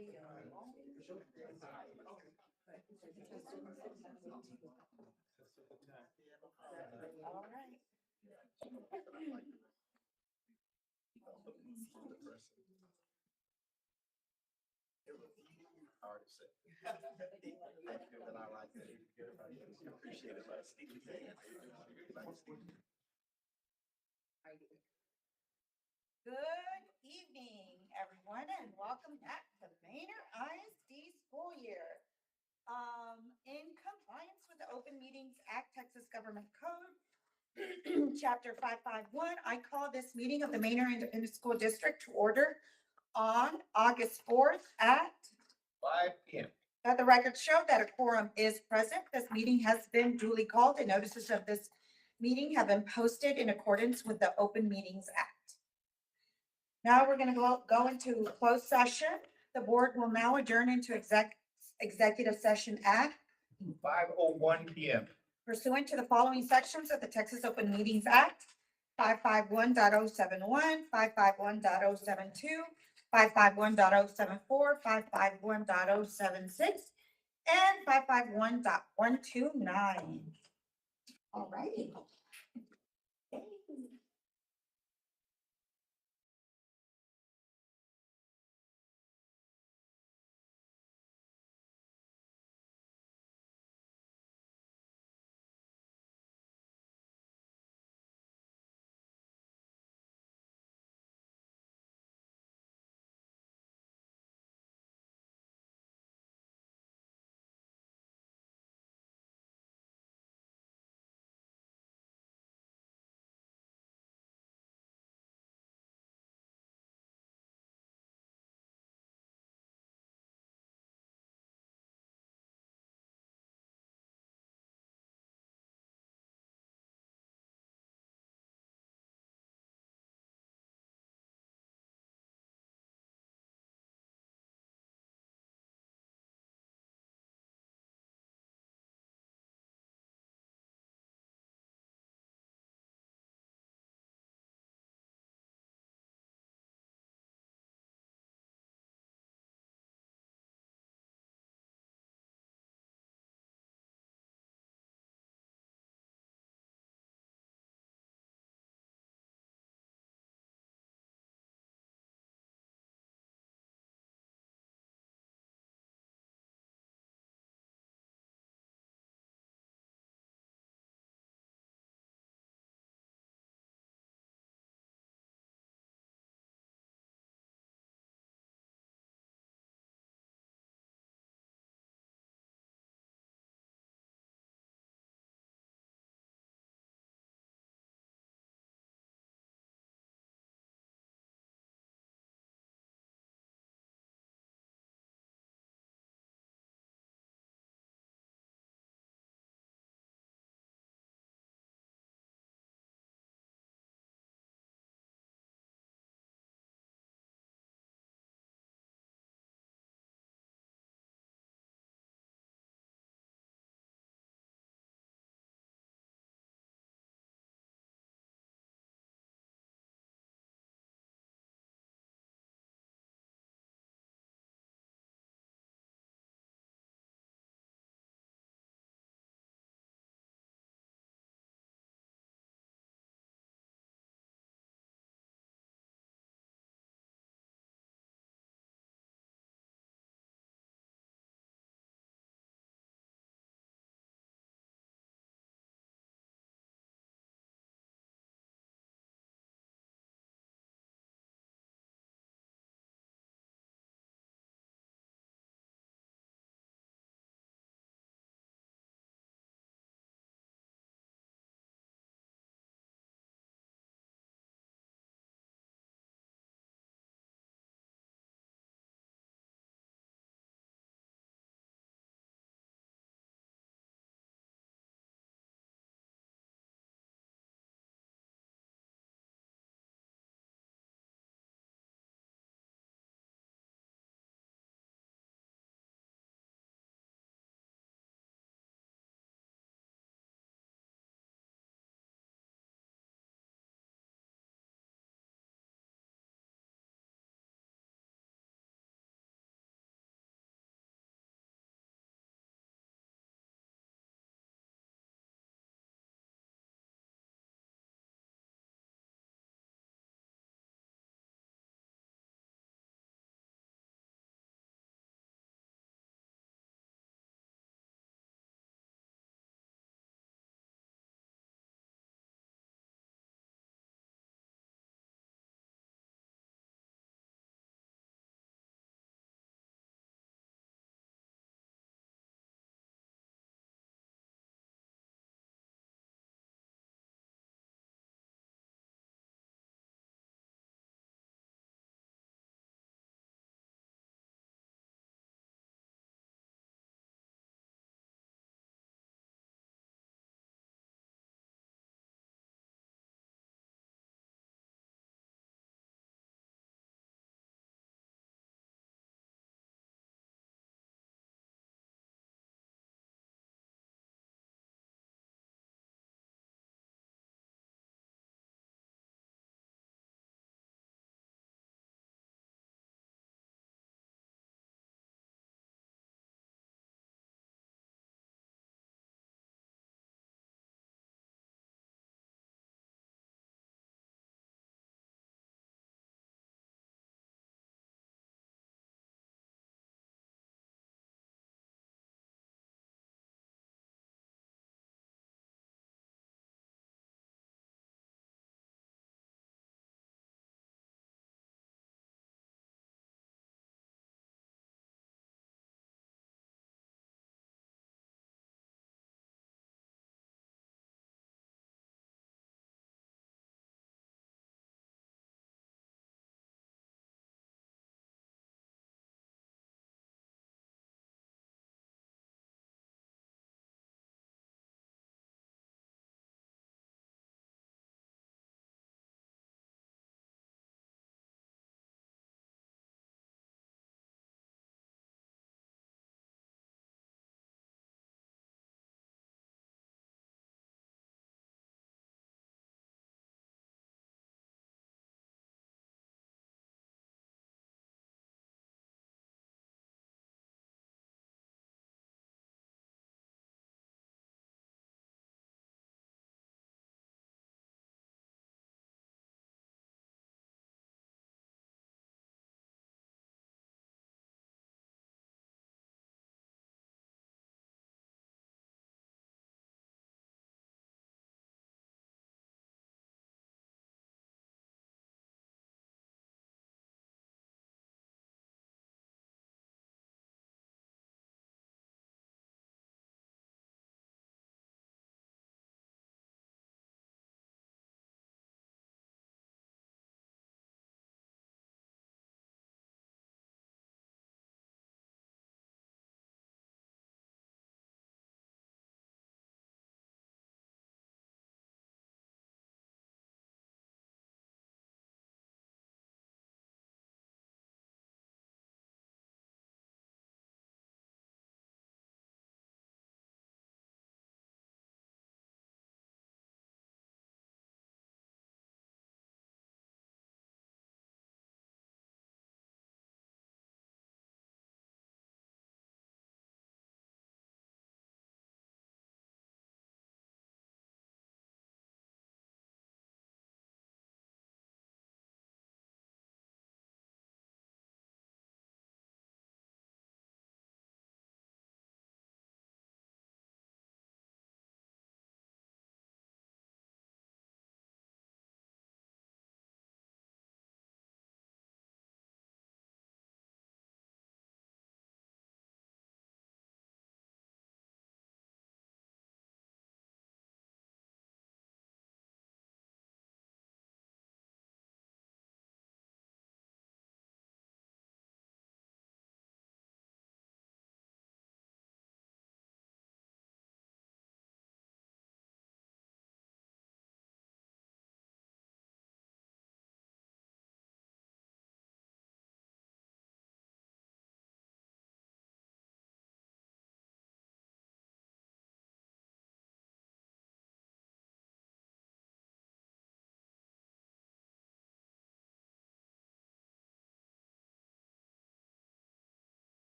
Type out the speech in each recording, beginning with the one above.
All right. Hard to say. That I like that. Appreciate it, but Good evening, everyone, and welcome back to Manor ISD school year. In compliance with the Open Meetings Act, Texas Government Code, Chapter 551, I call this meeting of the Manor Independent School District to order on August 4th at 5 p.m. Let the record show that a quorum is present. This meeting has been duly called and notices of this meeting have been posted in accordance with the Open Meetings Act. Now we're going to go into closed session. The board will now adjourn into executive session at 5:01 p.m. pursuant to the following sections of the Texas Open Meetings Act: 551.071, 551.072, 551.074, 551.076, and 551.129. All righty.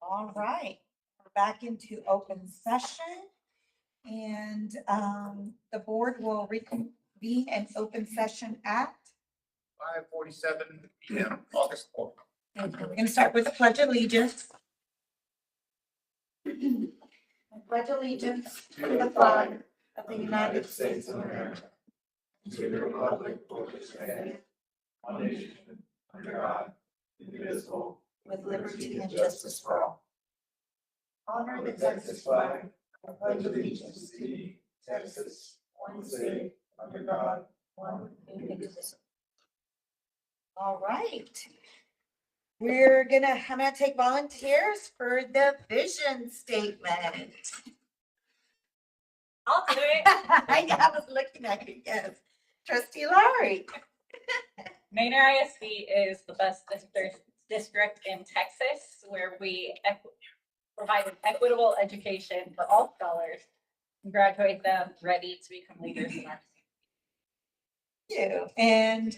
All right, we're back into open session. And the board will reconvene an open session at, 5:47 PM, August 4th. we're going to start with the pledge of allegiance. I pledge allegiance to the flag of the United States of America, To the republic for which it stands, one nation, under God, indivisible, with liberty and justice for all. Honor the Texas flag. I pledge allegiance to thee, Texas, one state, under God, one indivisible. All right. I'm gonna take volunteers for the vision statement. I'll do it. I was looking at you, yes. Trustee Lowry. Manor ISD is the best district in Texas where we provide an equitable education for all scholars and graduate them ready to become leaders in our Thank you. And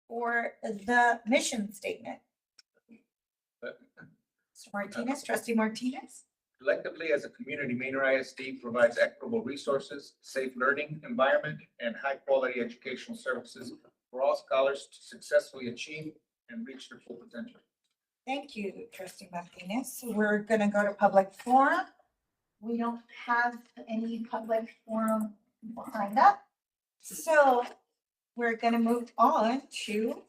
for the mission statement. Mr. Martinez, Trustee Martinez. Collectively, as a community, Manor ISD provides equitable resources, safe learning environment, and high-quality educational services for all scholars to successfully achieve and reach their full potential. Thank you, Trustee Martinez. We're gonna go to public forum. We don't have any public forum behind up. So we're gonna move on to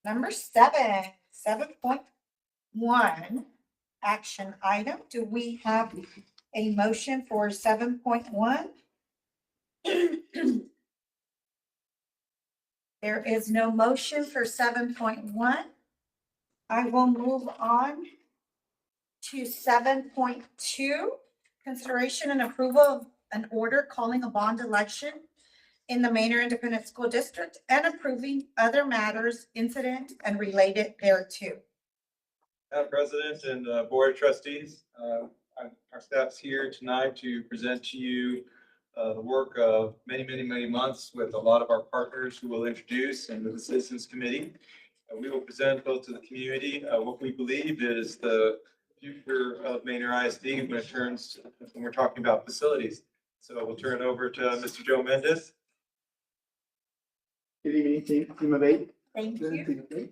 number 7.1, action item. Do we have a motion for 7.1? There is no motion for 7.1. I will move on to 7.2, consideration and approval of an order calling a bond election in the Manor Independent School District and approving other matters incident and related thereto. Madam President and Board of Trustees, our staff's here tonight to present to you the work of many months with a lot of our partners who we'll introduce and with the Citizens Committee. We will present both to the community what we believe is the future of Manor ISD when we're talking about facilities. So we'll turn it over to Mr. Joe Mendez. Good evening, team of eight. Thank you.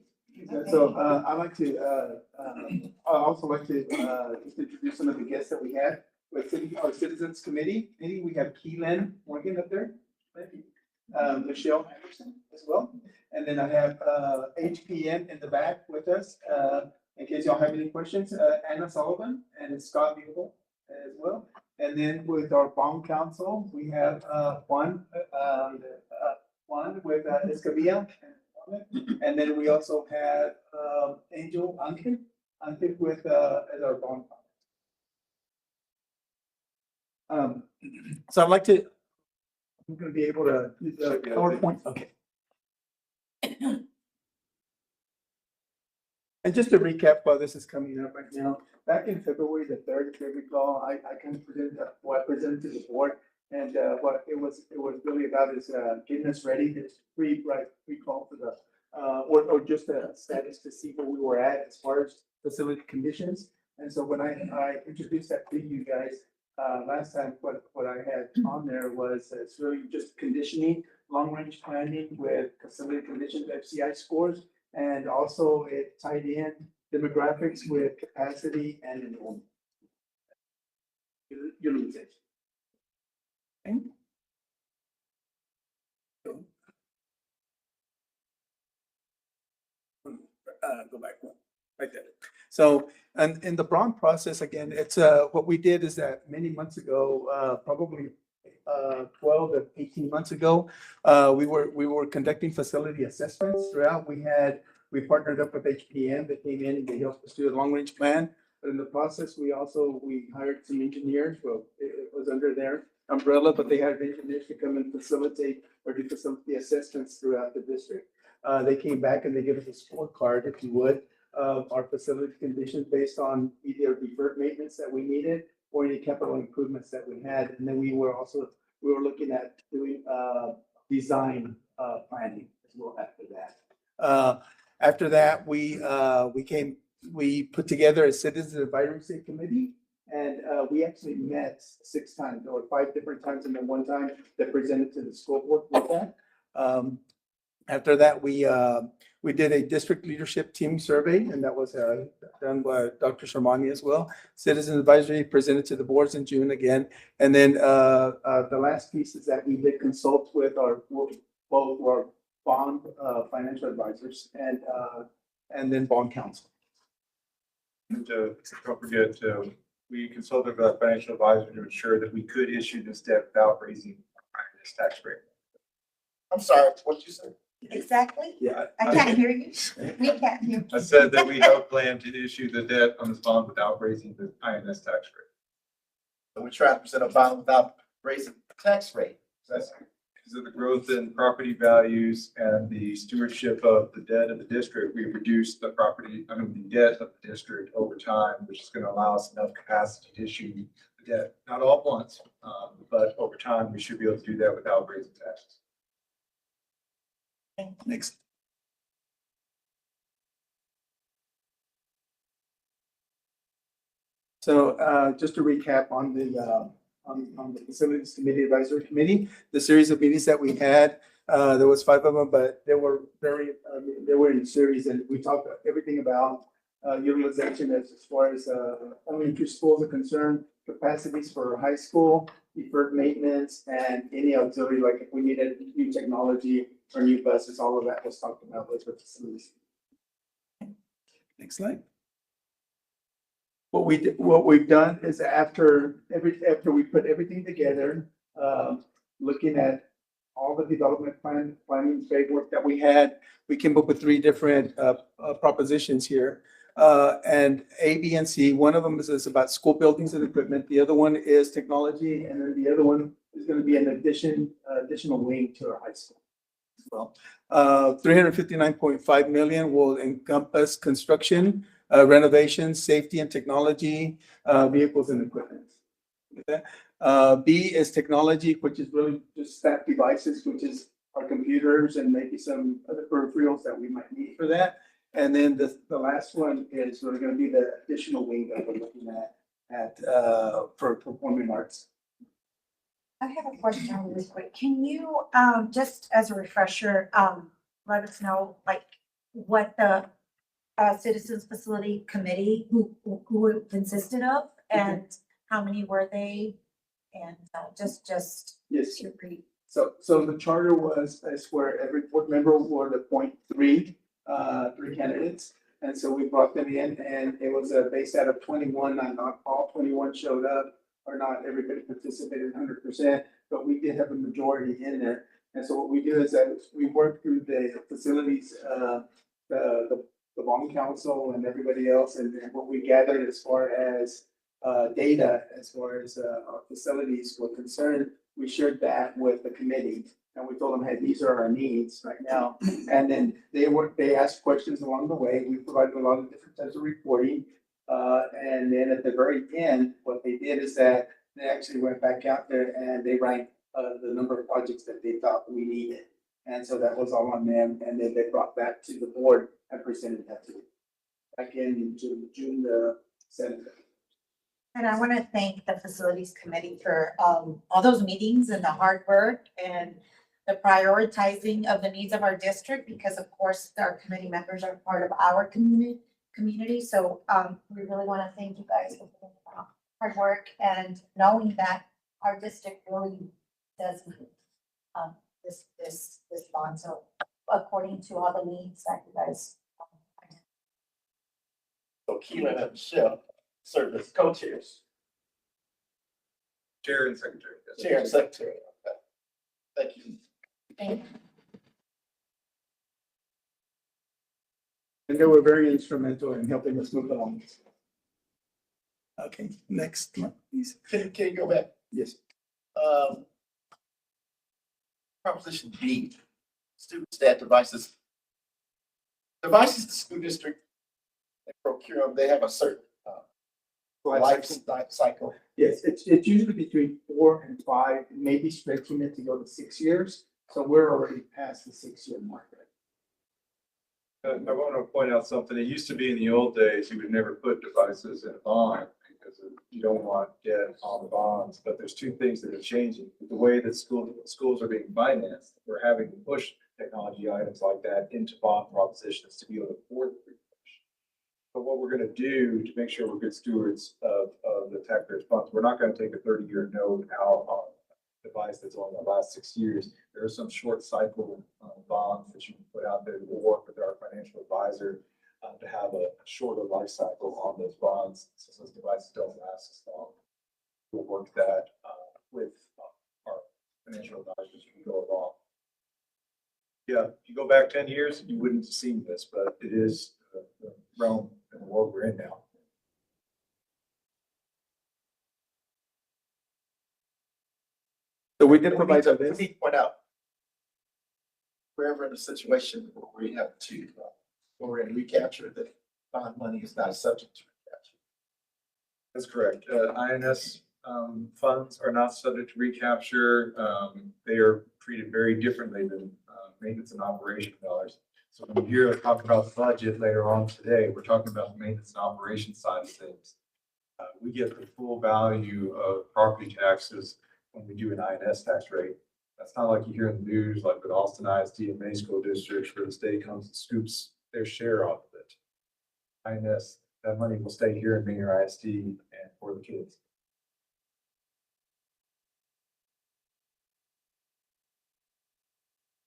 So I'd like to, I also like to just introduce some of the guests that we had with our Citizens Committee. Maybe we have Keelan Morgan up there, Michelle Anderson as well. And then I have HPM in the back with us, in case y'all have any questions, Anna Sullivan and Scott Buell as well. And then with our bond council, we have Juan with Escabilla. And then we also have Angel Ankin with as our bond. So I'd like to, I'm gonna be able to use the PowerPoint, okay. And just to recap while this is coming up right now, back in February the 3rd, if you recall, I kind of presented what I presented to the board. And what it was really about is getting us ready to pre-call for the or just a status to see where we were at as far as facility conditions. And so when I introduced that to you guys last time, what I had on there was it's really just conditioning, long-range planning with facility conditions, FCI scores, and also it tied in demographics with capacity and enrollment. Utilization. Okay. Go back one, right there. So, and in the bond process, again, it's what we did is that many months ago, probably 12 to 18 months ago, we were conducting facility assessments throughout. We partnered up with HPM that came in and they helped us do a long range plan. But in the process, we hired some engineers. Well, it was under their umbrella, but they hired engineers to come and facilitate or do facility assessments throughout the district. They came back and they gave us a scorecard, if you would, of our facility conditions based on either deferred maintenance that we needed or any capital improvements that we had. And then we were looking at doing design planning as well after that. After that, we put together a citizens advisory committee. And we actually met 6 times, or 5 different times, and then one time that presented to the school board with that. After that, we did a district leadership team survey, and that was done by Dr. Sharmani as well. Citizen advisory presented to the boards in June again. And then the last piece is that we did consult with both our bond financial advisors and then bond counsel. And don't forget, we consulted with our financial advisor to ensure that we could issue this debt without raising this tax rate. I'm sorry, what'd you say? Exactly. Yeah. I can't hear you. We can't hear. I said that we have a plan to issue the debt on this bond without raising the INS tax rate. So we're trying to present a bond without raising the tax rate. That's Because of the growth in property values and the stewardship of the debt of the district, we've reduced the debt of the district over time, which is going to allow us enough capacity to issue the debt, not all at once, but over time, we should be able to do that without raising taxes. Next. So just to recap on the facilities committee advisory committee, the series of meetings that we had, there was 5 of them, but they were in series, and we talked everything about utilization as far as elementary schools are concerned, capacities for high school, deferred maintenance, and any auxiliary, like if we needed new technology or new buses, all of that was talked about with the facilities. Next slide. What we've done is after we put everything together, looking at all the development planning framework that we had, we came up with 3 different propositions here. And A, B, and C. One of them is about school buildings and equipment. The other one is technology, and then the other one is going to be an additional wing to our high school. Well, 359.5 million will encompass construction, renovation, safety and technology, vehicles and equipment. Okay. B is technology, which is really just staff devices, which is our computers and maybe some other peripherals that we might need for that. And then the last one is really going to be the additional wing that we're looking at for performing arts. I have a question really quick. Can you, just as a refresher, let us know, like, what the Citizens Facility Committee, who it consisted of, and how many were they? And just Yes. to read. So the charter is where every board member would appoint 3 candidates. And so we brought them in, and it was based out of 21. Not all 21 showed up, or not everybody participated 100%, but we did have a majority in there. And so what we do is that we work through the facilities, the bond council and everybody else, and what we gathered as far as data, as far as our facilities were concerned, we shared that with the committee. And we told them, hey, these are our needs right now. And then they asked questions along the way. We provided a lot of different types of reporting. And then at the very end, what they did is that they actually went back out there and they ranked the number of projects that they thought we needed. And so that was all on them. And then they brought that to the board and presented that to them back in June the 7th. And I want to thank the Facilities Committee for all those meetings and the hard work and the prioritizing of the needs of our district, because of course our committee members are part of our community. So we really want to thank you guys for the hard work and knowing that our district really does need this bond. So according to all the needs that you guys. So Keelan and Michelle serve as co-chairs, Chair and secretary. chair and secretary. Okay. Thank you. Thank you. And they were very instrumental in helping us move along. Okay, next one, please. Can you go back? Yes. Proposition B, student staff devices. Devices the school district they procure them, they have a certain life cycle. Yes, it's usually between 4 and 5, maybe stretching it to go to 6 years. So we're already past the 6-year mark. I want to point out something. It used to be in the old days, you would never put devices in a bond because you don't want debt on the bonds. But there's two things that are changing. The way that schools are being financed, we're having to push technology items like that into bond propositions to be able to afford the refresh. But what we're going to do to make sure we're good stewards of the taxpayers' funds, we're not going to take a 30-year note out on a device that's only the last 6 years. There are some short cycle bonds that you can put out there. We'll work with our financial advisor to have a shorter life cycle on those bonds, since those devices don't last as long. We'll work that with our financial advisors as we go along. Yeah, if you go back 10 years, you wouldn't have seen this, but it is the realm and the world we're in now. So we did provide a Let list. me point out. Wherever in a situation where we have to, when we're in recapture, that bond money is not subject to recapture. That's correct. INS funds are not subject to recapture. They are treated very differently than maintenance and operation dollars. So when you hear us talk about the budget later on today, we're talking about the maintenance and operation side of things. We get the full value of property taxes when we do an INS tax rate. That's not like you hear in the news, like with Austin ISD and May school districts, where the state comes and scoops their share off of it. INS, that money will stay here in Manor ISD and for the kids.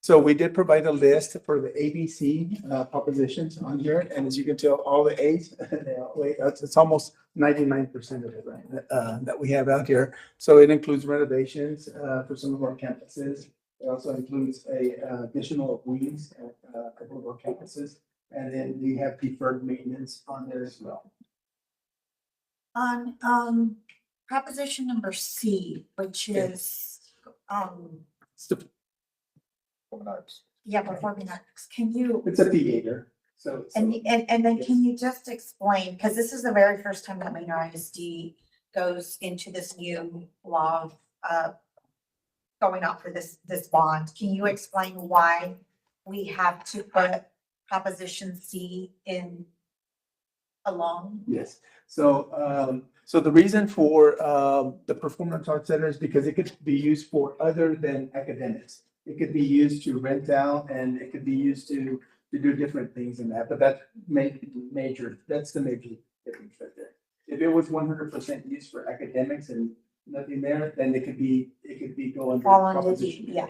So we did provide a list for the ABC propositions on here, and as you can tell, all the A's, it's almost 99% of it, right? That we have out here. So it includes renovations for some of our campuses. It also includes additional wings at a couple of our campuses, and then we have deferred maintenance on there as well. On proposition number C, which Okay. is performing arts, can you? It's a theater, so. And then Yes. can you just explain, because this is the very first time that Manor ISD goes into this new law of going out for this bond. Can you explain why we have to put proposition C in alone? Yes, so, so the reason for, the performance arts center is because it could be used for other than academics. It could be used to rent out and it could be used to do different things in that, but that's major, that's the major difference right there. If it was 100% used for academics and nothing there, then it could be going. Fall under D, yeah.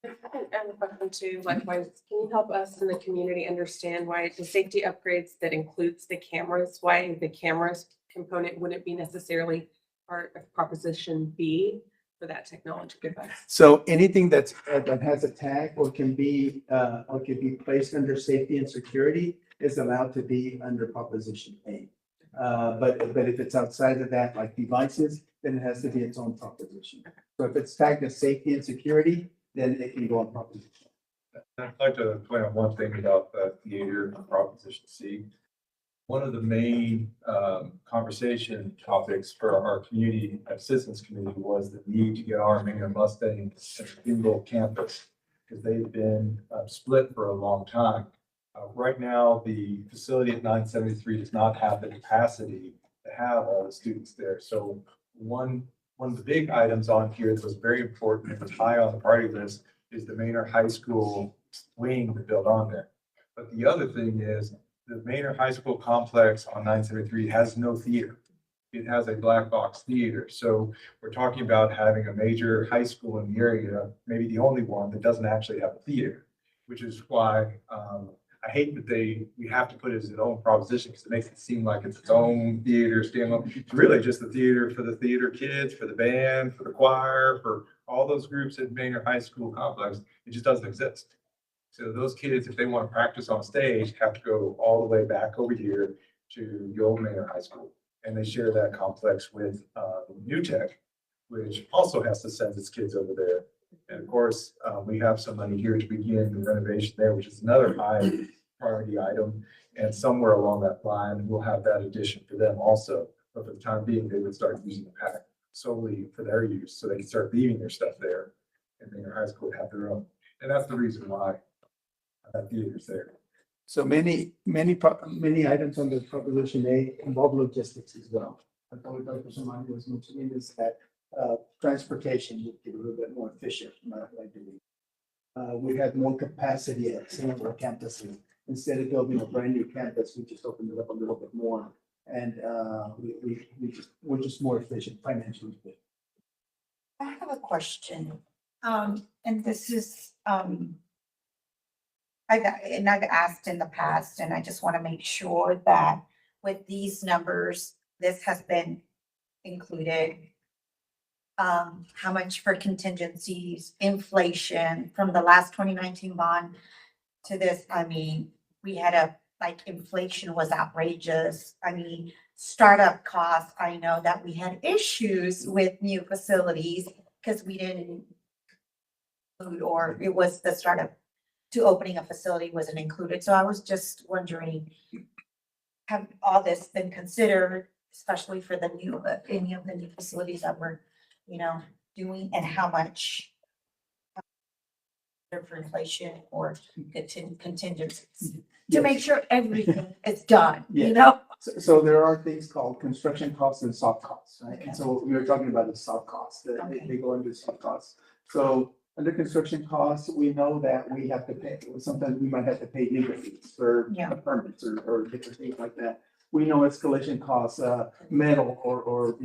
I have a question too, likewise, can you help us in the community understand why the safety upgrades that includes the cameras, why the cameras component wouldn't be necessarily part of proposition B for that technology device? So anything that has a tag or can be placed under safety and security is allowed to be under proposition A. But if it's outside of that, like devices, then it has to be its own proposition. So if it's tagged as safety and security, then it can go on proposition. I'd like to point out one thing about the theater proposition C. One of the main conversation topics for our community, citizens community, was the need to get our Manor Mustang a single campus, because they've been split for a long time. Right now, the facility at 973 does not have the capacity to have all the students there. So one of the big items on here that was very important and was high on the priority list is the Manor High School wing to build on there. But the other thing is the Manor High School complex on 973 has no theater. It has a black box theater. So we're talking about having a major high school in the area, maybe the only one that doesn't actually have a theater, which is why I hate that we have to put it as its own proposition, because it makes it seem like it's its own theater standalone. It's really just the theater for the theater kids, for the band, for the choir, for all those groups at Manor High School complex. It just doesn't exist. So those kids, if they want to practice on stage, have to go all the way back over here to the old Manor High School. And they share that complex with New Tech, which also has to send its kids over there. And of course, we have some money here to begin the renovation there, which is another high priority item. And somewhere along that line, we'll have that addition for them also. But for the time being, they would start using the pack solely for their use, so they can start leaving their stuff there. And Manor High School would have their own. And that's the reason why. theaters there. So many items on the Proposition A involve logistics as well. I thought Dr. Samani was mentioning is that transportation would get a little bit more efficient, I believe. We have more capacity at some of our campuses. Instead of building a brand new campus, we just opened it up a little bit more. And we're just more efficient financially. I have a question. And this is, I've asked in the past, and I just want to make sure that with these numbers, this has been included. How much for contingencies, inflation from the last 2019 bond to this? I mean, we had inflation was outrageous. I mean, startup costs, I know that we had issues with new facilities because we didn't include, or it was the startup to opening a facility wasn't included. So I was just wondering, have all this been considered, especially for the new, any of the new facilities that we're, doing, and how much for inflation or contingencies to make sure everything is done, So there are things called construction costs and soft costs, right? And so what we were talking about is soft costs, they go into soft costs. So under construction costs, we know that we have to pay, sometimes we might have to pay legal fees for permits or different things like that. We know escalation costs, metal or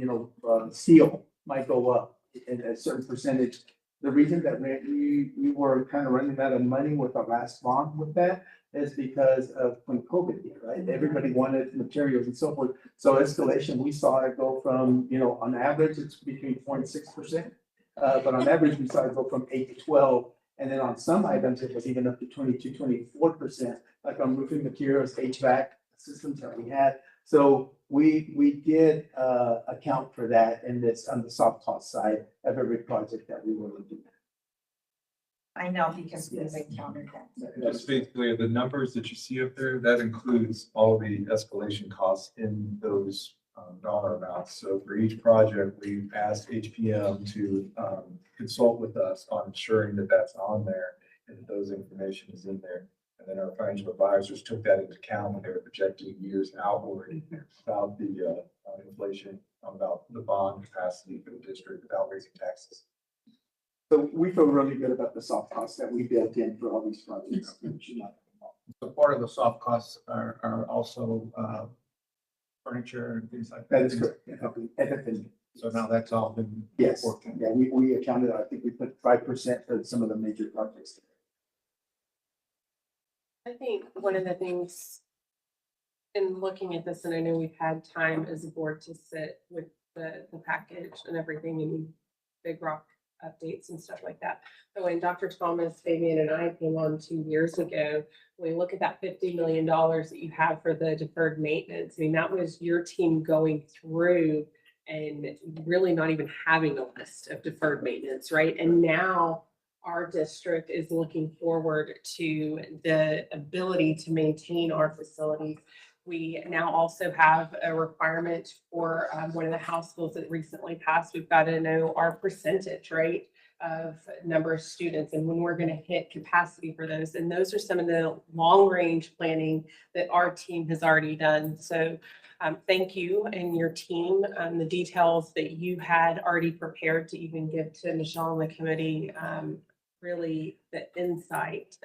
steel might go up in a certain percentage. The reason that we were kind of running out of money with our last bond with that is because of when COVID hit, right? Everybody wanted materials and so forth. So escalation, we saw it go from, on average, it's between 4% and 6%. But on average, we saw it go from 8 to 12. And then on some items, it was even up to 22, 24%, like on roofing materials, HVAC systems that we had. So we did account for that in this, on the soft cost side of every project that we were looking at. I know, because we've encountered that. Just basically, the numbers that you see up there, that includes all the escalation costs in those dollar amounts. So for each project, we've asked HPM to consult with us on ensuring that that's on there and that those information is in there. And then our financial advisors took that into account when they were projecting years outward about the inflation, about the bond capacity for the district without raising taxes. So we feel really good about the soft costs that we built in for all these projects. So part of the soft costs are also furniture and things like that. That is correct. Everything. So now that's all been. Yes, worked in. yeah, we accounted, I think we put 5% for some of the major projects. I think one of the things in looking at this, and I know we've had time as a board to sit with the package and everything and Big Rock updates and stuff like that. But when Dr. Thomas, Fabian, and I came on 2 years ago, when we look at that $50 million that you have for the deferred maintenance, I mean, that was your team going through and really not even having a list of deferred maintenance, right? And now our district is looking forward to the ability to maintain our facilities. We now also have a requirement for one of the House bills that recently passed. We've got to know our percentage, right, of number of students and when we're going to hit capacity for those. And those are some of the long range planning that our team has already done. So thank you and your team on the details that you had already prepared to even give to Michelle and the committee. Really the insight.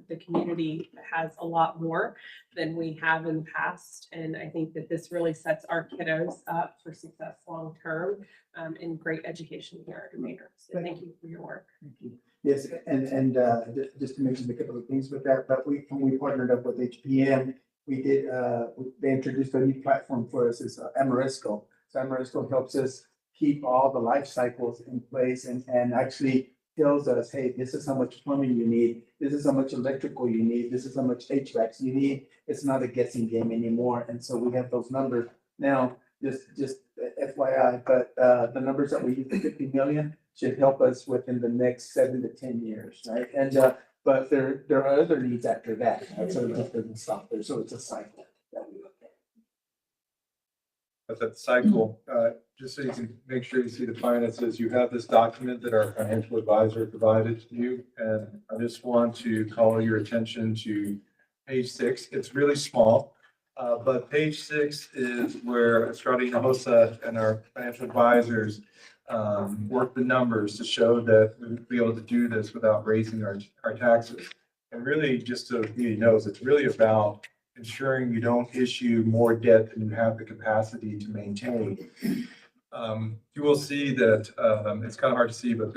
The community has a lot more than we have in the past. And I think that this really sets our kiddos up for success long-term and great education here at Manor. So thank you for your work. Thank you. Yes, and just to mention a couple of things with that, but when we partnered up with HPM, we did, they introduced a new platform for us, is Amoresco. So Amoresco helps us keep all the life cycles in place and actually tells us, hey, this is how much plumbing you need, this is how much electrical you need, this is how much HVAC you need. It's not a guessing game anymore. And so we have those numbers. Now, just FYI, but the numbers that we use, the 50 million, should help us within the next 7 to 10 years, right? And but there are other needs after that, right? So it just doesn't stop there. So it's a cycle that we look at. But that cycle, just so you can make sure you see the finances, you have this document that our financial advisor provided to you. And I just want to call your attention to page 6. It's really small. But page 6 is where Estrada Hinojosa and our financial advisors work the numbers to show that we'll be able to do this without raising our taxes. And really, just so the community knows, it's really about ensuring you don't issue more debt than you have the capacity to maintain. You will see that it's kind of hard to see, but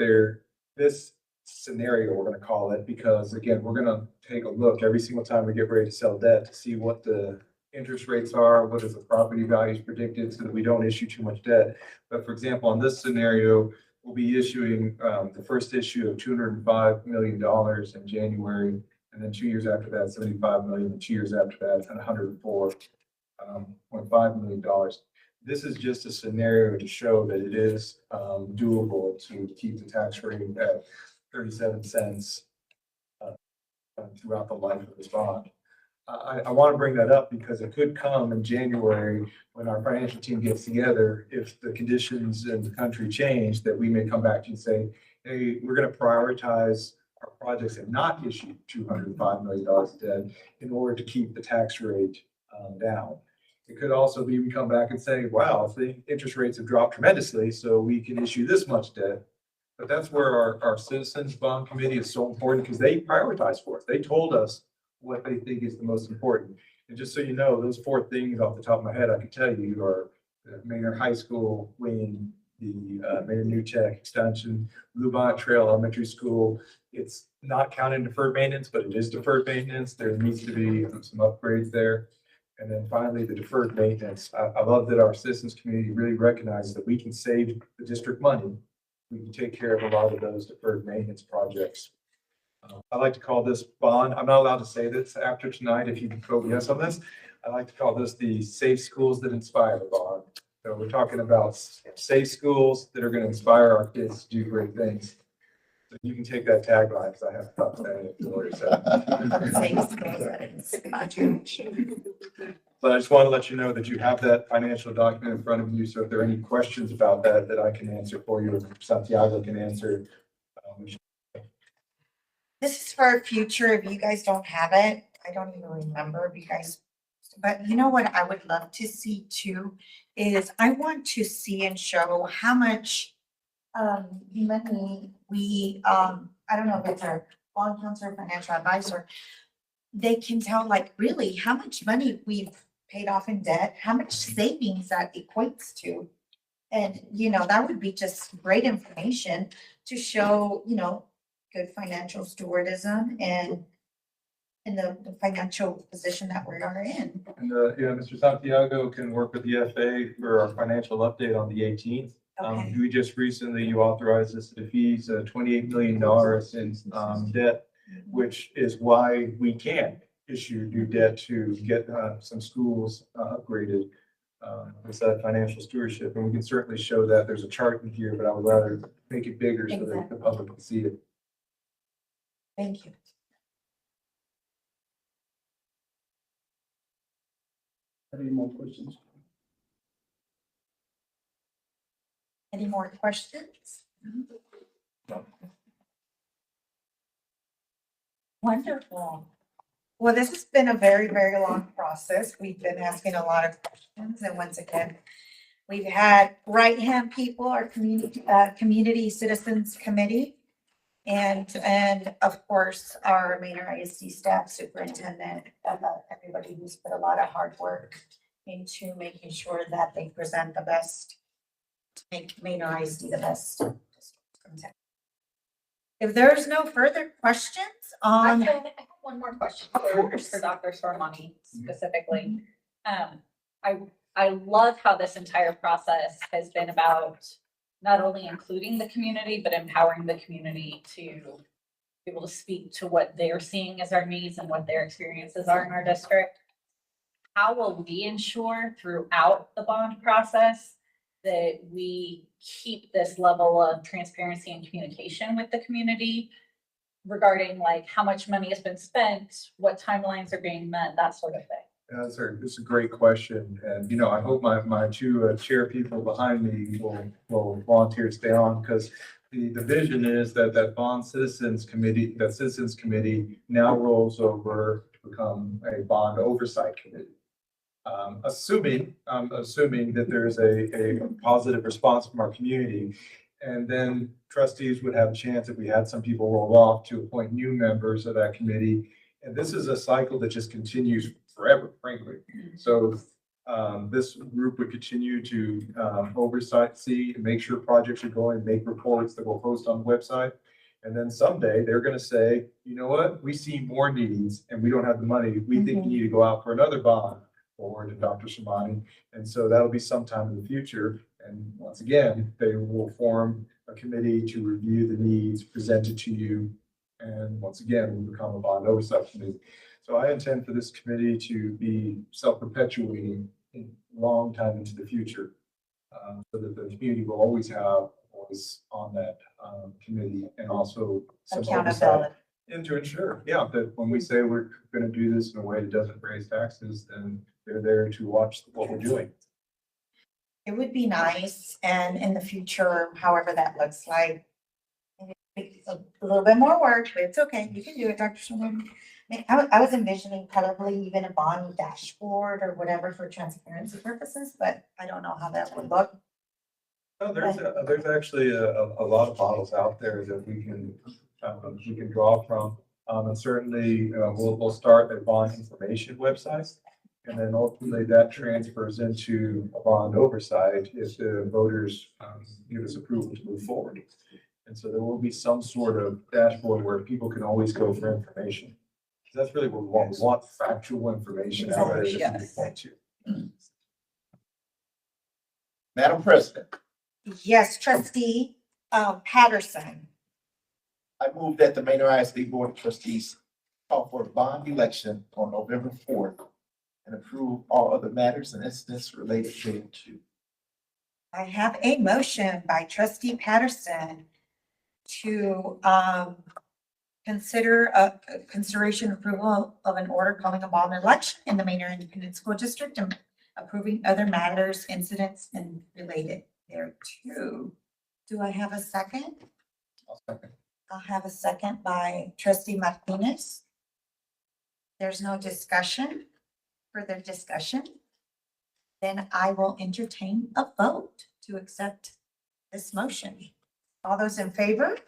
this scenario, we're going to call it, because again, we're going to take a look every single time we get ready to sell debt to see what the interest rates are, what is the property values predicted, so that we don't issue too much debt. But for example, on this scenario, we'll be issuing the first issue of $205 million in January, and then 2 years after that, 75 million, and 2 years after that, and $104.5 million. This is just a scenario to show that it is doable to keep the tax rate at 37 cents throughout the life of this bond. I want to bring that up because it could come in January when our financial team gets together. If the conditions in the country change, that we may come back to you and say, hey, we're going to prioritize our projects and not issue $205 million of debt in order to keep the tax rate down. It could also be we come back and say, wow, the interest rates have dropped tremendously, so we can issue this much debt. But that's where our citizens bond committee is so important, because they prioritize for us. They told us what they think is the most important. And just so you know, those 4 things off the top of my head, I can tell you are the Manor High School wing, the Manor New Tech extension, Lubot Trail Elementary School. It's not counting deferred maintenance, but it is deferred maintenance. There needs to be some upgrades there. And then finally, the deferred maintenance. I love that our citizens community really recognizes that we can save the district money. We can take care of a lot of those deferred maintenance projects. I like to call this bond, I'm not allowed to say this after tonight if you vote yes on this. I like to call this the Safe Schools That Inspire bond. So we're talking about safe schools that are going to inspire our kids to do great things. So you can take that tagline, because I have thought that But I just want to let you know that you have that financial document in front of you. So if there are any questions about that I can answer for you, or Santiago can answer. This is for our future. If you guys don't have it, I don't even remember if you guys, but you know what I would love to see too, is I want to see and show how much money we, I don't know if it's our bond counselor, financial advisor, they can tell like really how much money we've paid off in debt, how much savings that equates to. And, you know, that would be just great information to show, you know, good financial stewardism and in the financial position that we are in. And, Mr. Santiago can work with the FA for our financial update on the 18th. Okay. We just recently, you authorized us to defease $28 million in debt, which is why we can issue new debt to get some schools upgraded. It's that financial stewardship, and we can certainly show that. There's a chart in here, but I would rather make it bigger so that the public can see it. Thank you. Any more questions? Any more questions? Wonderful. Well, this has been a very, very long process. We've been asking a lot of questions, and once again, we've had right-hand people, our community citizens committee, and of course, our Manor ISD staff superintendent, everybody who's put a lot of hard work into making sure that they present the best, to make Manor ISD the best. If there's no further questions I on. have one more question for Dr. Sormani specifically. I love how this entire process has been about not only including the community, but empowering the community to be able to speak to what they're seeing as our needs and what their experiences are in our district. How will we ensure throughout the bond process that we keep this level of transparency and communication with the community regarding like how much money has been spent, what timelines are being met, that sort of thing? It's a great question. And, you know, I hope my two chair people behind me will volunteer to stay on because the vision is that Citizens Committee now rolls over to become a bond oversight committee. Assuming that there's a positive response from our community. And then trustees would have a chance, if we had some people roll off, to appoint new members of that committee. And this is a cycle that just continues forever, frankly. So this group would continue to see and make sure projects are going, make reports that we'll post on the website. And then someday they're gonna say, you know what, we see more needs and we don't have the money. We think we need to go out for another bond forward to Dr. Shamani. And so that'll be sometime in the future. And once again, they will form a committee to review the needs, present it to you. And once again, we become a bond oversight committee. So I intend for this committee to be self-perpetuating a long time into the future. So that the community will always have a voice on that committee and also some oversight. Accountability. And to ensure, yeah, that when we say we're gonna do this in a way that doesn't raise taxes, then they're there to watch what we're doing. It would be nice, and in the future, however that looks like, it's a little bit more work, but it's okay. You can do it, Dr. Sherman. I was envisioning probably even a bond dashboard or whatever for transparency purposes, but I don't know how that would look. No, there's actually a lot of models out there that we can draw from. And certainly, we'll start a bond information website. And then ultimately that transfers into a bond oversight if the voters give us approval to move forward. And so there will be some sort of dashboard where people can always go for information. That's really what we want. We want factual information out there. Yes. Madam President, Yes, trustee Patterson. I move that the Manor ISD Board of Trustees call for a bond election on November 4th and approve all other matters and incidents related thereto. I have a motion by trustee Patterson to consider consideration approval of an order calling a bond election in the Manor Independent School District and approving other matters, incidents, and related thereto. Do I have a second? I'll second. I'll have a second by trustee Martinez. There's no further discussion. Then I will entertain a vote to accept this motion. All those in favor,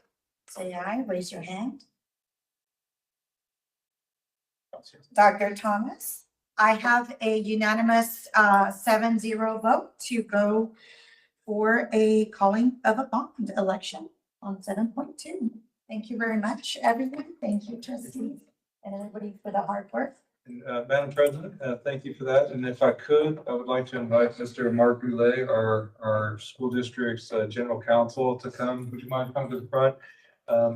say aye, raise your hand. Dr. Thomas, I have a unanimous 7-0 vote to go for a calling of a bond election on 7.2. Thank you very much, everyone. Thank you, trustees, and everybody for the hard work. And, Madam President, thank you for that. And if I could, I would like to invite Mr. Mark Goulet, our school district's general counsel, to come. Would you mind coming to the front?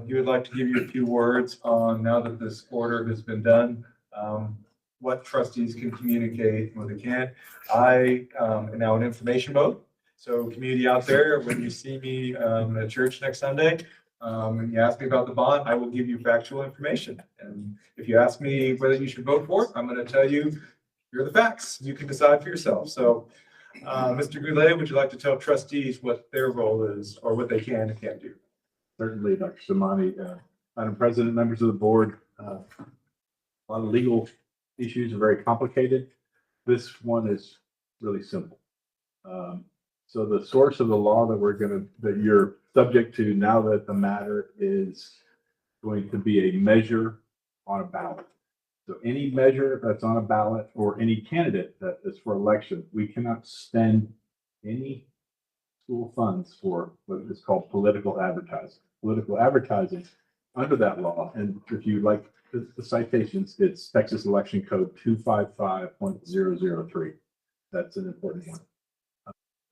He would like to give you a few words on, now that this order has been done, what trustees can communicate and what they can't. I am now in information mode. So community out there, when you see me at church next Sunday, and you ask me about the bond, I will give you factual information. And if you ask me whether you should vote for it, I'm going to tell you, here are the facts. You can decide for yourself. So, Mr. Goulet, would you like to tell trustees what their role is or what they can and can't do? Certainly, Dr. Samani. Madam President, members of the board, a lot of legal issues are very complicated. This one is really simple. So the source of the law that you're subject to now that the matter is going to be a measure on a ballot. So any measure that's on a ballot or any candidate that is for election, we cannot spend any school funds for what is called political advertising. Political advertising under that law, and if you like the citations, it's Texas Election Code 255.003. That's an important one.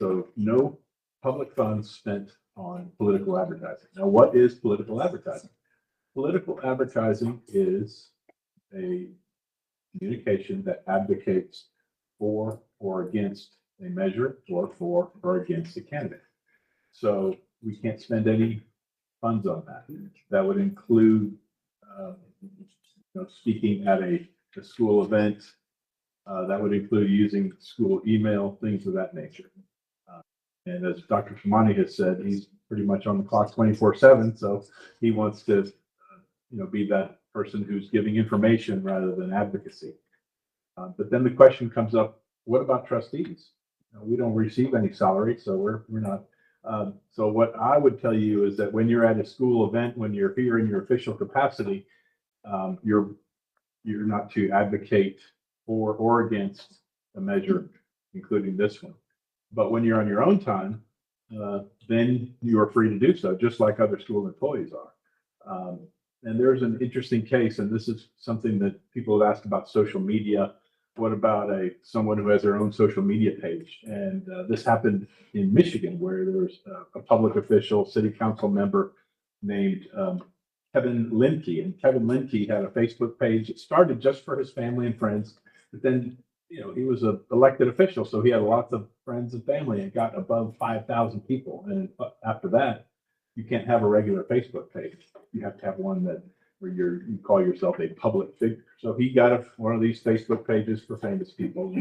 So no public funds spent on political advertising. Now, what is political advertising? Political advertising is a communication that advocates for or against a measure or for or against a candidate. So we can't spend any funds on that. That would include speaking at a school event, That would include using school email, things of that nature. And as Dr. Shamani has said, he's pretty much on the clock 24/7. So he wants to, be that person who's giving information rather than advocacy. But then the question comes up, what about trustees? We don't receive any salary, so we're not. So what I would tell you is that when you're at a school event, when you're here in your official capacity, you're not to advocate for or against a measure, including this one. But when you're on your own time, then you are free to do so, just like other school employees are. And there's an interesting case, and this is something that people have asked about social media. What about someone who has their own social media page? And this happened in Michigan, where there was a public official, city council member named Kevin Linke. And Kevin Linke had a Facebook page. It started just for his family and friends, but then he was an elected official, so he had lots of friends and family and got above 5,000 people. And after that, you can't have a regular Facebook page. You have to have one where you call yourself a public figure. So he got one of these Facebook pages for famous people.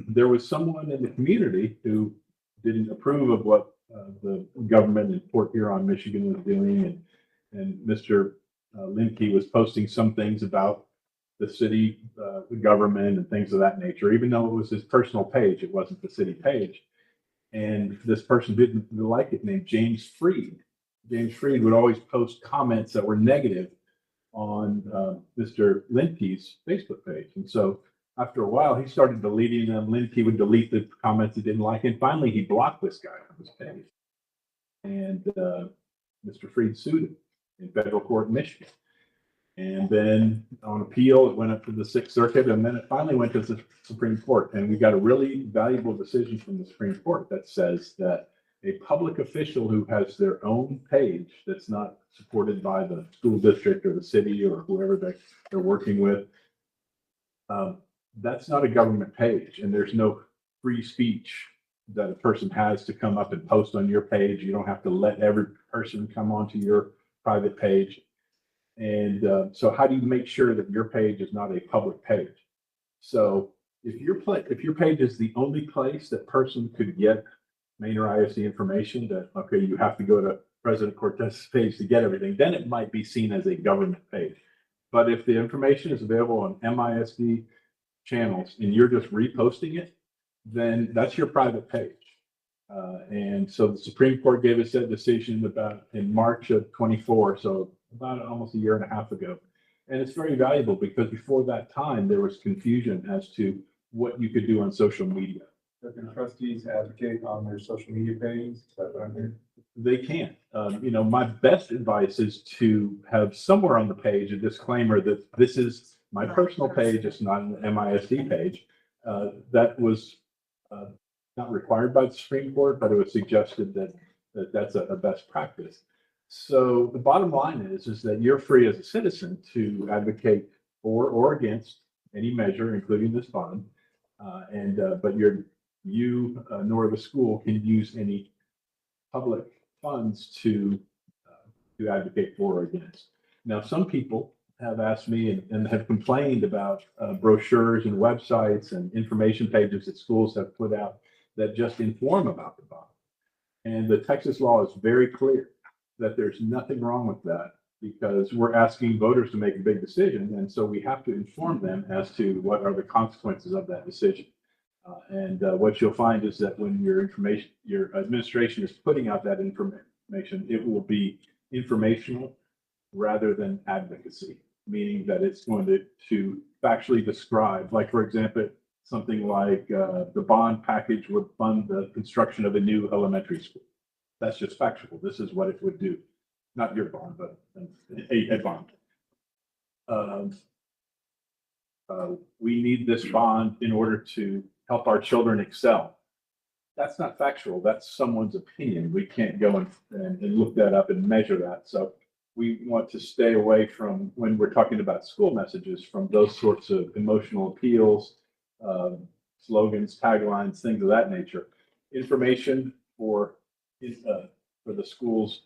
There was someone in the community who didn't approve of what the government in Port Huron, Michigan was doing. And Mr. Linke was posting some things about the city, the government, and things of that nature. Even though it was his personal page, it wasn't the city page. And this person didn't like it, named James Freed. James Freed would always post comments that were negative on Mr. Linke's Facebook page. And so after a while, he started deleting them. Linke would delete the comments he didn't like. And finally, he blocked this guy on his page. And Mr. Freed sued him in federal court in Michigan. And then on appeal, it went up to the Sixth Circuit, and then it finally went to the Supreme Court. And we got a really valuable decision from the Supreme Court that says that a public official who has their own page that's not supported by the school district or the city or whoever they're working with, that's not a government page. And there's no free speech that a person has to come up and post on your page. You don't have to let every person come onto your private page. And so how do you make sure that your page is not a public page? So if your page is the only place that person could get Manor ISD information, that, okay, you have to go to President Cortez's page to get everything, then it might be seen as a government page. But if the information is available on MISD channels and you're just reposting it, then that's your private page. And so the Supreme Court gave us that decision in March of 24, so about almost a year and a half ago. And it's very valuable because before that time, there was confusion as to what you could do on social media. So can trustees advocate on their social media pages? Is that what I'm hearing? They can't. My best advice is to have somewhere on the page a disclaimer that this is my personal page. It's not an MISD page. That was not required by the Supreme Court, but it was suggested that's a best practice. So the bottom line is that you're free as a citizen to advocate for or against any measure, including this bond. But you nor the school can use any public funds to advocate for or against. Now, some people have asked me and have complained about brochures and websites and information pages that schools have put out that just inform about the bond. And the Texas law is very clear that there's nothing wrong with that, because we're asking voters to make a big decision. And so we have to inform them as to what are the consequences of that decision. What you'll find is that when your administration is putting out that information, it will be informational rather than advocacy, meaning that it's going to factually describe, like, for example, something like the bond package would fund the construction of a new elementary school. That's just factual. This is what it would do. Not your bond, but a bond. We need this bond in order to help our children excel. That's not factual. That's someone's opinion. We can't go and look that up and measure that. So we want to stay away from, when we're talking about school messages, from those sorts of emotional appeals, slogans, taglines, things of that nature. Information for the school's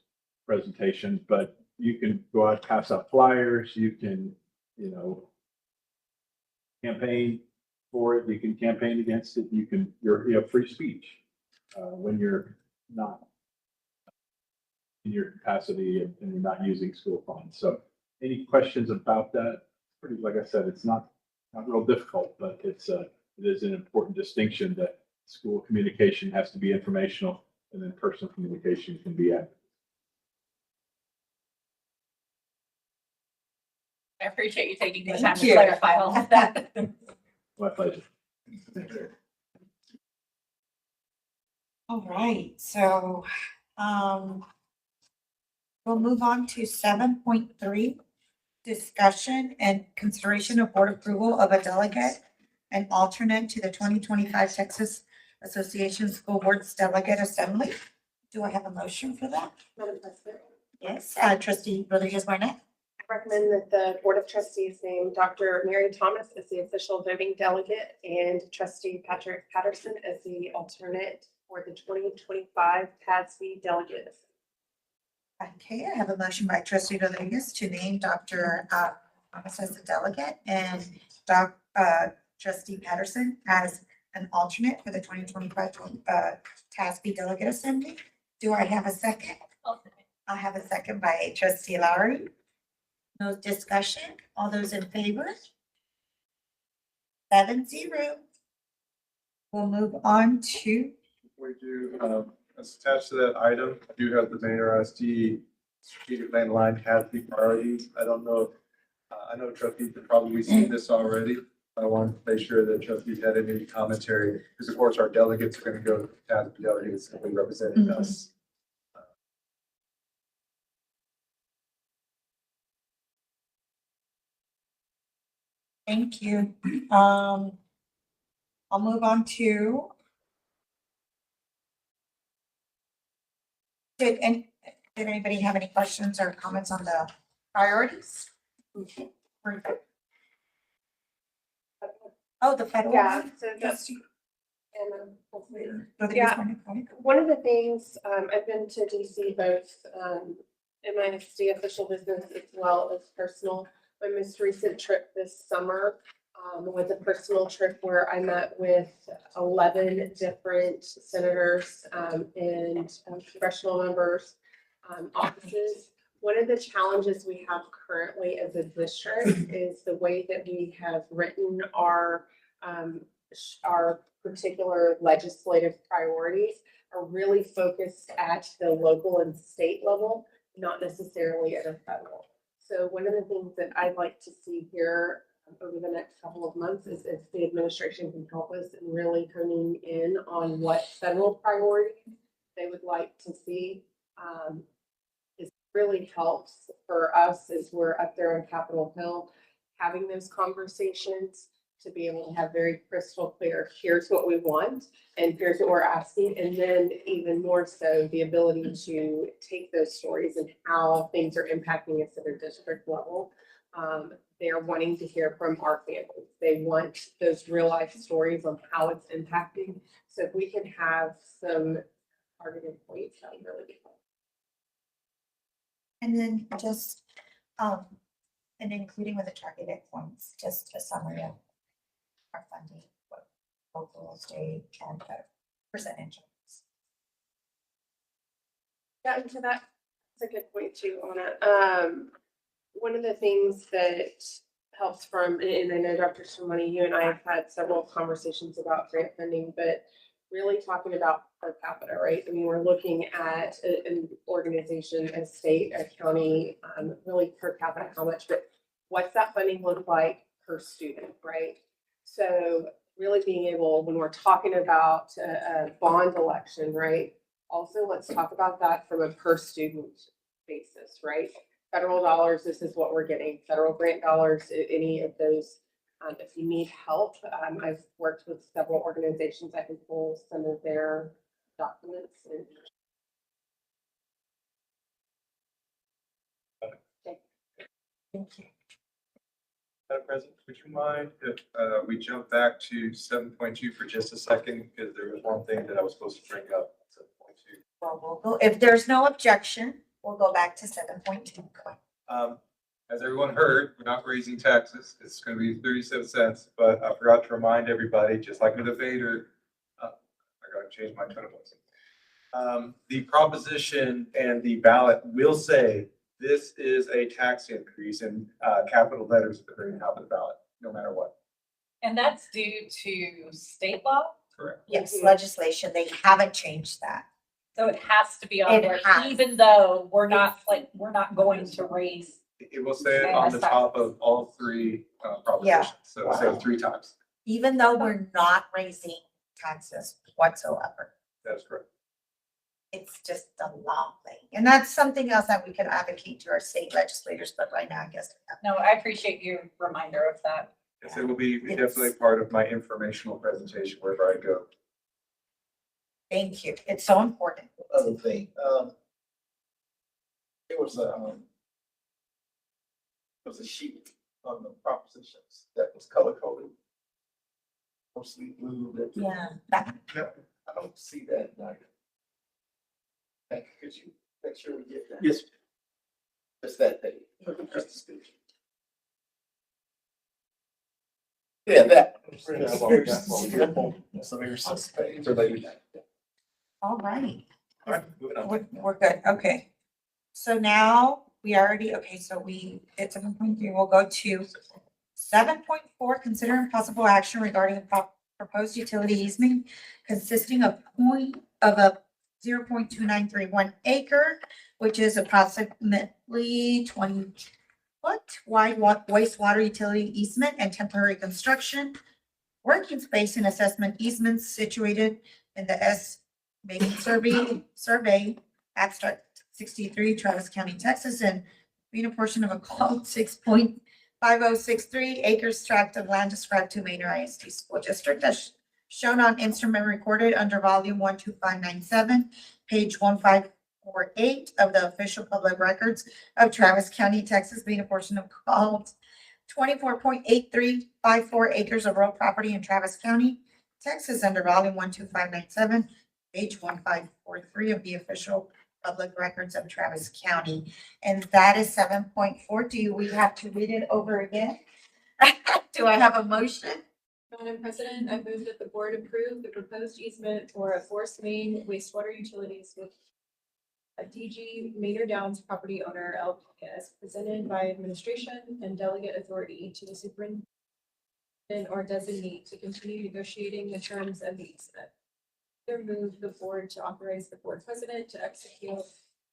presentation, but you can go out, pass out flyers. You can, campaign for it, you can campaign against it, you have free speech, when you're not in your capacity and you're not using school funds. So any questions about that? Pretty, like I said, it's not real difficult, but it is an important distinction that school communication has to be informational and then personal communication can be active. I appreciate you taking the Thank time to you. clarify all of that. My pleasure. All right, so, we'll move on to 7.3, discussion and consideration of board approval of a delegate and alternate to the 2025 Texas Association School Boards Delegate Assembly. Do I have a motion for that? Madam President, Yes, trustee Rodriguez Barnett. I recommend that the Board of Trustees name Dr. Mary Thomas as the official voting delegate and trustee Patrick Patterson as the alternate for the 2025 TASB delegate. Okay, I have a motion by trustee Rodriguez to name Dr. Thomas as the delegate and trustee Patterson as an alternate for the 2025 TASB Delegate Assembly. Do I have a second? I have a second by trustee Lowry. No discussion. All those in favor? 7-0. We'll move on to, We do, as attached to that item, I do have the Manor ISD strategic plan line has the priorities. I don't know if, I know trustees have probably seen this already. I wanted to make sure that trustees had any commentary, because of course our delegates are going to go to the TASB delegates simply representing us. thank you. I'll move on to. Did anybody have any questions or comments on the priorities? Oh, the federal. Yeah, one? so that's, Trustee and Rodriguez Yeah. Barnett. one of the things, I've been to DC both, MISD official business as well as personal. My most recent trip this summer, was a personal trip where I met with 11 different senators, and congressional members, offices. One of the challenges we have currently as a district is the way that we have written our particular legislative priorities are really focused at the local and state level, not necessarily at a federal. So one of the things that I'd like to see here over the next couple of months is if the administration can help us in really honing in on what federal priorities they would like to see. It really helps for us as we're up there on Capitol Hill, having those conversations to be able to have very crystal clear, here's what we want and here's what we're asking. And then even more so, the ability to take those stories and how things are impacting us at a district level. They're wanting to hear from our families. They want those real life stories on how it's impacting. So if we can have some targeted points, that would really be helpful. And then just, and including with the targeted points, just a summary of our funding, what local, state, and percentage. Yeah, and to that's a good point too, Anna. One of the things that helps from, and I know Dr. Shimoni, you and I have had several conversations about grant funding, but really talking about per capita, right? I mean, we're looking at an organization, a state, a county, really per capita, how much, but what's that funding look like per student, right? So really being able, when we're talking about a bond election, right? Also, let's talk about that from a per student basis, right? Federal dollars, this is what we're getting. Federal grant dollars, any of those. If you need help, I've worked with several organizations. I can pull some of their documents. And Thank you. Madam President, would you mind if we jump back to 7.2 for just a second? Because there was one thing that I was supposed to bring up. 7.2. Well, we'll go, if there's no objection, we'll go back to 7.2. As as everyone heard, we're not raising taxes. It's going to be 37 cents, but I forgot to remind everybody, just like with the Vader, I gotta change my tone of voice. The proposition and the ballot will say this is a tax increase in capital letters at the very top of the ballot, no matter what. And that's due to state law, Correct. Yes, legislation, they haven't changed that. so it has to be on It there, has. even though we're not going to raise. It will say it on the top of all three propositions, so it'll say it 3 times. Even though we're not raising taxes whatsoever. That's correct. It's just a law thing. And that's something else that we could advocate to our state legislators, but right now, I guess. we have- No, I appreciate your reminder of that. Yes, it will be definitely part of my informational presentation wherever I go. Thank you. It's so important. Other thing, there was a sheet on the propositions that was color coded. Mostly blue. Yeah. That, I don't see that now. Could you make sure we get that? Yes. Just that day. Just the speech. Yeah, that. It's a very suspect. all right. All right, moving on. We're good. Okay. So now it's 7.3. We'll go to 7.4, consider impossible action regarding the proposed utility easement consisting of a 0.2931 acre, which is approximately 20 foot wide wastewater utility easement and temporary construction, working space and assessment easements situated in the S main survey abstract 63, Travis County, Texas, and being a portion of a called 6.5063 acres tract of land described to Manor ISD School District as shown on instrument recorded under volume 12597, page 1548 of the official public records of Travis County, Texas, being a portion of called 24.8354 acres of real property in Travis County, Texas, under volume 12597, page 1543 of the official public records of Travis County. And that is 7.4. Do we have to read it over again? Do I have a motion? Madam President, I move that the board approve the proposed easement for a forest main wastewater utilities with a DG Manor Downs property owner LP as presented by administration and delegate authority to the superintendent or designee to continue negotiating the terms of the easement. Further move the board to authorize the board president to execute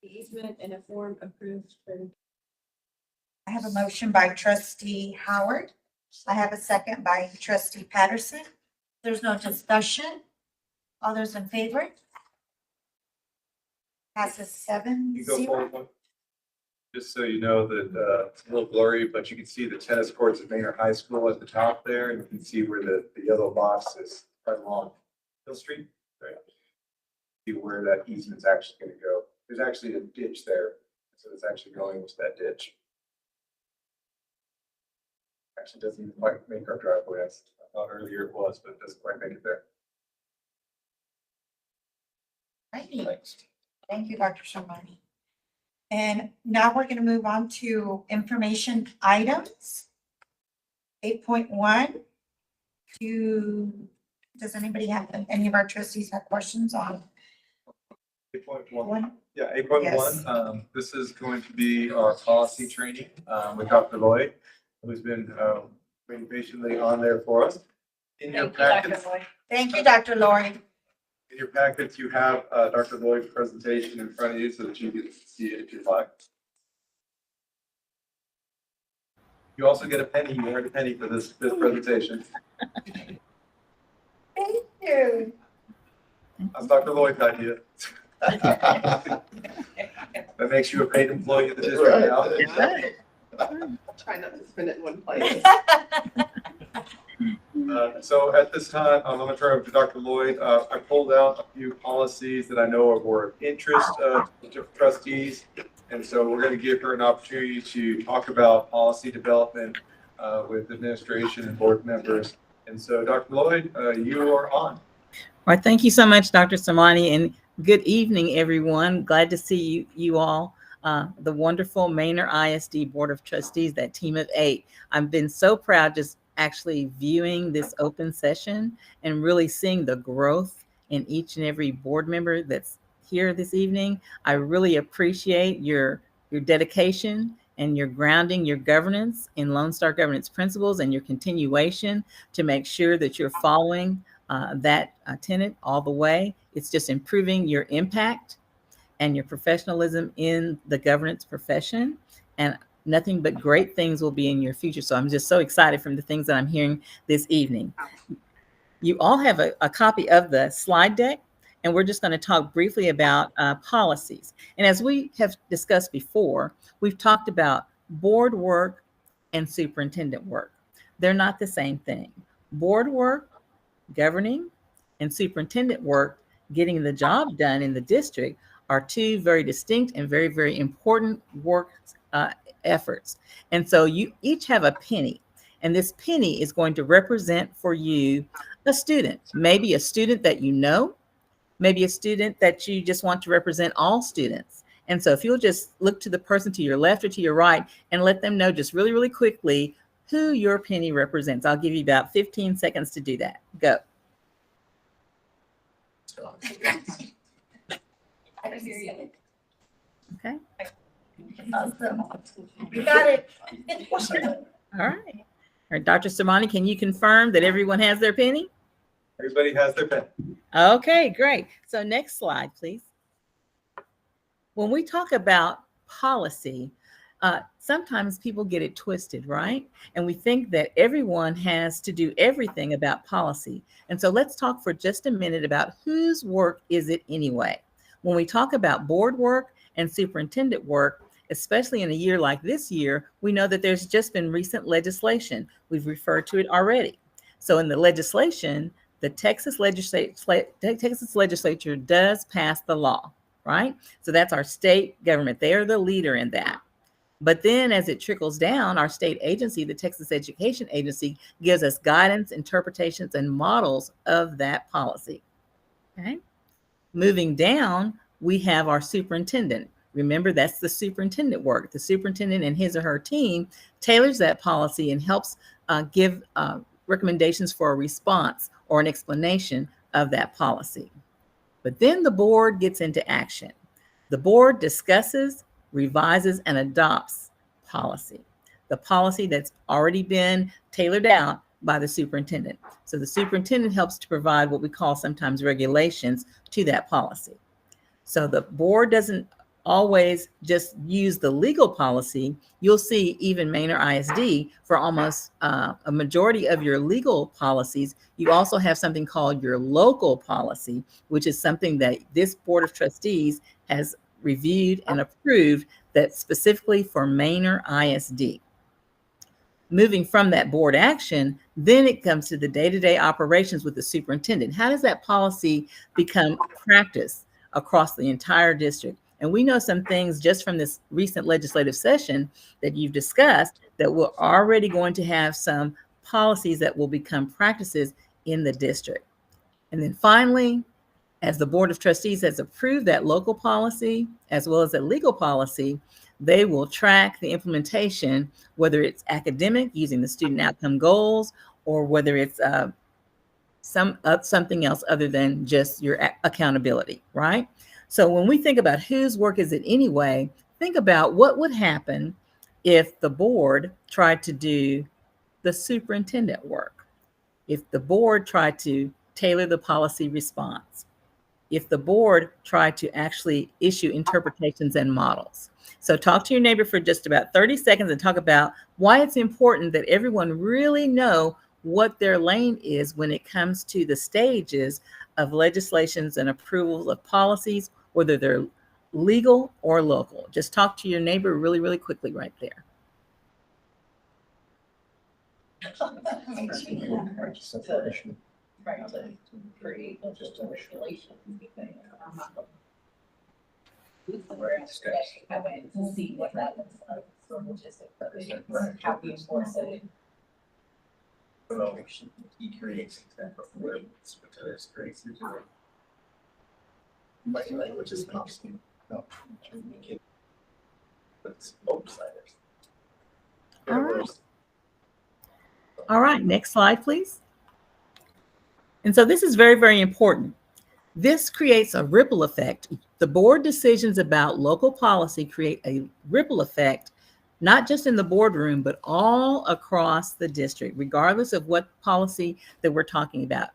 the easement in a form approved for. I have a motion by trustee Howard. I have a second by trustee Patterson. There's no discussion. All those in favor? Passes 7-0. You go forward one. Just so you know that it's a little blurry, but you can see the tennis courts at Manor High School at the top there, and you can see where the yellow box is right along Hill Street. Right. See where that easement's actually going to go. There's actually a ditch there, so it's actually going with that ditch. Actually doesn't even quite make our driveway. I thought earlier it was, but it doesn't quite make it there. Righty. Thanks. Thank you, Dr. Sharmani. And now we're going to move on to information items. 8.1. Does anybody have, any of our trustees have questions on 8.1. one? Yeah, 8.1, this is going to be our policy training with Dr. Lloyd, who's been waiting patiently on there for us. In your Thank you, Dr. packets, Lloyd. Thank you, Dr. Lori. in your packets, you have Dr. Lloyd's presentation in front of you so that you can see it if you'd like. You also get a penny, you earned a penny for this presentation. Thank you. That's Dr. Lloyd's idea. That makes you a paid employee of the district now. Try not to spend it in one place. So at this time, I'm going to turn over to Dr. Lloyd. I pulled out a few policies that I know were of interest to trustees. And so we're going to give her an opportunity to talk about policy development with administration and board members. And so Dr. Lloyd, you are on. All right, thank you so much, Dr. Samani, and good evening, everyone. Glad to see you all. the wonderful Manor ISD Board of Trustees, that team of 8. I've been so proud just actually viewing this open session and really seeing the growth in each and every board member that's here this evening. I really appreciate your dedication and your grounding, your governance in Lone Star governance principles, and your continuation to make sure that you're following that tenet all the way. It's just improving your impact and your professionalism in the governance profession. And nothing but great things will be in your future. So I'm just so excited from the things that I'm hearing this evening. You all have a copy of the slide deck, and we're just going to talk briefly about policies. And as we have discussed before, we've talked about board work and superintendent work. They're not the same thing. Board work, governing, and superintendent work, getting the job done in the district, are two very distinct and very, very important work efforts. And so you each have a penny, and this penny is going to represent for you a student, maybe a student that you know, maybe a student that you just want to represent all students. And so if you'll just look to the person to your left or to your right and let them know just really, really quickly who your penny represents. I'll give you about 15 seconds to do that. Go. Okay. Awesome. You got it. All right. All right, Dr. Samani, can you confirm that everyone has their penny? Everybody has their pen. Okay, great. So next slide, please. When we talk about policy, sometimes people get it twisted, right? And we think that everyone has to do everything about policy. And so let's talk for just a minute about whose work is it anyway? When we talk about board work and superintendent work, especially in a year like this year, we know that there's just been recent legislation. We've referred to it already. So in the legislation, the Texas legislature does pass the law, right? So that's our state government. They are the leader in that. But then as it trickles down, our state agency, the Texas Education Agency, gives us guidance, interpretations, and models of that policy. Okay. Moving down, we have our superintendent. Remember, that's the superintendent work. The superintendent and his or her team tailors that policy and helps give recommendations for a response or an explanation of that policy. But then the board gets into action. The board discusses, revises, and adopts policy. The policy that's already been tailored out by the superintendent. So the superintendent helps to provide what we call sometimes regulations to that policy. So the board doesn't always just use the legal policy. You'll see even Manor ISD for almost a majority of your legal policies, you also have something called your local policy, which is something that this Board of Trustees has reviewed and approved that's specifically for Manor ISD. Moving from that board action, then it comes to the day-to-day operations with the superintendent. How does that policy become practice across the entire district? And we know some things just from this recent legislative session that you've discussed that we're already going to have some policies that will become practices in the district. And then finally, as the Board of Trustees has approved that local policy as well as that legal policy, they will track the implementation, whether it's academic using the student outcome goals, or whether it's something else other than just your accountability, right? So when we think about whose work is it anyway, think about what would happen if the board tried to do the superintendent work, if the board tried to tailor the policy response, if the board tried to actually issue interpretations and models. So talk to your neighbor for just about 30 seconds and talk about why it's important that everyone really know what their lane is when it comes to the stages of legislations and approvals of policies, whether they're legal or local. Just talk to your neighbor really, really quickly right there. See what that looks like. So how we enforce it. He creates example language is not. No. It's both sides. All right. All right, next slide, please. And so this is very, very important. This creates a ripple effect. The board decisions about local policy create a ripple effect, not just in the boardroom, but all across the district, regardless of what policy that we're talking about.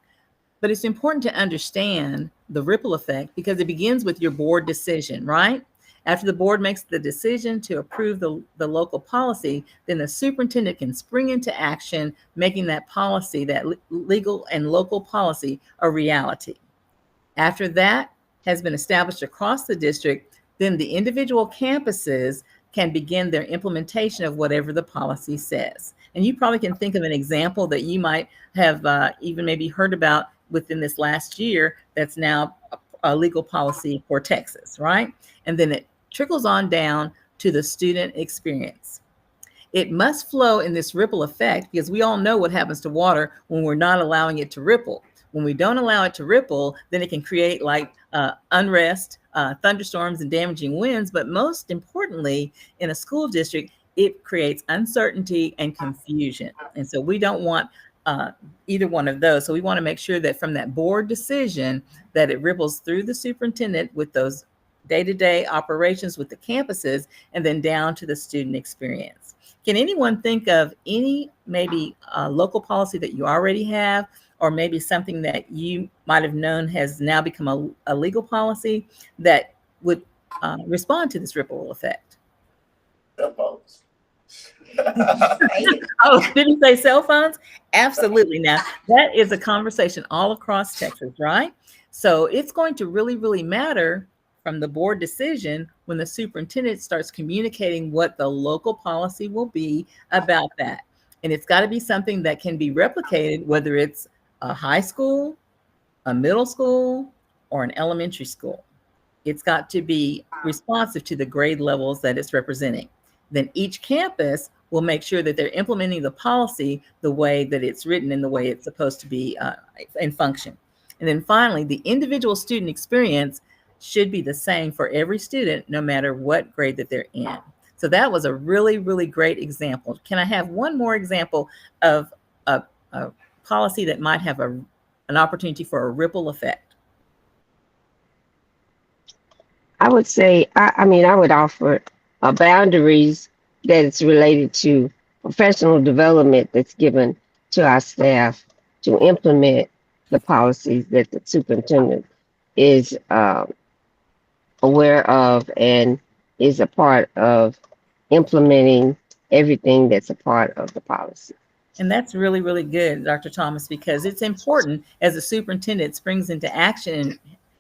But it's important to understand the ripple effect because it begins with your board decision, right? After the board makes the decision to approve the local policy, then the superintendent can spring into action, making that policy, that legal and local policy, a reality. After that has been established across the district, then the individual campuses can begin their implementation of whatever the policy says. And you probably can think of an example that you might have even maybe heard about within this last year that's now a legal policy for Texas, right? And then it trickles on down to the student experience. It must flow in this ripple effect because we all know what happens to water when we're not allowing it to ripple. When we don't allow it to ripple, then it can create like unrest, thunderstorms, and damaging winds. But most importantly, in a school district, it creates uncertainty and confusion. And so we don't want either one of those. So we want to make sure that from that board decision that it ripples through the superintendent with those day-to-day operations with the campuses and then down to the student experience. Can anyone think of any maybe local policy that you already have, or maybe something that you might have known has now become a legal policy that would respond to this ripple effect? Cell phones. Oh, did you say cell phones? Absolutely. Now, that is a conversation all across Texas, right? So it's going to really, really matter from the board decision when the superintendent starts communicating what the local policy will be about that. And it's got to be something that can be replicated, whether it's a high school, a middle school, or an elementary school. It's got to be responsive to the grade levels that it's representing. Then each campus will make sure that they're implementing the policy the way that it's written and the way it's supposed to be in function. And then finally, the individual student experience should be the same for every student, no matter what grade that they're in. So that was a really, really great example. Can I have one more example of a policy that might have an opportunity for a ripple effect? I would say, I would offer boundaries that is related to professional development that's given to our staff to implement the policies that the superintendent is aware of and is a part of implementing everything that's a part of the policy. And that's really, really good, Dr. Thomas, because it's important as the superintendent springs into action and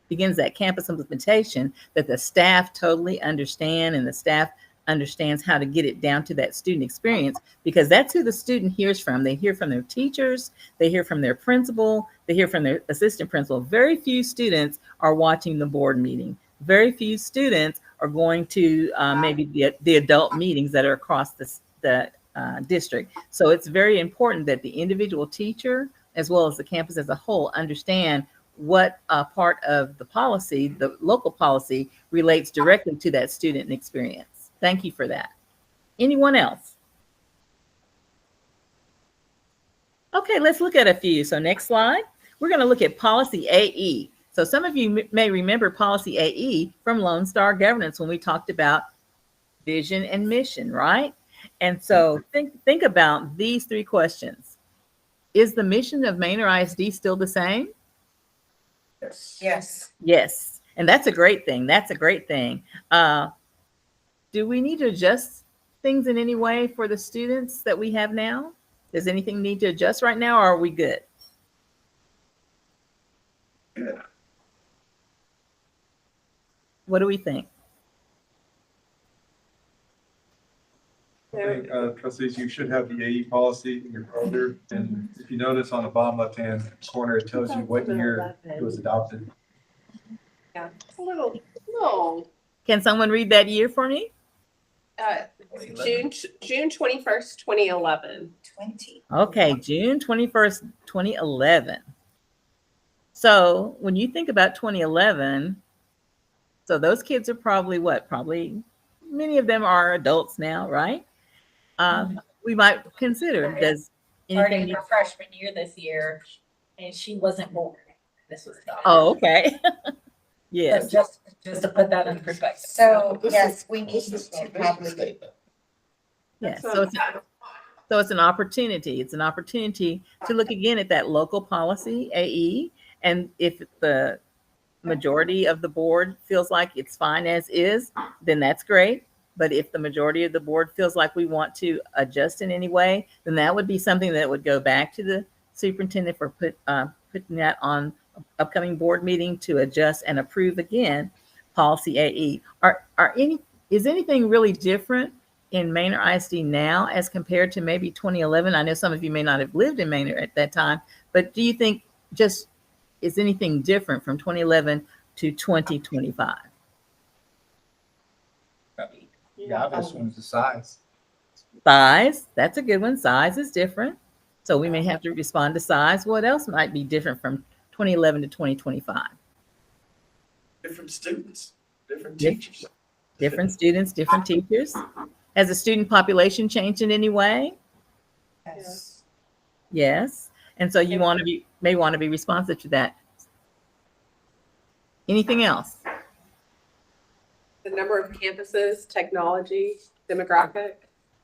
begins that campus implementation that the staff totally understand and the staff understands how to get it down to that student experience, because that's who the student hears from. They hear from their teachers, they hear from their principal, they hear from their assistant principal. Very few students are watching the board meeting. Very few students are going to maybe the adult meetings that are across the district. So it's very important that the individual teacher, as well as the campus as a whole, understand what part of the policy, the local policy, relates directly to that student experience. Thank you for that. Anyone else? Okay, let's look at a few. So next slide, we're going to look at policy AE. So some of you may remember policy AE from Lone Star Governance when we talked about vision and mission, right? And so think about these three questions. Is the mission of Manor ISD still the same? Yes. Yes. Yes. And that's a great thing. That's a great thing. Do we need to adjust things in any way for the students that we have now? Does anything need to adjust right now, or are we good? Good. What do we think? I think, trustees, you should have the AE policy in your folder, and if you notice on the bottom left-hand corner, it tells you what year it was adopted. Yeah, it's a little, no. Can someone read that year for me? June 21st, 2011. 20. Okay, June 21st, 2011. So when you think about 2011, so those kids are probably what? Probably many of them are adults now, right? We might consider, does Starting anything? her freshman year this year, and she wasn't born. This was done. Oh, okay. So Yes, just to put that in perspective. So, This yes, is- we need This is to a vision probably, statement. yes. So it's an opportunity. It's an opportunity to look again at that local policy, AE, and if the majority of the board feels like it's fine as is, then that's great. But if the majority of the board feels like we want to adjust in any way, then that would be something that would go back to the superintendent for putting that on upcoming board meeting to adjust and approve again, policy AE. Is anything really different in Manor ISD now as compared to maybe 2011? I know some of you may not have lived in Manor at that time, but do you think just is anything different from 2011 to 2025? The obvious one is the size. Size, that's a good one. Size is different. So we may have to respond to size. What else might be different from 2011 to 2025? Different students, different Dif- teachers. Different students, different teachers. Has the student population changed in any way? yes. Yes. And so you may want to be responsive to that. Anything else? The number of campuses, technology, demographic.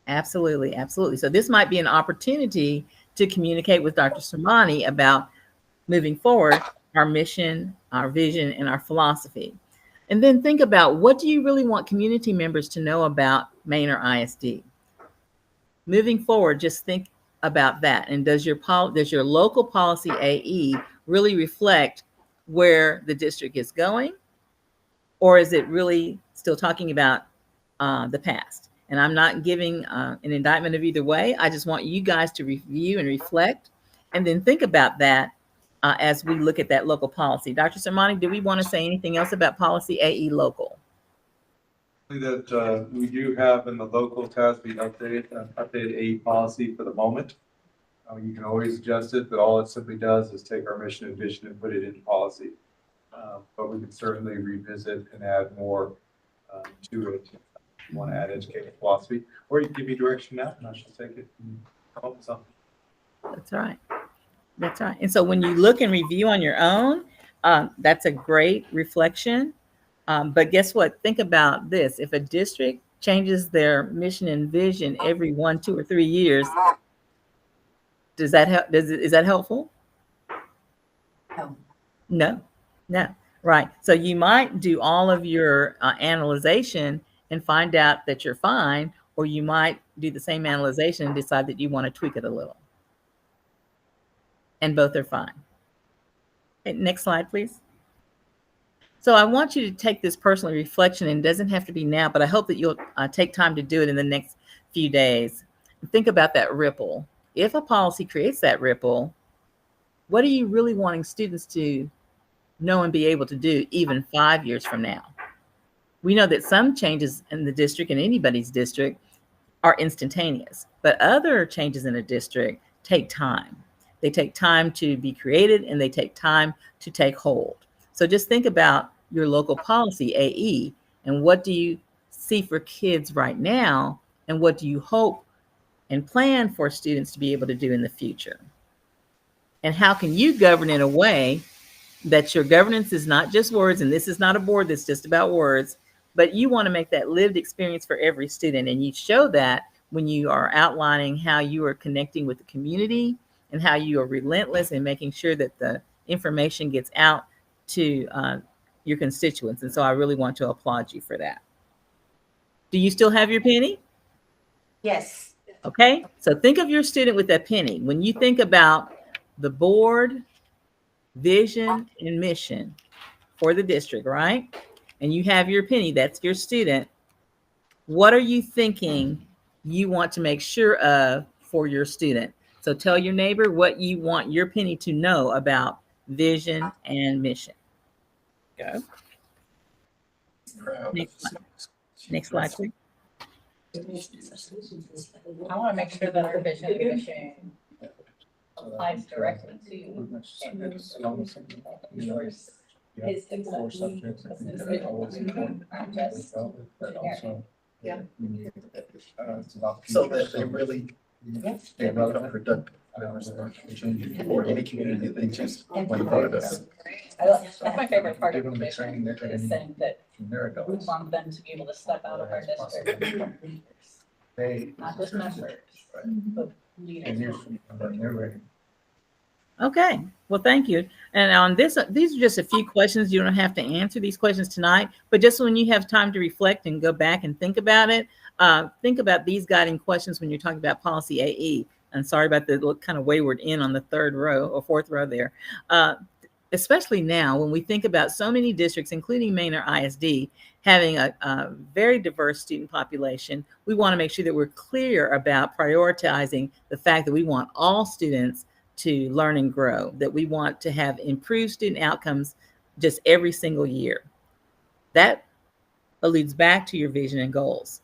Absolutely, absolutely. So this might be an opportunity to communicate with Dr. Sermani about moving forward, our mission, our vision, and our philosophy. And then think about, what do you really want community members to know about Manor ISD? Moving forward, just think about that. And does your local policy AE really reflect where the district is going? Or is it really still talking about the past? And I'm not giving an indictment of either way. I just want you guys to review and reflect and then think about that as we look at that local policy. Dr. Sermani, do we want to say anything else about policy AE local? That we do have in the local TASB updated AE policy for the moment. You can always adjust it, but all it simply does is take our mission and vision and put it into policy. But we can certainly revisit and add more to it. If you want to add educated philosophy, or you can give me direction now and I shall take it and come up with something. That's right. That's right. And so when you look and review on your own, that's a great reflection. But guess what? Think about this. If a district changes their mission and vision every 1, 2, or 3 years, does that help? Is that helpful? No. No, no. Right. So you might do all of your analyzation and find out that you're fine, or you might do the same analyzation and decide that you want to tweak it a little. And both are fine. Okay, next slide, please. So I want you to take this personal reflection, and it doesn't have to be now, but I hope that you'll take time to do it in the next few days. Think about that ripple. If a policy creates that ripple, what are you really wanting students to know and be able to do even 5 years from now? We know that some changes in the district, in anybody's district, are instantaneous, but other changes in a district take time. They take time to be created and they take time to take hold. So just think about your local policy, AE, and what do you see for kids right now, and what do you hope and plan for students to be able to do in the future? And how can you govern in a way that your governance is not just words, and this is not a board that's just about words, but you want to make that lived experience for every student. And you show that when you are outlining how you are connecting with the community and how you are relentless in making sure that the information gets out to your constituents. And so I really want to applaud you for that. Do you still have your penny? Yes. Okay, so think of your student with that penny. When you think about the board, vision, and mission for the district, right? And you have your penny, that's your student. What are you thinking you want to make sure of for your student? So tell your neighbor what you want your penny to know about vision and mission. Go. Next slide, please. I want to make sure that our vision and mission applies directly to yours. His Four subjects, I think, are always important, not just but also Yeah. So that they really, they become productive. For any community, they just want part of this. That's my favorite part of Give them the it, training they're gonna is need saying that from their we adults. want them to be able to step out of our district, They. not just members, but And leaders. here's, when they're ready. Okay, well, thank you. And on this, these are just a few questions. You don't have to answer these questions tonight, but just when you have time to reflect and go back and think about it, think about these guiding questions when you're talking about policy AE. And sorry about the kind of wayward in on the third row or fourth row there. Especially now when we think about so many districts, including Manor ISD, having a very diverse student population, we want to make sure that we're clear about prioritizing the fact that we want all students to learn and grow, that we want to have improved student outcomes just every single year. That alludes back to your vision and goals.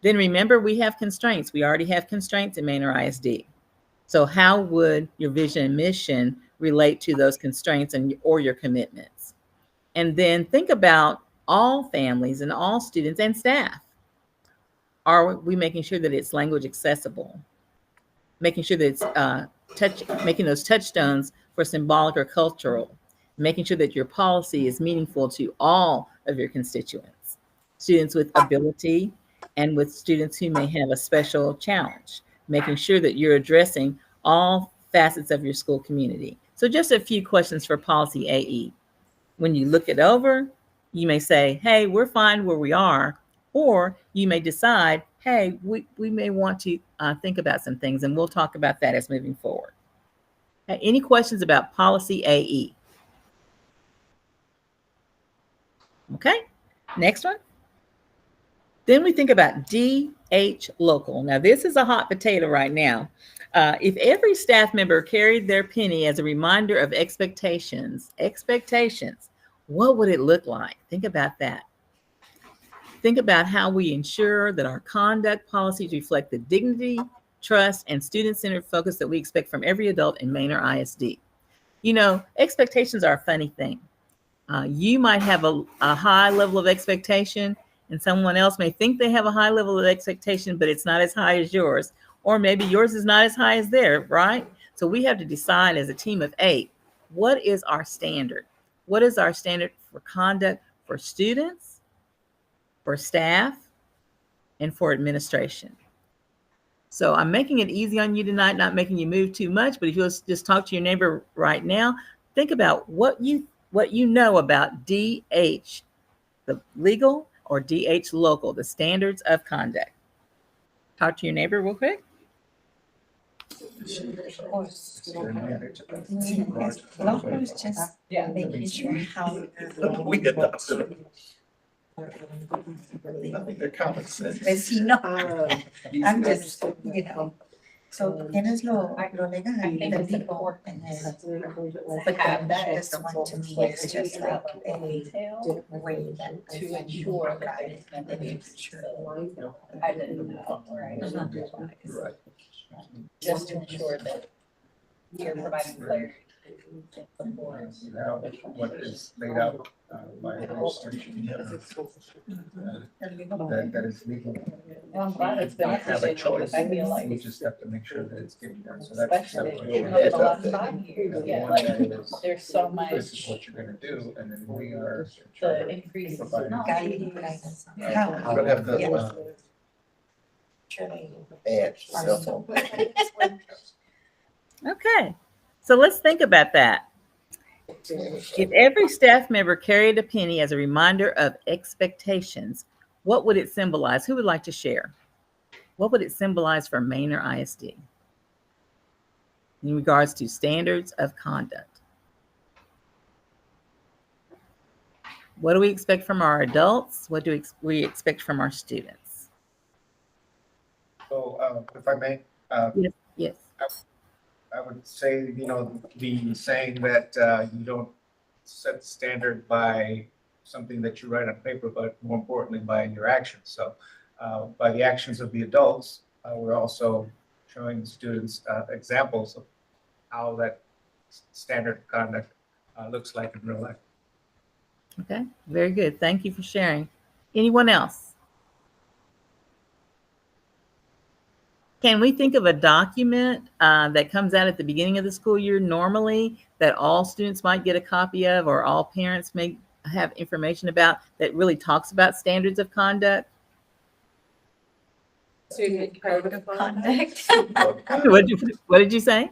Then remember, we have constraints. We already have constraints in Manor ISD. So how would your vision and mission relate to those constraints and or your commitments? And then think about all families and all students and staff. Are we making sure that it's language accessible? Making sure that it's making those touchstones for symbolic or cultural, making sure that your policy is meaningful to all of your constituents, students with ability and with students who may have a special challenge, making sure that you're addressing all facets of your school community. So just a few questions for policy AE. When you look it over, you may say, hey, we're fine where we are, or you may decide, hey, we may want to think about some things, and we'll talk about that as moving forward. Any questions about policy AE? Okay, next one. Then we think about DH local. Now, this is a hot potato right now. If every staff member carried their penny as a reminder of expectations, what would it look like? Think about that. Think about how we ensure that our conduct policies reflect the dignity, trust, and student-centered focus that we expect from every adult in Manor ISD. You know, expectations are a funny thing. You might have a high level of expectation, and someone else may think they have a high level of expectation, but it's not as high as yours. Or maybe yours is not as high as theirs, right? So we have to decide as a team of 8, what is our standard? What is our standard for conduct for students, for staff, and for administration? So I'm making it easy on you tonight, not making you move too much, but if you'll just talk to your neighbor right now, think about what you know about DH, the legal, or DH local, the standards of conduct. Talk to your neighbor real quick. Local is just making sure how We get that. I think they're common sense. Pues sí, no, I'm just, you know, so tienes lo legal del tipo en el, but that is the one to me, it's just like a way that To ensure that it's meant to be sure. I didn't know, right? Right. Just to ensure that you're providing clarity. Now, what is laid out by administration, that is legal. Well, I'm glad it's been We have a updated, choice. because I feel like, We just have to make sure that it's getting done. So that's. especially over the last 5 years, yeah, like, there's so This is much, what you're gonna do, and then we are. the increase in guiding technology. guidance. We'll have the, Yeah. badge, cell phone. Okay, so let's think about that. If every staff member carried a penny as a reminder of expectations, what would it symbolize? Who would like to share? What would it symbolize for Manor ISD in regards to standards of conduct? What do we expect from our adults? What do we expect from our students? So, if I may, Yes. I would say, the saying that you don't set the standard by something that you write on paper, but more importantly, by your actions. So by the actions of the adults, we're also showing the students examples of how that standard of conduct looks like in real life. Okay, very good. Thank you for sharing. Anyone else? Can we think of a document that comes out at the beginning of the school year normally that all students might get a copy of, or all parents may have information about, that really talks about standards of conduct? Student code of conduct. What did you say?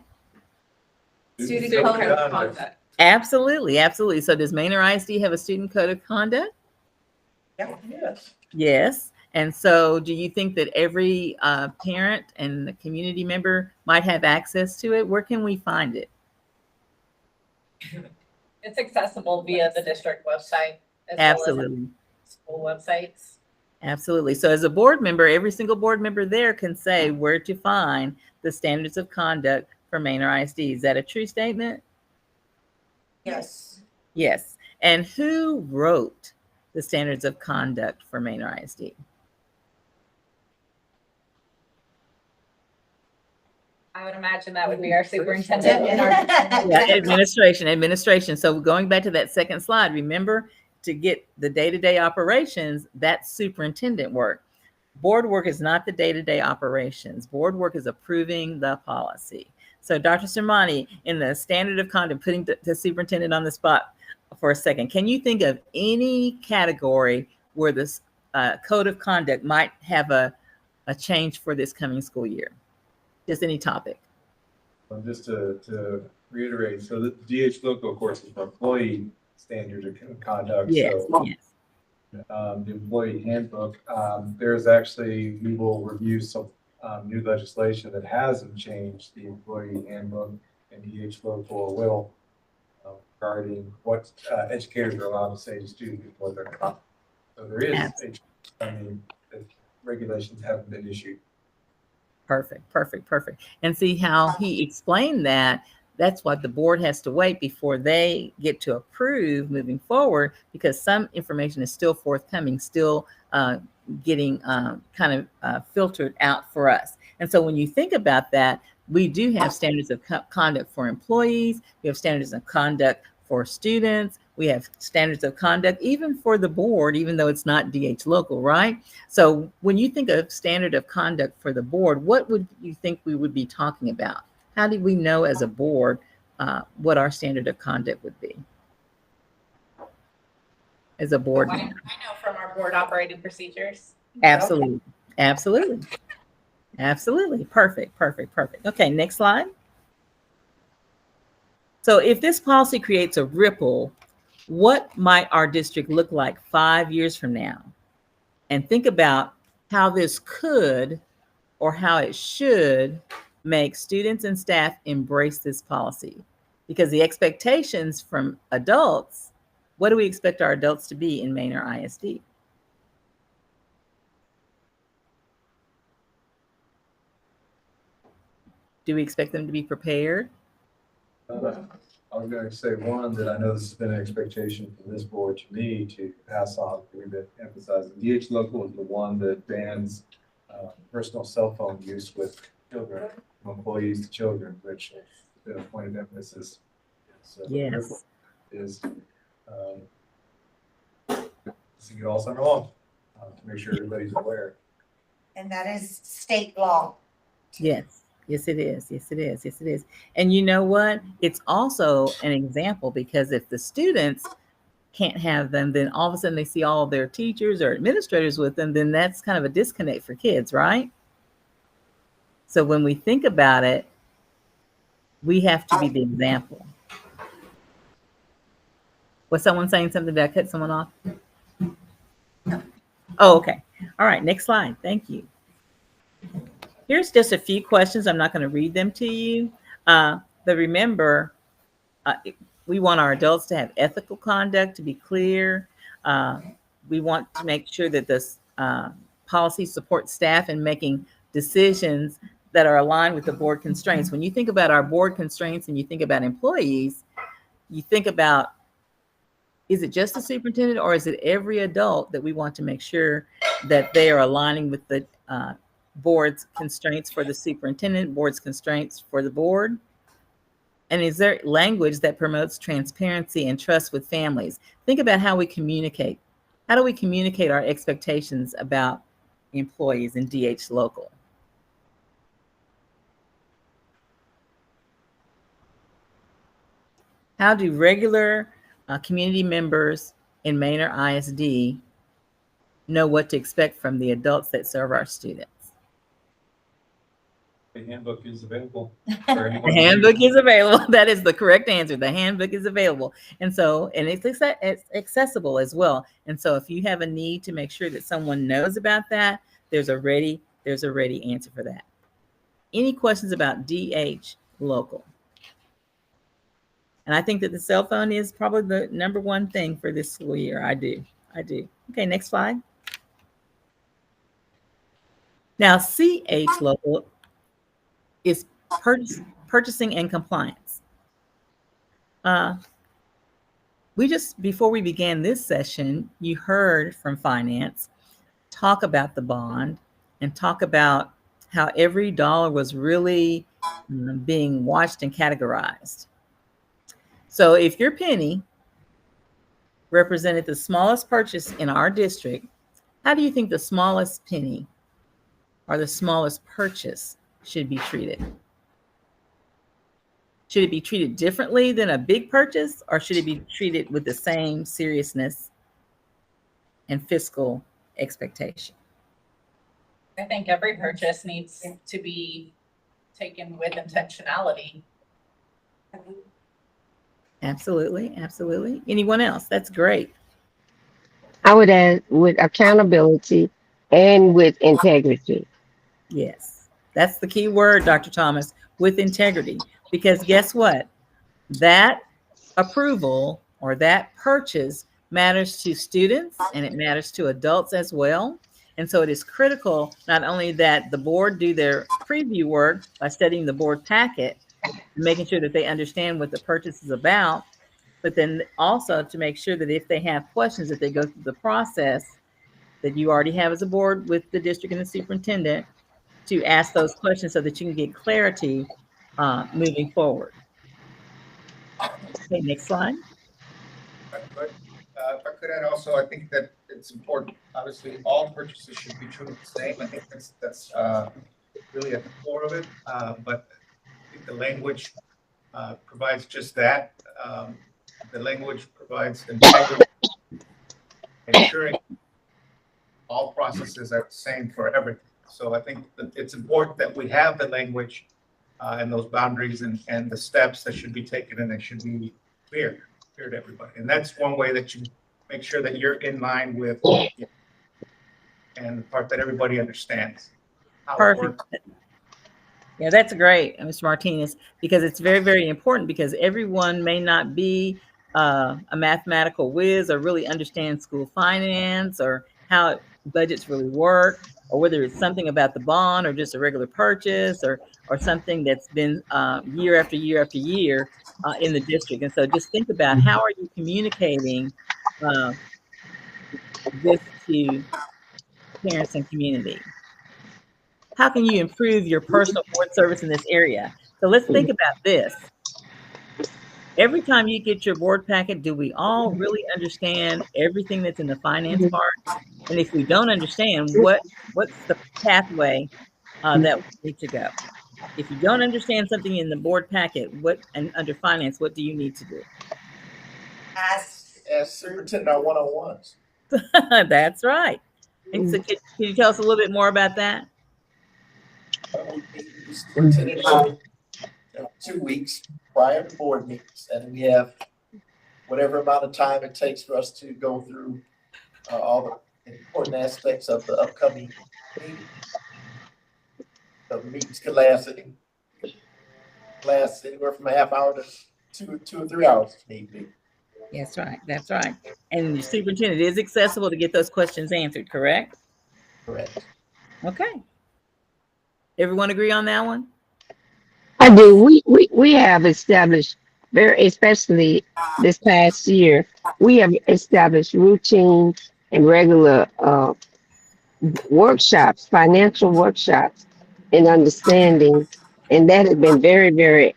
Student code of conduct. Absolutely, absolutely. So does Manor ISD have a student code of conduct? Yes. Yes. And so do you think that every parent and community member might have access to it? Where can we find it? It's accessible via the district website as well Absolutely. as school websites. Absolutely. So as a board member, every single board member there can say where to find the standards of conduct for Manor ISD. Is that a true statement? Yes. Yes. And who wrote the standards of conduct for Manor ISD? I would imagine that would be our superintendent and our. Yeah, administration. So going back to that second slide, remember, to get the day-to-day operations, that's superintendent work. Board work is not the day-to-day operations. Board work is approving the policy. So Dr. Sermani, in the standard of conduct, putting the superintendent on the spot for a second, can you think of any category where this code of conduct might have a change for this coming school year? Just any topic. Just to reiterate, so the DH local, of course, is for employee standards of conduct. Yes, So, yes. the employee handbook, there's actually, we will review some new legislation that hasn't changed the employee handbook, and DH local will regarding what educators are allowed to say to students before they're caught. So there is, the regulations haven't been issued. Perfect. And see how he explained that. That's what the board has to wait before they get to approve moving forward, because some information is still forthcoming, still getting kind of filtered out for us. And so when you think about that, we do have standards of conduct for employees. We have standards of conduct for students. We have standards of conduct even for the board, even though it's not DH local, right? So when you think of standard of conduct for the board, what would you think we would be talking about? How do we know as a board what our standard of conduct would be as a board I member? know from our board operating procedures. Absolutely. Perfect. Okay, next slide. So if this policy creates a ripple, what might our district look like 5 years from now? And think about how this could, or how it should, make students and staff embrace this policy. Because the expectations from adults, what do we expect our adults to be in Manor ISD? Do we expect them to be prepared? I was going to say one, that I know this has been an expectation from this board to me to pass on. We've been emphasizing DH local is the one that bans personal cell phone use with children, from employees to children, which has been a point of emphasis. So Yes. is see it all summer long to make sure everybody's aware. And that is state law. Yes, it is. And you know what? It's also an example, because if the students can't have them, then all of a sudden they see all of their teachers or administrators with them, then that's kind of a disconnect for kids, right? So when we think about it, we have to be the example. Was someone saying something? Did I cut someone off? Oh, okay. All right, next slide. Thank you. Here's just a few questions. I'm not going to read them to you. But remember, we want our adults to have ethical conduct, to be clear. We want to make sure that this policy supports staff in making decisions that are aligned with the board constraints. When you think about our board constraints and you think about employees, you think about, is it just the superintendent, or is it every adult that we want to make sure that they are aligning with the board's constraints for the superintendent, board's constraints for the board? And is there language that promotes transparency and trust with families? Think about how we communicate. How do we communicate our expectations about employees in DH local? How do regular community members in Manor ISD know what to expect from the adults that serve our students? The handbook is available for anyone. The handbook is available. That is the correct answer. The handbook is available. And so, and it's accessible as well. And so if you have a need to make sure that someone knows about that, there's a ready answer for that. Any questions about DH local? And I think that the cell phone is probably the number one thing for this school year. I do. Okay, next slide. Now, CH local is purchasing and compliance. Before we began this session, you heard from finance talk about the bond and talk about how every dollar was really being watched and categorized. So if your penny represented the smallest purchase in our district, how do you think the smallest penny or the smallest purchase should be treated? Should it be treated differently than a big purchase, or should it be treated with the same seriousness and fiscal expectation? I think every purchase needs to be taken with intentionality. Absolutely, absolutely. Anyone else? That's great. I would add with accountability and with integrity. Yes, that's the key word, Dr. Thomas, with integrity. Because guess what? That approval or that purchase matters to students and it matters to adults as well. And so it is critical not only that the board do their preview work by studying the board packet, making sure that they understand what the purchase is about, but then also to make sure that if they have questions, that they go through the process that you already have as a board with the district and the superintendent to ask those questions so that you can get clarity moving forward. Okay, next slide. If I could add also, I think that it's important, obviously, all purchases should be treated the same. I think that's really at the core of it. But I think the language provides just that. The language provides integrity, ensuring all processes are the same for everything. So I think that it's important that we have the language and those boundaries and the steps that should be taken, and they should be clear to everybody. And that's one way that you make sure that you're in line with and the part that everybody understands how it Perfect. works. Yeah, that's great, Mr. Martinez, because it's very, very important because everyone may not be a mathematical whiz or really understand school finance or how budgets really work, or whether it's something about the bond or just a regular purchase or something that's been year after year after year in the district. And so just think about how are you communicating this to parents and community? How can you improve your personal board service in this area? So let's think about this. Every time you get your board packet, do we all really understand everything that's in the finance part? And if we don't understand, what's the pathway that we need to go? If you don't understand something in the board packet, and under finance, what do you need to do? Ask superintendent our one-on-ones. That's right. And so can you tell us a little bit more about that? Superintendent 2 weeks prior to board meetings, and we have whatever amount of time it takes for us to go through all the important aspects of the upcoming meeting. The meetings can last anywhere from a half hour to 2 or 3 hours if need be. That's right. That's right. And your superintendent is accessible to get those questions answered, correct? Correct. Okay. Everyone agree on that one? I do. We have established especially this past year, we have established routine and regular workshops, financial workshops and understanding. And that has been very, very,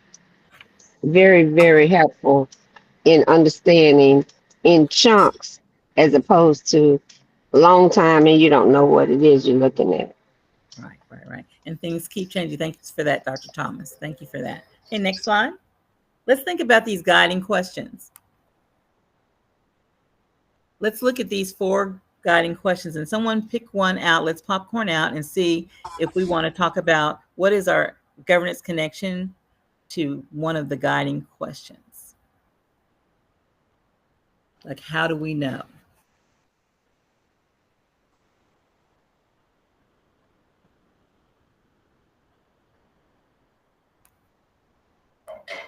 very, very helpful in understanding in chunks as opposed to a long time and you don't know what it is you're looking at. Right. And things keep changing. Thank you for that, Dr. Thomas. Thank you for that. Okay, next slide. Let's think about these guiding questions. Let's look at these 4 guiding questions, and someone pick one out. Let's popcorn out and see if we want to talk about what is our governance connection to one of the guiding questions. Like, how do we know?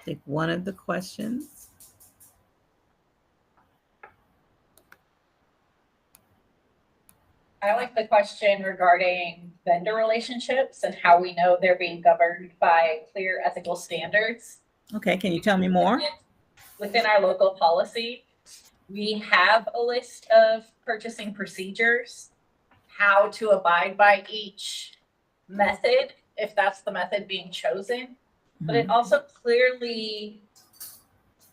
Take one of the questions. I like the question regarding vendor relationships and how we know they're being governed by clear ethical standards. Okay, can you tell me more? Within our local policy, we have a list of purchasing procedures, how to abide by each method, if that's the method being chosen. But it also clearly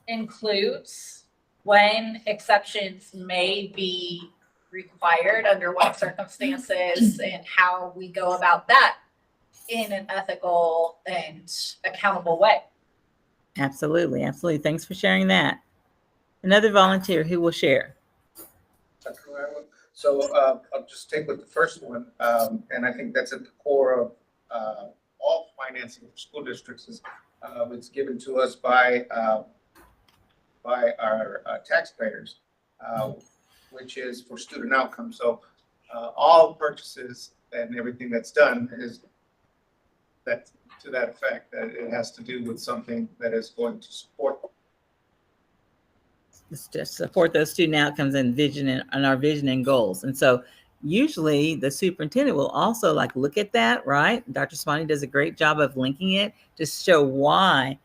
includes when exceptions may be required, under what circumstances, and how we go about that in an ethical and accountable way. Absolutely, absolutely. Thanks for sharing that. Another volunteer who will share. So I'll just take with the first one, and I think that's at the core of all financing for school districts. Is it's given to us by our taxpayers, which is for student outcomes. So all purchases and everything that's done is that to that effect, that it has to do with something that is going to support Just support those student outcomes and vision and our vision and goals. And so usually the superintendent will also like look at that, right? Dr. Swanee does a great job of linking it to show why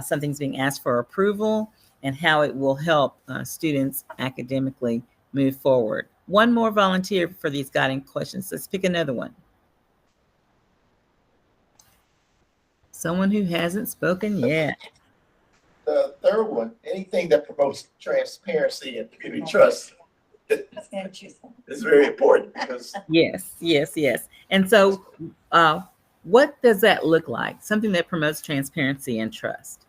something's being asked for approval and how it will help students academically move forward. One more volunteer for these guiding questions. Let's pick another one. Someone who hasn't spoken yet. The third one, anything that promotes transparency and community trust is very important because Yes, yes, yes. And so what does that look like? Something that promotes transparency and trust,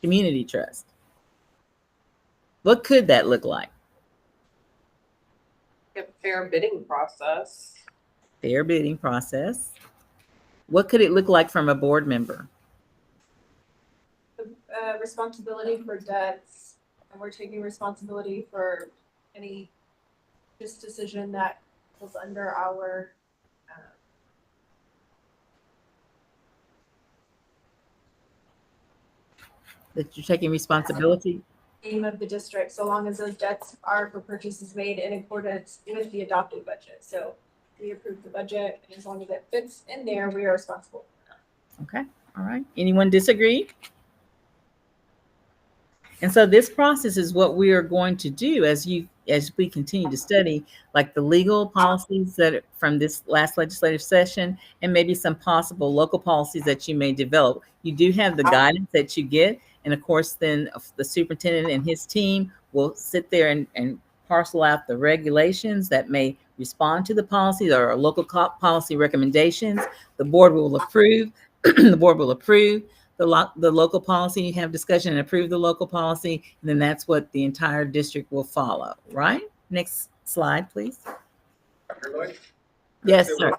community trust. What could that look like? A fair bidding process. Fair bidding process. What could it look like from a board member? Responsibility for debts, and we're taking responsibility for any decision that was under our That you're taking responsibility? aim of the district, so long as those debts are for purchases made in accordance with the adopted budget. So we approve the budget, and as long as it fits in there, we are responsible. Okay, all right. Anyone disagree? And so this process is what we are going to do as we continue to study, like the legal policies that from this last legislative session, and maybe some possible local policies that you may develop. You do have the guidance that you get, and of course, then the superintendent and his team will sit there and parcel out the regulations that may respond to the policies or local policy recommendations. The board will approve. The board will approve the local policy, you have discussion and approve the local policy, and then that's what the entire district will follow, right? Next slide, please. Dr. Lloyd? Yes, sir.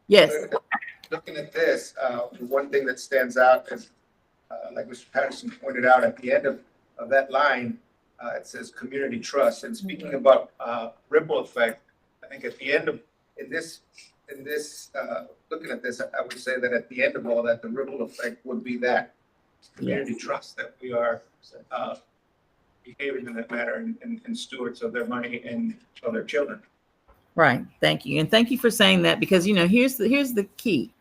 Yes. Looking at this, one thing that stands out is, like Mr. Patterson pointed out, at the end of that line, it says community trust. And speaking about ripple effect, I think at the end of, in this, looking at this, I would say that at the end of all that, the ripple effect would be that community trust that we are behaving in that manner and stewards of their money and of their children. Right. Thank you. And thank you for saying that, because, here's the key.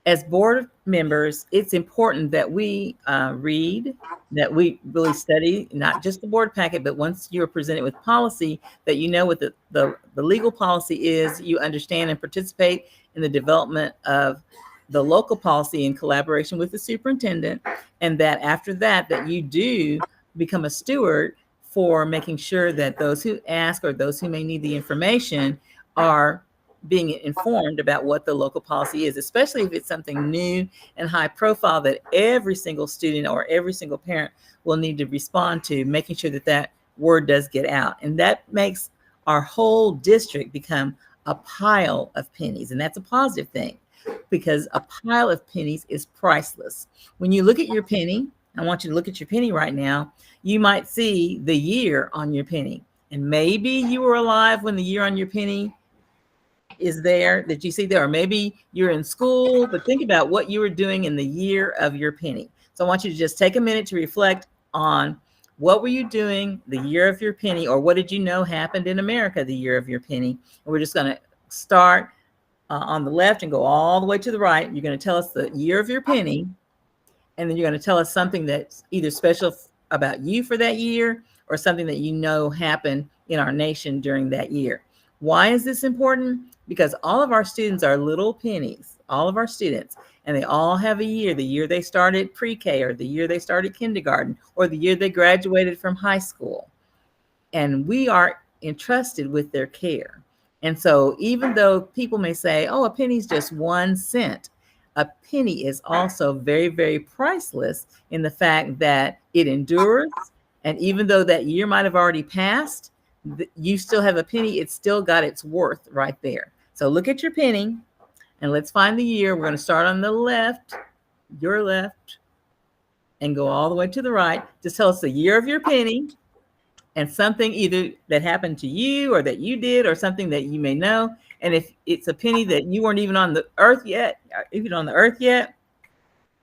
As board members, it's important that we read, that we really study, not just the board packet, but once you're presented with policy, that you know what the legal policy is, you understand and participate in the development of the local policy in collaboration with the superintendent, and that after that you do become a steward for making sure that those who ask or those who may need the information are being informed about what the local policy is, especially if it's something new and high profile that every single student or every single parent will need to respond to, making sure that that word does get out. And that makes our whole district become a pile of pennies. And that's a positive thing, because a pile of pennies is priceless. When you look at your penny, I want you to look at your penny right now. You might see the year on your penny. And maybe you were alive when the year on your penny is there that you see there, or maybe you're in school, but think about what you were doing in the year of your penny. So I want you to just take a minute to reflect on what were you doing the year of your penny, or what did you know happened in America the year of your penny. And we're just going to start on the left and go all the way to the right. You're going to tell us the year of your penny, and then you're going to tell us something that's either special about you for that year or something that you know happened in our nation during that year. Why is this important? Because all of our students are little pennies, all of our students, and they all have a year, the year they started pre-K, or the year they started kindergarten, or the year they graduated from high school. And we are entrusted with their care. And so even though people may say, oh, a penny is just 1 cent, a penny is also very, very priceless in the fact that it endures. And even though that year might have already passed, you still have a penny. It's still got its worth right there. So look at your penny and let's find the year. We're going to start on the left, your left, and go all the way to the right. Just tell us the year of your penny and something either that happened to you or that you did or something that you may know. And if it's a penny that you weren't even on the earth yet,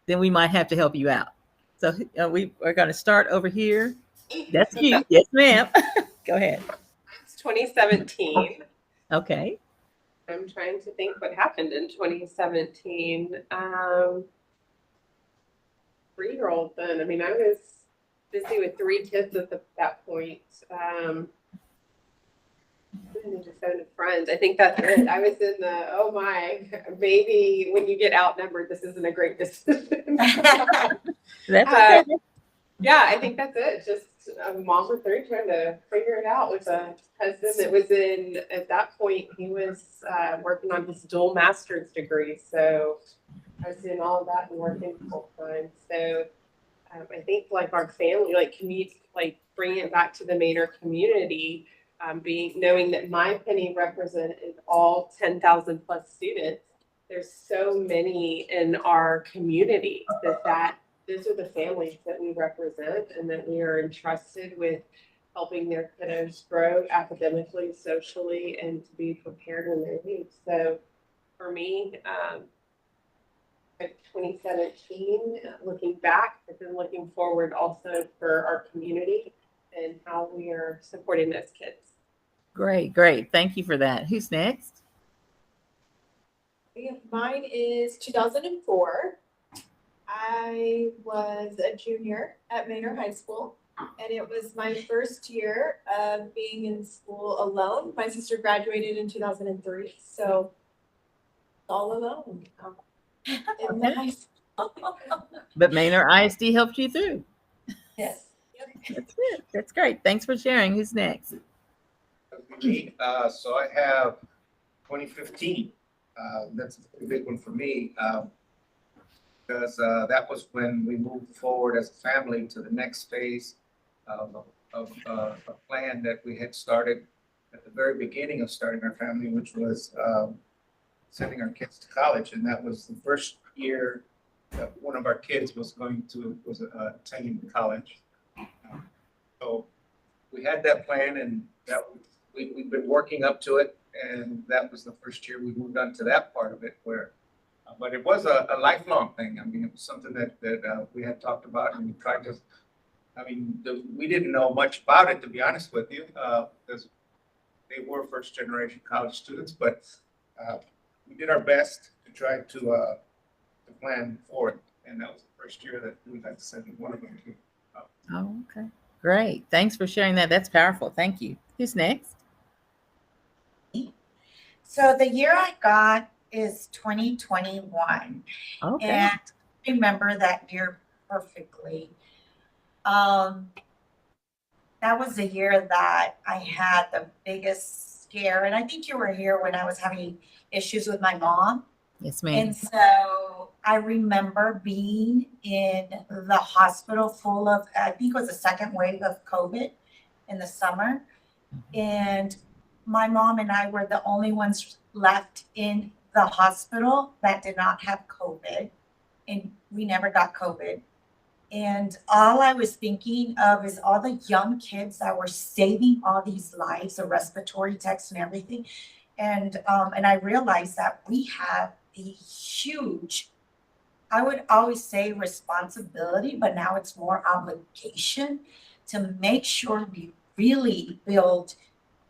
then we might have to help you out. So we are going to start over here. That's you. Yes, ma'am. Go ahead. It's 2017. Okay. I'm trying to think what happened in 2017. 3-year-old then. I mean, I was busy with 3 kids at that point. Just having friends. I think that's it. I was in the, oh my, maybe when you get outnumbered, this isn't a great decision. That's okay. Yeah, I think that's it. Just a mom of 3 trying to figure it out with a husband that was in, at that point, he was working on his dual master's degree. So I was doing all of that and working full time. So I think like our family, like community, like bringing it back to the Manor community, knowing that my penny represented all 10,000 plus students. There's so many in our community that those are the families that we represent and that we are entrusted with helping their kiddos grow academically, socially, and to be prepared when they leave. So for me, 2017, looking back, but then looking forward also for our community and how we are supporting those kids. Great, great. Thank you for that. Who's next? Mine is 2004. I was a junior at Manor High School, and it was my first year of being in school alone. My sister graduated in 2003, so all alone in the high school. But Manor ISD helped you through. Yes. That's good. That's great. Thanks for sharing. Who's next? So I have 2015. That's a big one for me. Because that was when we moved forward as a family to the next phase of a plan that we had started at the very beginning of starting our family, which was sending our kids to college. And that was the first year that one of our kids was attending college. So we had that plan, and that we've been working up to it. And that was the first year we moved on to that part of it where. But it was a lifelong thing. I mean, it was something that we had talked about, and we tried to. I mean, we didn't know much about it, to be honest with you, because they were first-generation college students. But we did our best to try to plan for it, and that was the first year that we had to send one of them to. Oh, okay. Great. Thanks for sharing that. That's powerful. Thank you. Who's next? So the year I got is 2021. Okay. And I remember that year perfectly. That was the year that I had the biggest scare, and I think you were here when I was having issues with my mom. Yes, ma'am. And so I remember being in the hospital full of, I think it was the second wave of COVID in the summer. And my mom and I were the only ones left in the hospital that did not have COVID. And we never got COVID. And all I was thinking of is all the young kids that were saving all these lives, the respiratory techs and everything. And I realized that we have a huge, I would always say responsibility, but now it's more obligation to make sure we really build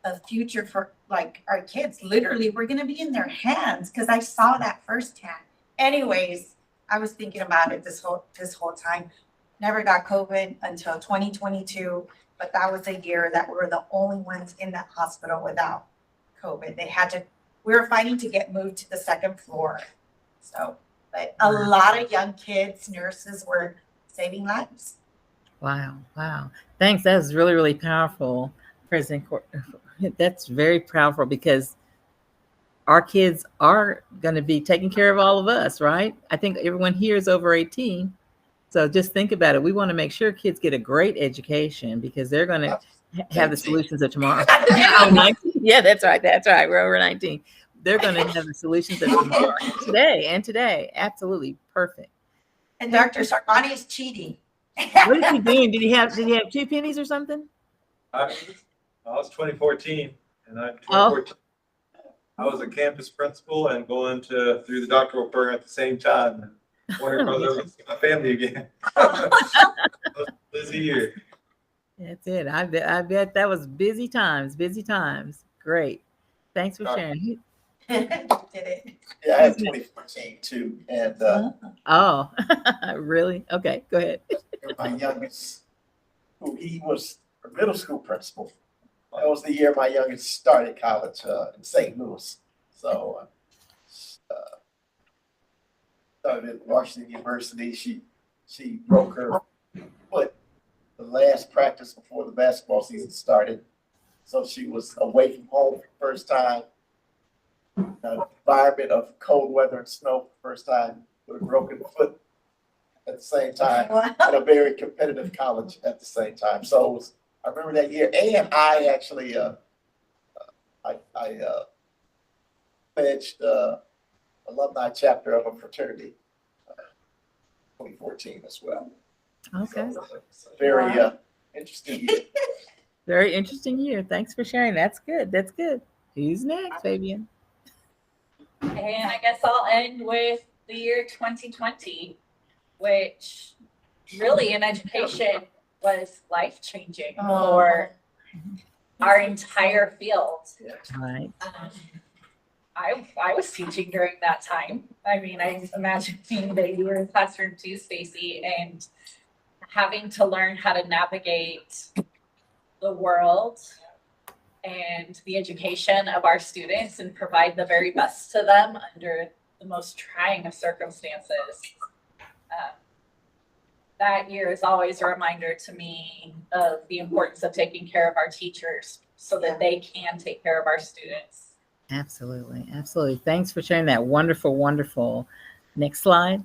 a future for like our kids. Literally, we're gonna be in their hands because I saw that firsthand. Anyways, I was thinking about it this whole time. Never got COVID until 2022, but that was a year that we were the only ones in that hospital without COVID. We were fighting to get moved to the second floor. So, but a lot of young kids, nurses were saving lives. Wow. Wow. Thanks. That was really, really powerful, President Court. That's very powerful because our kids are going to be taking care of all of us, right? I think everyone here is over 18. So just think about it. We want to make sure kids get a great education because they're going to have the solutions of tomorrow. Oh, 19? Yeah, that's right. That's right. We're over 19. They're going to have the solutions of tomorrow today. Absolutely perfect. And Dr. Sarmani is cheating. What is he doing? Did he have 2 pennies or something? I was 2014, and 2014, I was a campus principal and going through the doctoral program at the same time. Wondering if I was ever gonna see my family again. Busy year. That's it. I bet that was busy times. Great. Thanks for sharing. Did it. Yeah, I had 2014 too, and Oh, really? Okay, go ahead. my youngest, he was a middle school principal. That was the year my youngest started college in St. Louis. So started at Washington University. She broke her foot the last practice before the basketball season started. So she was away from home for the first time. An environment of cold weather and snow for the first time with a broken foot at the same time. Wow. At a very competitive college at the same time. So it was, I remember that year, and I actually pledged alumni chapter of a fraternity 2014 as well. Okay. So it's a very interesting year. Very interesting year. Thanks for sharing. That's good. Who's next, Fabian? And I guess I'll end with the year 2020, which really in education was life-changing for our entire field. Right. I was teaching during that time. I mean, I imagine that you were in classroom too, Stacy, and having to learn how to navigate the world and the education of our students and provide the very best to them under the most trying of circumstances. That year is always a reminder to me of the importance of taking care of our teachers so that they can take care of our students. Absolutely. Thanks for sharing that. Wonderful. Next slide.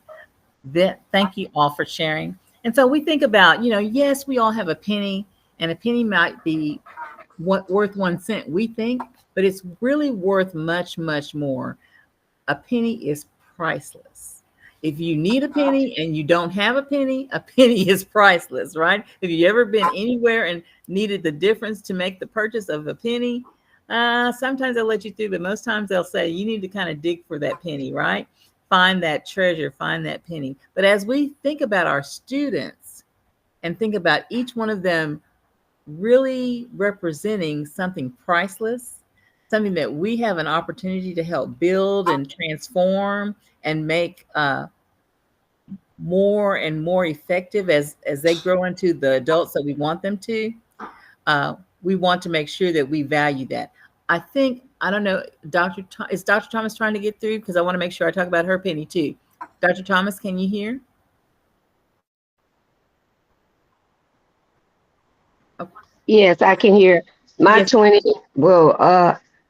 Thank you all for sharing. And so we think about, yes, we all have a penny, and a penny might be worth 1 cent, we think, but it's really worth much, much more. A penny is priceless. If you need a penny and you don't have a penny is priceless, right? If you ever been anywhere and needed the difference to make the purchase of a penny, sometimes they'll let you through, but most times they'll say you need to kind of dig for that penny, right? Find that treasure, find that penny. But as we think about our students and think about each one of them really representing something priceless, something that we have an opportunity to help build and transform and make more and more effective as they grow into the adults that we want them to. We want to make sure that we value that. I don't know, is Dr. Thomas trying to get through? Because I want to make sure I talk about her penny too. Dr. Thomas, can you hear? Yes, I can hear. My Yes. 20, well,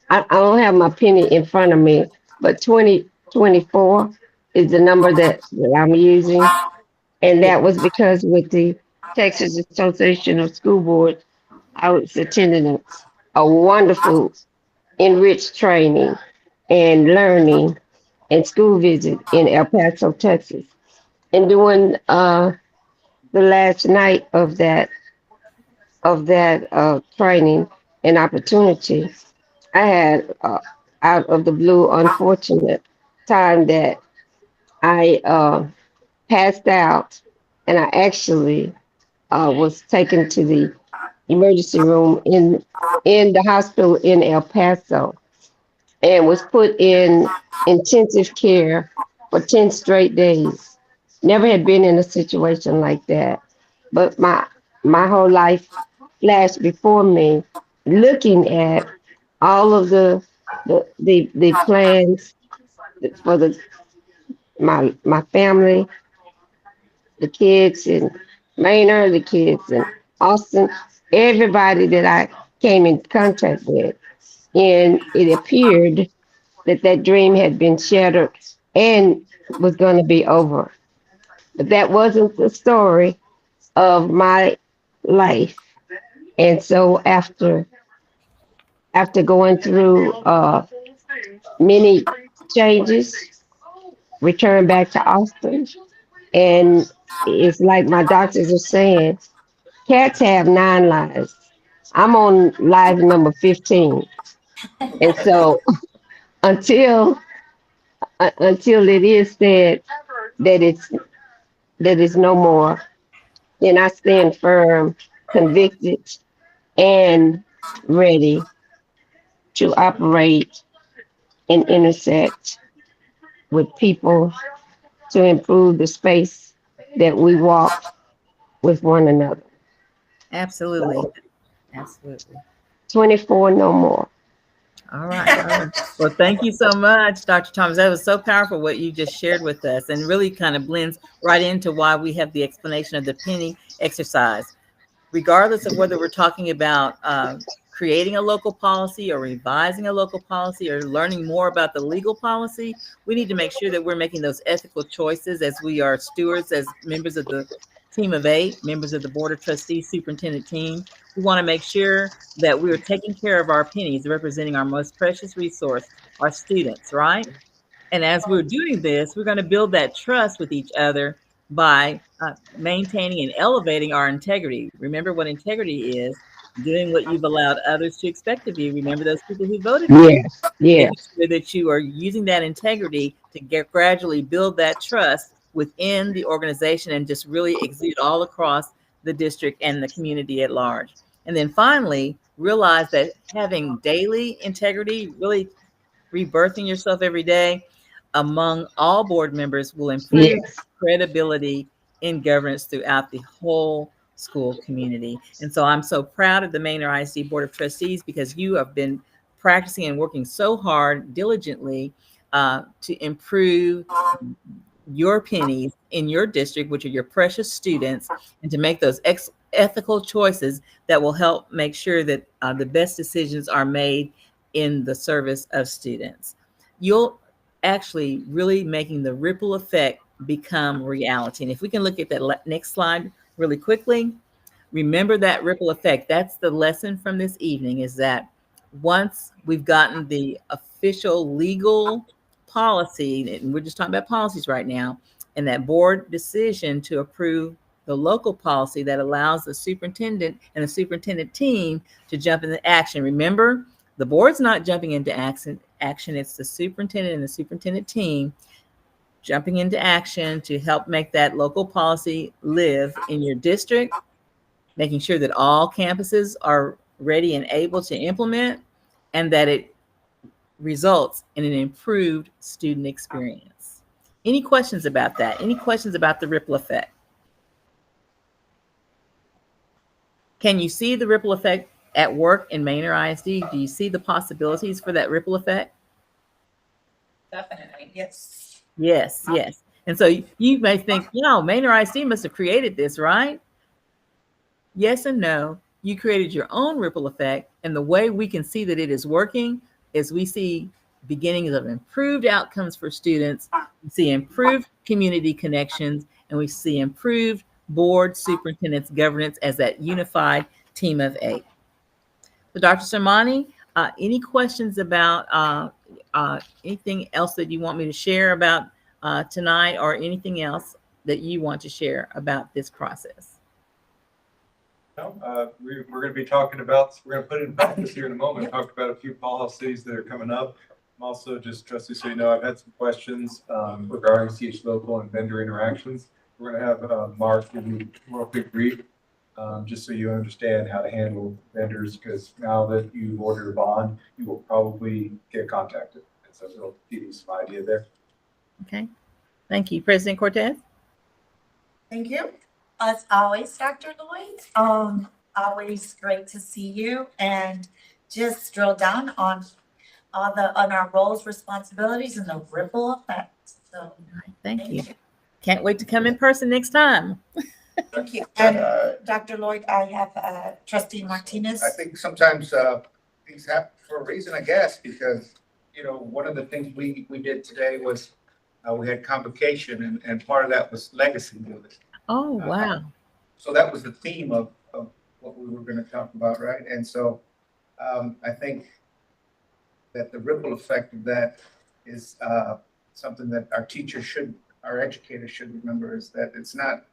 I don't have my penny in front of me, but 2024 is the number that I'm using. And Yeah, that was because with the Texas Association of School Boards, I was attending a wonderful enriched training and learning and school visit in El Paso, Texas. And during the last night of that training and opportunity, I had out of the blue unfortunate time that I passed out, and I actually was taken to the emergency room in the hospital in El Paso and was put in intensive care for 10 straight days. Never had been in a situation like that. But my whole life flashed before me, looking at all of the plans for my family, the kids in Manor, the kids in Austin, everybody that I came in contact with. And it appeared that dream had been shattered and was going to be over. But that wasn't the story of my life. And so after going through many changes, returned back to Austin, and it's like my doctors are saying, cats have 9 lives. I'm on live number 15. And so until until it is said that it's no more, then I stand firm, convicted, and ready to operate and intersect with people to improve the space that we walk with one another. absolutely. So Absolutely. 24 no more. All right. All right. Well, thank you so much, Dr. Thomas. That was so powerful what you just shared with us and really kind of blends right into why we have the explanation of the penny exercise. Regardless of whether we're talking about creating a local policy or revising a local policy or learning more about the legal policy, we need to make sure that we're making those ethical choices as we are stewards, as members of the team of 8, members of the Board of Trustees, superintendent team. We want to make sure that we're taking care of our pennies, representing our most precious resource, our students, right? And as we're doing this, we're going to build that trust with each other by maintaining and elevating our integrity. Remember what integrity is: doing what you've allowed others to expect of you. Remember those people who voted for you, Yes, making yes, sure that you are using that integrity to gradually build that trust within the organization and just really exude all across the district and the community at large. And then finally, realize that having daily integrity, really rebirthing yourself every day among all board members will improve yes. credibility in governance throughout the whole school community. And so I'm so proud of the Manor ISD Board of Trustees because you have been practicing and working so hard diligently to improve your pennies in your district, which are your precious students, and to make those ethical choices that will help make sure that the best decisions are made in the service of students. You'll actually really making the ripple effect become reality. And if we can look at that next slide really quickly, remember that ripple effect. That's the lesson from this evening, is that once we've gotten the official legal policy, and we're just talking about policies right now, and that board decision to approve the local policy that allows the superintendent and the superintendent team to jump into action. Remember, the board's not jumping into action. It's the superintendent and the superintendent team jumping into action to help make that local policy live in your district, making sure that all campuses are ready and able to implement, and that it results in an improved student experience. Any questions about that? Any questions about the ripple effect? Can you see the ripple effect at work in Manor ISD? Do you see the possibilities for that ripple effect? Definitely. Yes. Yes, yes. And so you may think, Manor ISD must have created this, right? Yes and no. You created your own ripple effect, and the way we can see that it is working is we see beginnings of improved outcomes for students, we see improved community connections, and we see improved board superintendent's governance as that unified team of 8. So Dr. Sermani, any questions about anything else that you want me to share about tonight, or anything else that you want to share about this process? We're going to be talking about, we're going to put it in practice here in a moment, talk about a few policies that are coming up. I'm also just, trustee, so you know, I've had some questions regarding CH local and vendor interactions. We're going to have Mark give you a real quick brief, just so you understand how to handle vendors, because now that you order a bond, you will probably get contacted. And so it'll give you some idea there. Okay, thank you. President Cortez? Thank you. As always, Dr. Lloyd, always great to see you and just drill down on our roles, responsibilities, and the ripple effect. So Thank you. Can't wait to come in person next time. thank you. And Dr. Lloyd, I have trustee Martinez. I think sometimes things happen for a reason, I guess, because, you know, one of the things we did today was we had convocation, and part of that was legacy building. Oh, wow. So that was the theme of what we were going to talk about, right? And so I think that the ripple effect of that is something that our educators should remember, is that it's not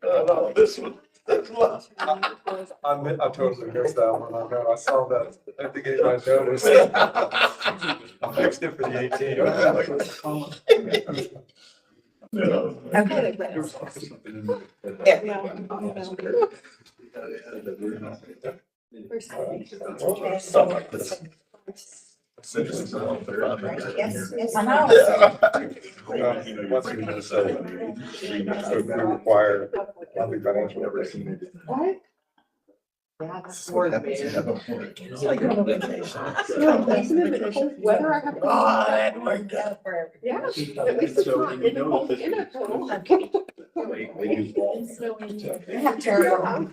No, this one, that's a lot. I totally missed that one. I know, I saw that at the game, I noticed. I fixed it for the 18. Something like this. Yes, yes. I know. What's it gonna say? We require monthly financial information. What? Whether I have. God, my God. Yeah. At least it's not in a hole in a hole. You have to.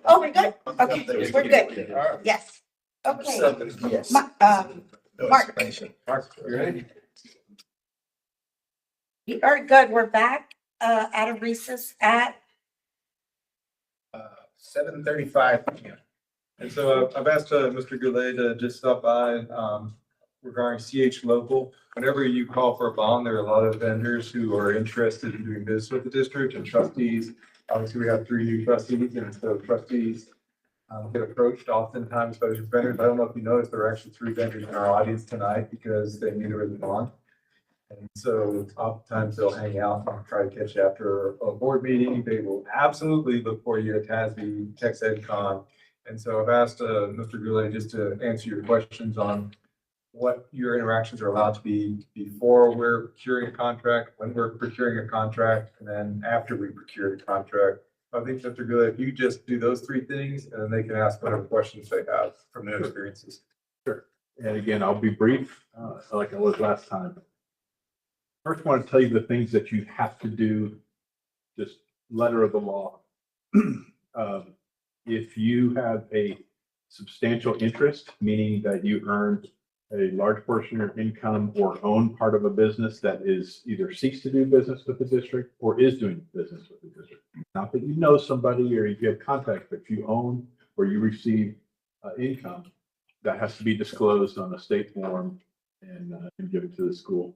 Oh, we're good? Okay, we're good. Yes. Okay. Yes. Mark. You ready? We are good. We're back, out of recess at 7:35. And so I've asked Mr. Goulet to just stop by regarding CH Local. Whenever you call for a bond, there are a lot of vendors who are interested in doing business with the district and trustees. Obviously, we have 3 new trustees, and so trustees get approached oftentimes by these vendors. I don't know if you noticed, there are actually 3 vendors in our audience tonight because they need a written bond. And so oftentimes they'll hang out and try to catch you after a board meeting. They will absolutely look for you at TASB, Tex Ed Con. And so I've asked Mr. Goulet just to answer your questions on what your interactions are allowed to be before we're procuring a contract, when we're procuring a contract, and then after we procure the contract. I think, Mr. Goulet, if you just do those 3 things, and then they can ask whatever questions they have from their experiences. Sure. And again, I'll be brief, like I was last time. First, I want to tell you the things that you have to do, just letter of the law. If you have a substantial interest, meaning that you earned a large portion of your income or own part of a business that is either seeks to do business with the district or is doing business with the district. Not that you know somebody or you have contact, but you own or you receive income, that has to be disclosed on a state form and given to the school.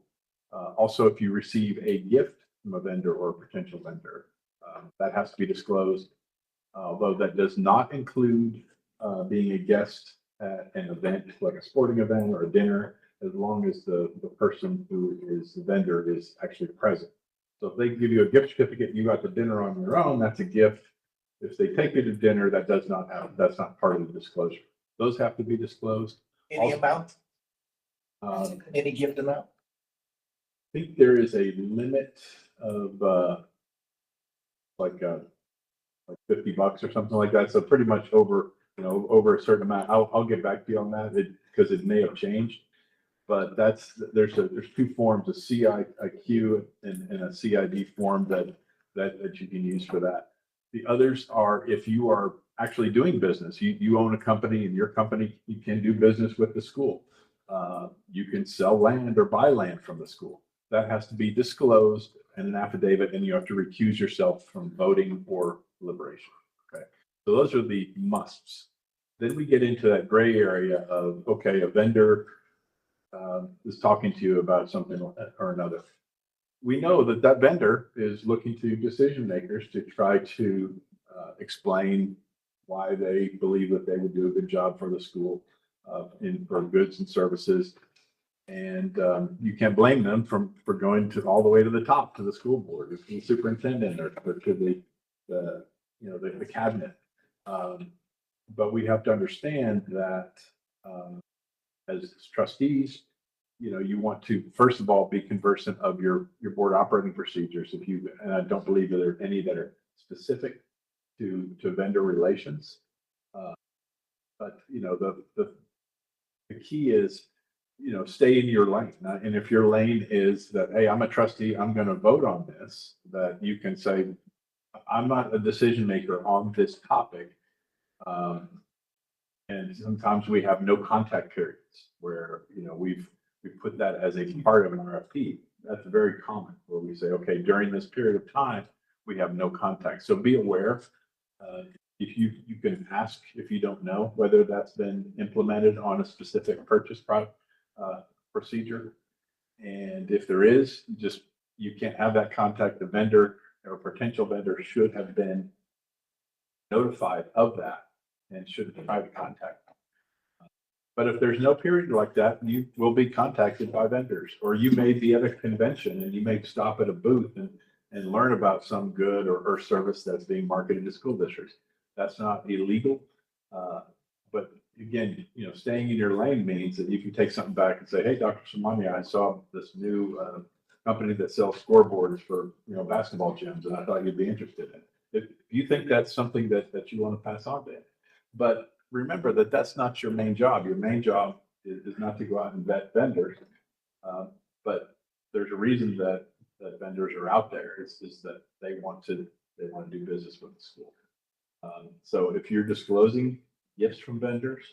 Also, if you receive a gift from a vendor or a potential vendor, that has to be disclosed. Although that does not include being a guest at an event, like a sporting event or a dinner, as long as the person who is the vendor is actually present. So if they give you a gift certificate, you got the dinner on your own, that's a gift. If they take you to dinner, that's not part of the disclosure. Those have to be disclosed. Any amount? I Any gift amount? think there is a limit of like $50 or something like that. So pretty much over a certain amount. I'll get back to you on that because it may have changed. But there's 2 forms, a CIQ and a CID form that you can use for that. The others are if you are actually doing business, you own a company and your company, you can do business with the school. You can sell land or buy land from the school. That has to be disclosed in an affidavit, and you have to recuse yourself from voting or deliberation. Okay, so those are the musts. Then we get into that gray area of, okay, a vendor is talking to you about something or another. We know that vendor is looking to decision makers to try to explain why they believe that they would do a good job for the school for goods and services. And you can't blame them for going all the way to the top, to the school board, to the superintendent, or to the cabinet. But we have to understand that as trustees, you want to first of all be conversant of your board operating procedures. And I don't believe that there are any that are specific to vendor relations. But the key is, stay in your lane. And if your lane is that, hey, I'm a trustee, I'm going to vote on this, that you can say, I'm not a decision maker on this topic. And sometimes we have no contact periods where, we've put that as a part of an RFP. That's very common where we say, okay, during this period of time, we have no contact. So be aware. If you can ask if you don't know whether that's been implemented on a specific purchase procedure. And if there is, just, you can't have that contact. The vendor or potential vendor should have been notified of that and should try to contact them. But if there's no period like that, you will be contacted by vendors, or you may be at a convention and you may stop at a booth and learn about some good or service that's being marketed to school districts. That's not illegal. But again, staying in your lane means that you can take something back and say, hey, Dr. Samania, I saw this new company that sells scoreboards for, basketball gyms, and I thought you'd be interested in it. If you think that's something that you want to pass on to him. But remember that that's not your main job. Your main job is not to go out and vet vendors. But there's a reason that vendors are out there. It's just that they want to do business with the school. So if you're disclosing gifts from vendors,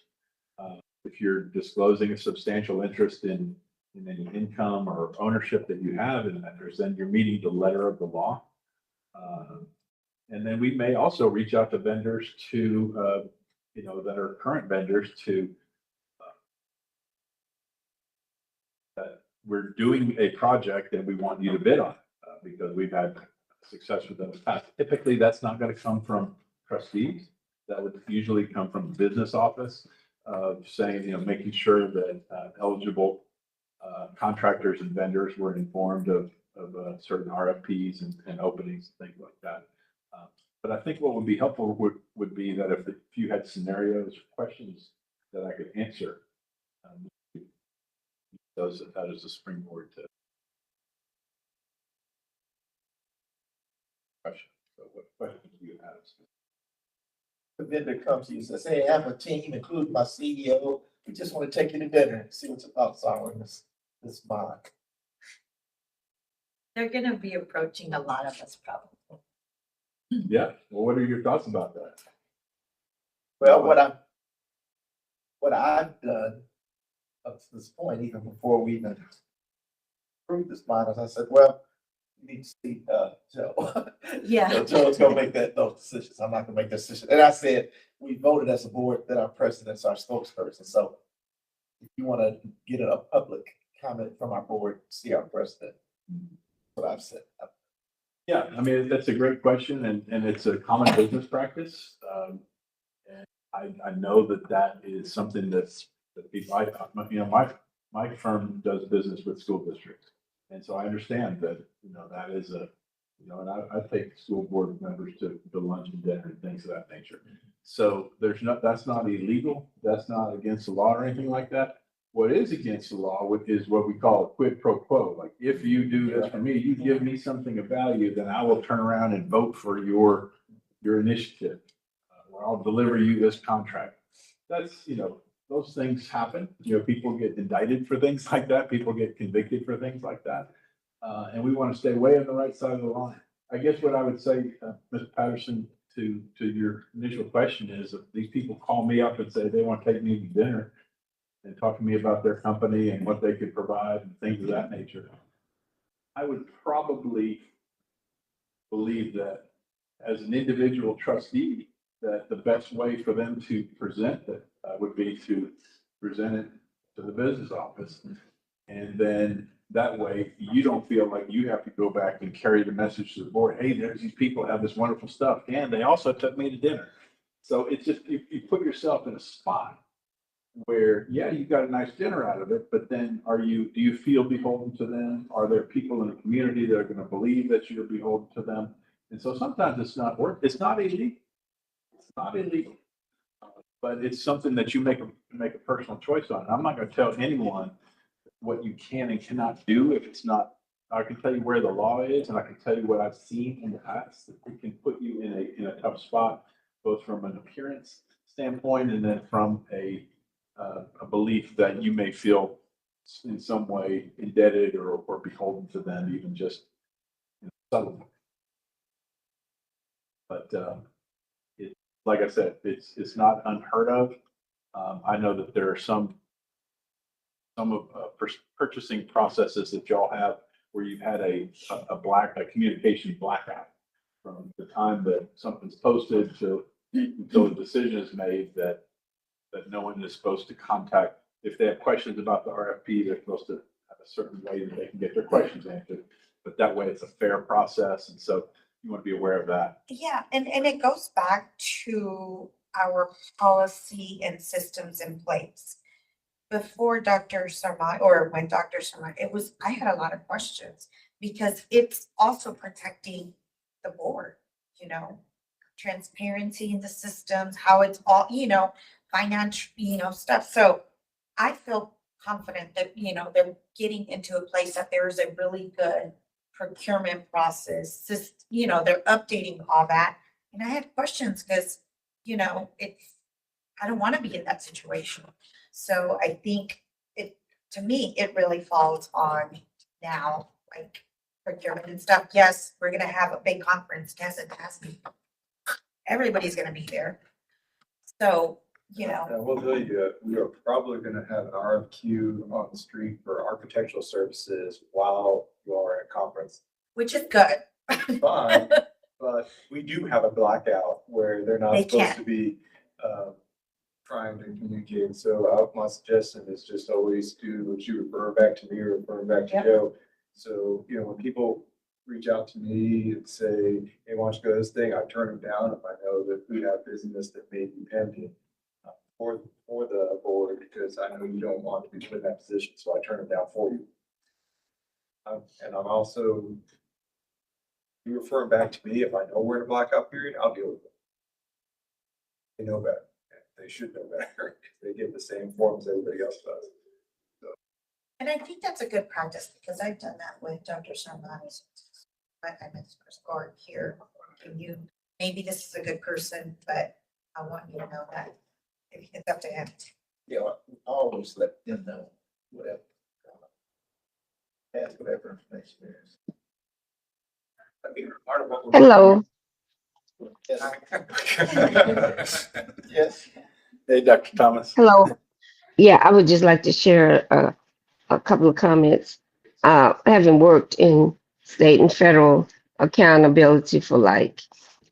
if you're disclosing a substantial interest in any income or ownership that you have in vendors, then you're meeting the letter of the law. And then we may also reach out to vendors to, that are current vendors to, that we're doing a project and we want you to bid on it because we've had success with them in the past. Typically, that's not going to come from trustees. That would usually come from the business office saying, making sure that eligible contractors and vendors were informed of certain RFPs and openings, things like that. But I think what would be helpful would be that if you had scenarios, questions that I could answer, that is a springboard to question. So what questions do you have? The vendor comes to you and says, hey, I have a team, including my CEO. We just want to take you to dinner and see what your thoughts are on this bond. They're gonna be approaching a lot of us probably. Yeah. Well, what are your thoughts about that? Well, what I've done up to this point, even before we even approved this bond, is I said, well, you need to see Joe. Yeah. So Joe's gonna make those decisions. I'm not gonna make that decision. And I said, we voted as a board that our president's our spokesperson. So if you want to get a public comment from our board, see our president. That's what I've said. Yeah, I mean, that's a great question and it's a common business practice. And I know that is something that people, my firm does business with school districts. And so I understand that, that is and I take school board members to lunch and dinner and things of that nature. So that's not illegal. That's not against the law or anything like that. What is against the law is what we call a quid pro quo. Like if you do this for me, you give me something of value, then I will turn around and vote for your initiative. Or I'll deliver you this contract. That's, those things happen. People get indicted for things like that. People get convicted for things like that. And we want to stay way on the right side of the line. I guess what I would say, Mr. Patterson, to your initial question is if these people call me up and say they want to take me to dinner and talk to me about their company and what they could provide and things of that nature, I would probably believe that as an individual trustee, that the best way for them to present it would be to present it to the business office. And then that way you don't feel like you have to go back and carry the message to the board. Hey, there's these people have this wonderful stuff and they also took me to dinner. So it's just, you put yourself in a spot where, yeah, you got a nice dinner out of it, but then do you feel beholden to them? Are there people in the community that are going to believe that you're beholden to them? And so sometimes it's not illegal. It's not illegal, but it's something that you make a personal choice on. I'm not going to tell anyone what you can and cannot do if it's not. I can tell you where the law is, and I can tell you what I've seen in the past. It can put you in a tough spot, both from an appearance standpoint and then from a belief that you may feel in some way indebted or beholden to them, even just subtly. But like I said, it's not unheard of. I know that there are some of purchasing processes that y'all have where you've had a communication blackout from the time that something's posted until the decision is made that no one is supposed to contact. If they have questions about the RFP, they're supposed to have a certain way that they can get their questions answered. But that way it's a fair process. And so you want to be aware of that. Yeah, and it goes back to our policy and systems in place. Before Dr. Sarma, or when Dr. Sarma, I had a lot of questions because it's also protecting the board, you know, transparency in the systems, how it's all, financial, stuff. So I feel confident that, they're getting into a place that there is a really good procurement process, they're updating all that. And I had questions because, I don't want to be in that situation. So I think to me, it really falls on now, like procurement and stuff. Yes, we're gonna have a big conference. Yes, it has to be. Everybody's gonna be there. So, I will tell you, we are probably gonna have an RFQ on the street for architectural services while you are at conference. which is good. Fine, but we do have a blackout where they're not They supposed can. to be, trying to communicate. So my suggestion is just always do what you refer back to me or refer back to Yep. Joe. So, when people reach out to me and say, hey, why don't you go to this thing? I turn them down if I know that we have business that may be pending for the board, because I know you don't want to be put in that position, so I turn them down for you. And I'm also, you refer back to me, if I know we're in a blackout period, I'll deal with it. They know better. They should know better. They get the same forms everybody else does. And I think that's a good practice because I've done that with Dr. Sarmani. I'm in or here. Can you, maybe this is a good person, but I want you to know that it's up to him. Always let them know whatever. Ask whatever information there is. I mean, part of what we're- Hello. Yes. Hey, Dr. Thomas. Hello. Yeah, I would just like to share a couple of comments. Having worked in state and federal accountability for like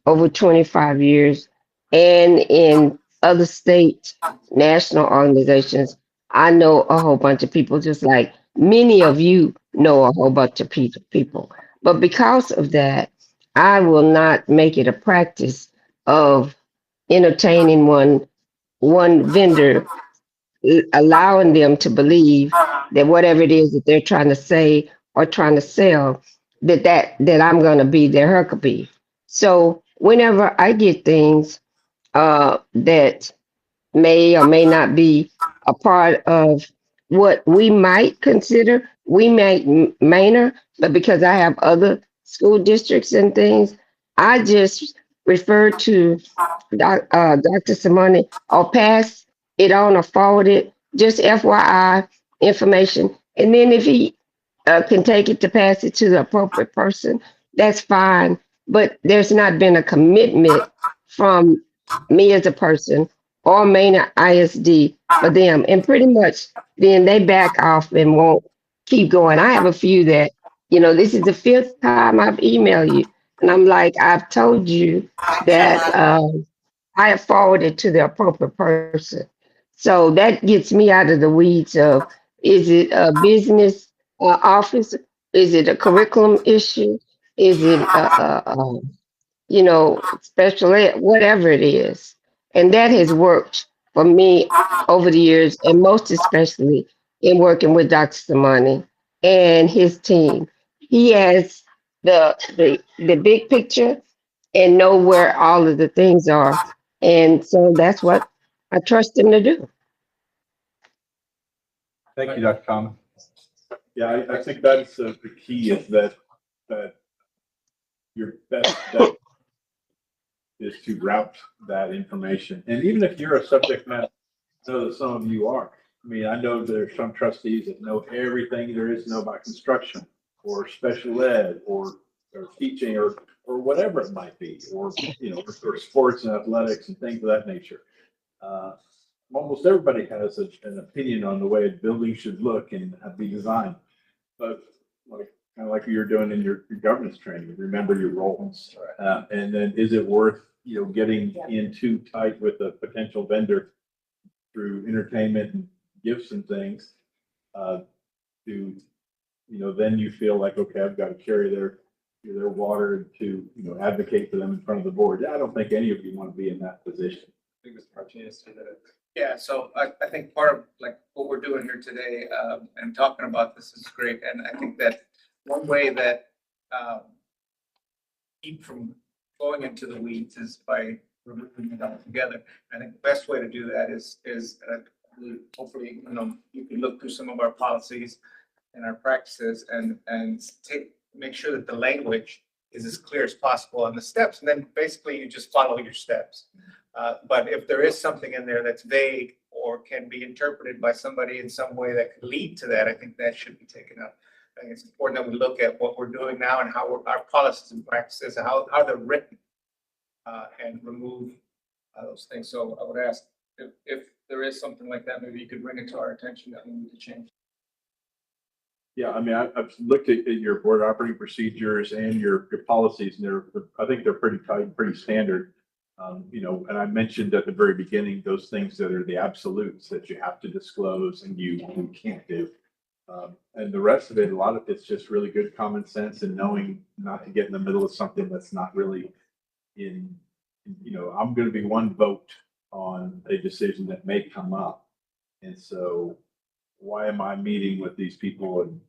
over 25 years and in other state national organizations, I know a whole bunch of people, just like many of you know a whole bunch of people. But because of that, I will not make it a practice of entertaining one vendor, allowing them to believe that whatever it is that they're trying to say or trying to sell, that I'm going to be their Huckabee. So whenever I get things that may or may not be a part of what we might consider, Manor, but because I have other school districts and things, I just refer to Dr. Simone or pass it on or forward it, just FYI information. And then if he can take it to pass it to the appropriate person, that's fine. But there's not been a commitment from me as a person or Manor ISD for them. And pretty much then they back off and won't keep going. I have a few that, this is the fifth time I've emailed you. And I'm like, I've told you that I have forwarded to the appropriate person. So that gets me out of the weeds of, is it a business office? Is it a curriculum issue? Is it special ed, whatever it is. And that has worked for me over the years, and most especially in working with Dr. Samani and his team. He has the big picture and know where all of the things are. And so that's what I trust him to do. Thank you, Dr. Thomas. Yeah, I think that's the key is that your best bet is to route that information. And even if you're a subject matter, I know that some of you are. I mean, I know there's some trustees that know everything there is to know about construction or special ed or teaching or whatever it might be, or or sports and athletics and things of that nature. Almost everybody has an opinion on the way a building should look and be designed. But kind of like you're doing in your governance training, remember your roles. And then is it worth, getting in too tight with a potential vendor through entertainment and gifts and things to then you feel like, okay, I've got to carry their water to, advocate for them in front of the board. I don't think any of you want to be in that position. I think Mr. Martinez said that. Yeah, so I think part of like what we're doing here today, and talking about this is great. And I think that one way that, keep from going into the weeds is by removing it all together. I think the best way to do that is hopefully, you can look through some of our policies and our practices and make sure that the language is as clear as possible on the steps. And then basically you just follow your steps. But if there is something in there that's vague or can be interpreted by somebody in some way that could lead to that, I think that should be taken up. I think it's important that we look at what we're doing now and how our policies and practices, how they're written, and remove those things. So I would ask if there is something like that, maybe you could bring it to our attention that we need to change. Yeah, I mean, I've looked at your board operating procedures and your policies, and I think they're pretty tight, pretty standard. And I mentioned at the very beginning, those things that are the absolutes that you have to disclose and you can't do. And the rest of it, a lot of it's just really good common sense and knowing not to get in the middle of something that's not really I'm going to be one vote on a decision that may come up. And so why am I meeting with these people and,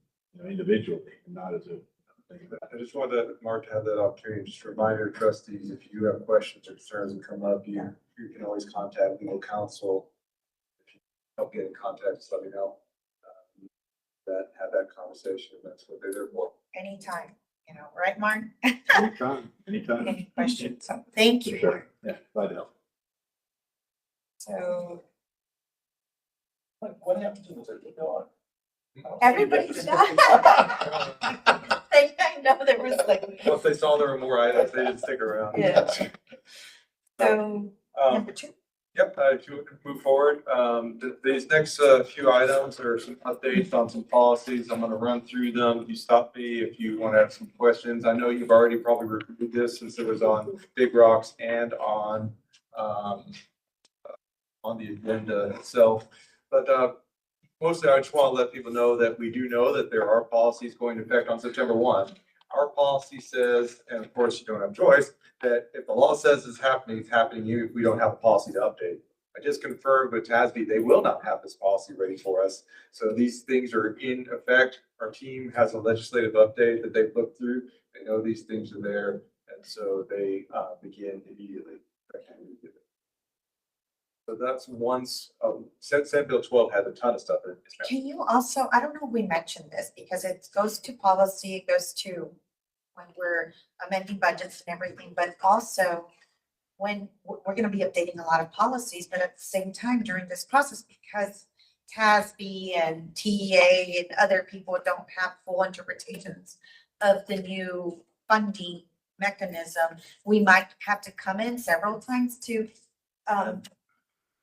individually and not as a thing? I just wanted Mark to have that opportunity. Just a reminder, trustees, if you have questions or concerns that come up, you can always contact legal counsel. If you don't get in contact, just let me know. Have that conversation. That's what they're there for. Anytime, right, Mark? Anytime. Any questions? So thank you. Sure. Yeah, glad to help. So What happened to the dog? everybody's done. I know there was like, Once they saw there were more items, they didn't stick around. yeah. So number 2. Yep, if you would move forward, these next few items are some updates on some policies. I'm gonna run through them. You stop me if you want to have some questions. I know you've already probably reviewed this since it was on Big Rocks and on the agenda itself. But mostly I just want to let people know that we do know that there are policies going into effect on September 1. Our policy says, and of course you don't have choice, that if the law says it's happening even if we don't have a policy to update. I just confirmed with TASB, they will not have this policy ready for us. So these things are in effect. Our team has a legislative update that they've looked through. They know these things are there. And so they begin immediately. So that's once, Senate Bill 12 had a ton of stuff in it. can you also, I don't know if we mentioned this because it goes to policy, it goes to when we're amending budgets and everything, but also when we're going to be updating a lot of policies, but at the same time during this process, because TASB and TEA and other people don't have full interpretations of the new funding mechanism, we might have to come in several times to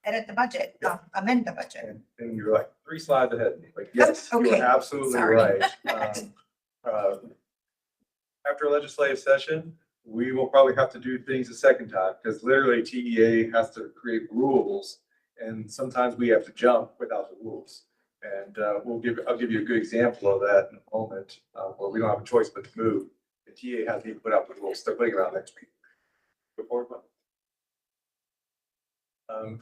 edit the budget, amend the budget. And you're like 3 slides ahead of me. Like, yes, you Okay. are absolutely Sorry. right. After a legislative session, we will probably have to do things a second time because literally TEA has to create rules and sometimes we have to jump without the rules. And I'll give you a good example of that in a moment where we don't have a choice but to move. The TEA has to put out the rules. They're putting it out next week. Before.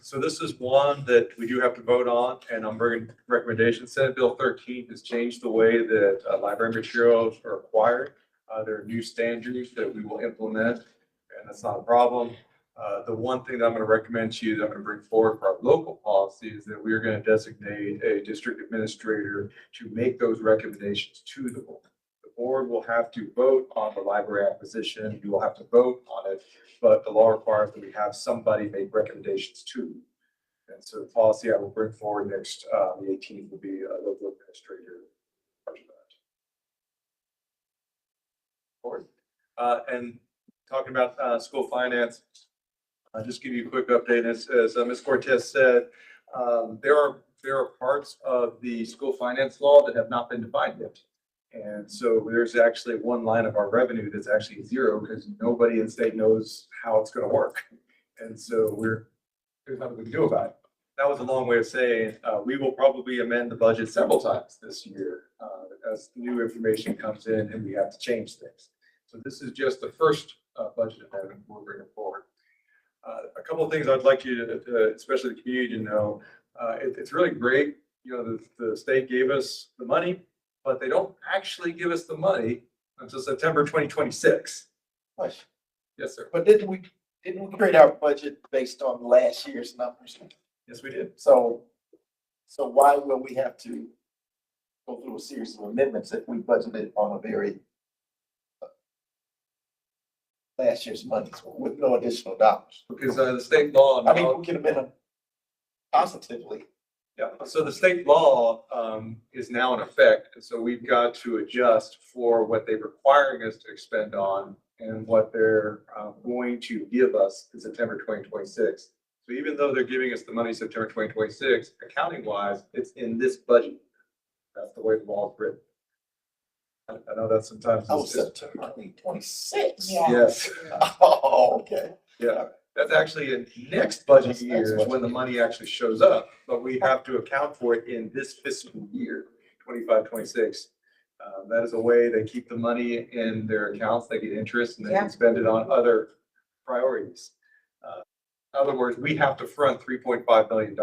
So this is one that we do have to vote on, and I'm bringing recommendations. Senate Bill 13 has changed the way that library materials are acquired. There are new standards that we will implement, and that's not a problem. The one thing that I'm going to recommend to you that I'm going to bring forward for our local policy is that we are going to designate a district administrator to make those recommendations to the board. The board will have to vote on the library acquisition. You will have to vote on it, but the law requires that we have somebody make recommendations to. And so the policy I will bring forward next, the 18th will be a local administrator. And talking about school finance, I'll just give you a quick update. As Ms. Cortez said, there are parts of the school finance law that have not been defined yet. And so there's actually one line of our revenue that's actually zero because nobody in the state knows how it's going to work. And so there's nothing we can do about it. that was a long way of saying, we will probably amend the budget several times this year, as new information comes in and we have to change things. So this is just the first, budget amendment we're bringing forward. A couple of things I'd like you to, especially the community to know, it's really great, you know, the state gave us the money, but they don't actually give us the money until September 2026. Question. Yes, sir. But didn't we create our budget based on last year's numbers? Yes, we did. So why will we have to go through a series of amendments if we budgeted on a very last year's money with no additional dollars? Because the state law. I mean, we could have been positively. Yeah, so the state law is now in effect, and so we've got to adjust for what they're requiring us to expend on and what they're going to give us in September 2026. So even though they're giving us the money September 2026, accounting wise, it's in this budget. That's the way the law is written. I know that sometimes. Oh, September 2026. Yeah. Yes, Oh, okay. yeah. That's actually in next budget year is when the money actually shows up, but we have to account for it in this fiscal year, 25, 26. That is a way they keep the money in their accounts, they get interest and they can spend it on other priorities. In other words, we have to front $3.5 million.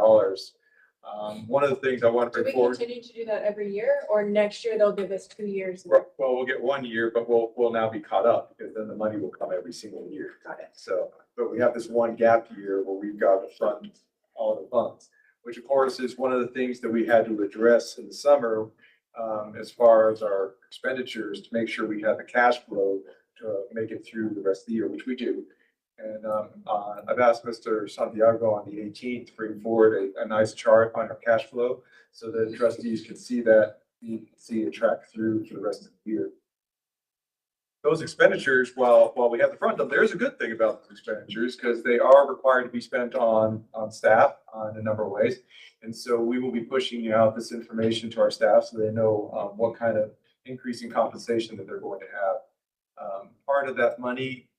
One of the things I want to Do bring we forward. continue to do that every year, or next year they'll give us 2 years? Well, we'll get 1 year, but we'll now be caught up because then the money will come every single year. Got it. So, but we have this one gap year where we've got to fund all the funds, which of course is one of the things that we had to address in the summer, as far as our expenditures to make sure we have the cash flow to make it through the rest of the year, which we do. And I've asked Mr. Santiago on the 18th to bring forward a nice chart on our cash flow so that trustees can see that, you can see it track through for the rest of the year. Those expenditures, while we have to front them, there's a good thing about those expenditures because they are required to be spent on staff in a number of ways. And so we will be pushing out this information to our staff so they know what kind of increasing compensation that they're going to have. Part of that money,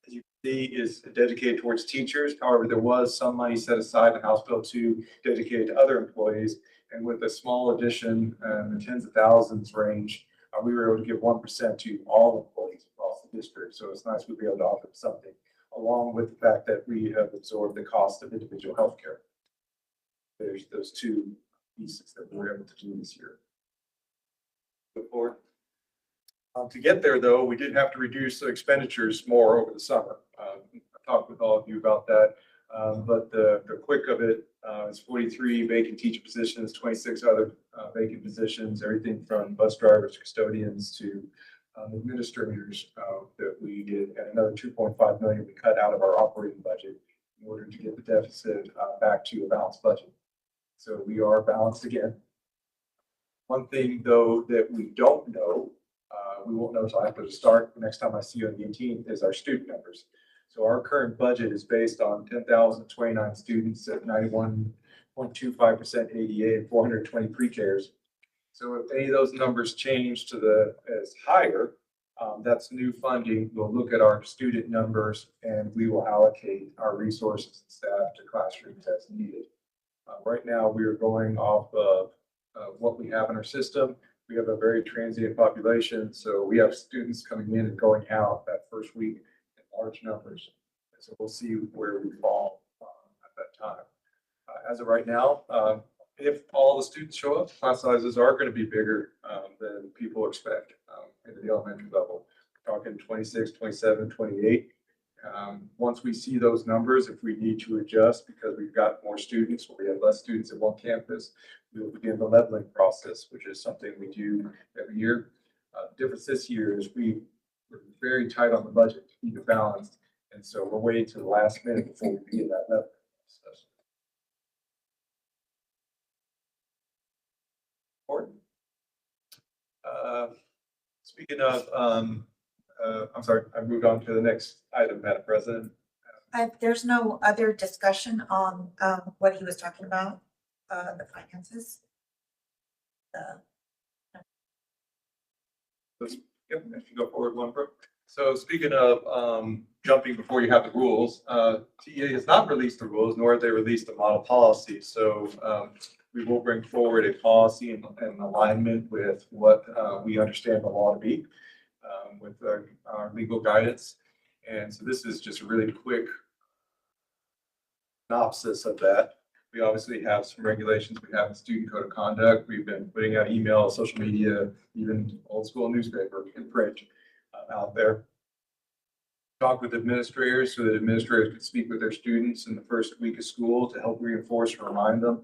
as you can see, is dedicated towards teachers. However, there was some money set aside in House Bill 2 dedicated to other employees. And with a small addition in the tens of thousands range, we were able to give 1% to all employees across the district. So it's nice we'll be able to offer something, along with the fact that we have absorbed the cost of individual health care. There's those two pieces that we were able to do this year. Look forward. To get there, though, we did have to reduce the expenditures more over the summer. I talked with all of you about that, but the quick of it is 43 vacant teacher positions, 26 other vacant positions, everything from bus drivers, custodians to administrators that we did, and another 2.5 million we cut out of our operating budget in order to get the deficit back to a balanced budget. So we are balanced again. One thing, though, that we don't know, we won't know until after the start, the next time I see you on the 18th, is our student numbers. So our current budget is based on 10,029 students at 91.25% ADA and 420 pre-Ks. So if any of those numbers change to as higher, that's new funding. We'll look at our student numbers and we will allocate our resources and staff to classrooms as needed. Right now, we are going off of what we have in our system. We have a very transient population, so we have students coming in and going out that first week in large numbers. So we'll see where we fall at that time. As of right now, if all the students show up, class sizes are going to be bigger than people expect at the elementary level. We're talking 26, 27, 28. Once we see those numbers, if we need to adjust because we've got more students or we have less students at one campus, we'll begin the leveling process, which is something we do every year. The difference this year is we're very tight on the budget to keep it balanced. And so we're waiting to the last minute before we begin that leveling process. Important. Speaking of, I'm sorry, I moved on to the next item, Madam President. There's no other discussion on what he was talking about, the finances. Yep, if you go forward one, bro. So speaking of jumping before you have the rules. TEA has not released the rules, nor have they released the model policy. So we will bring forward a policy in alignment with what we understand the law to be with our legal guidance. And so this is just a really quick synopsis of that. We obviously have some regulations. We have the student code of conduct. We've been putting out email, social media, even old school newspaper and print out there. Talk with administrators so that administrators could speak with their students in the first week of school to help reinforce and remind them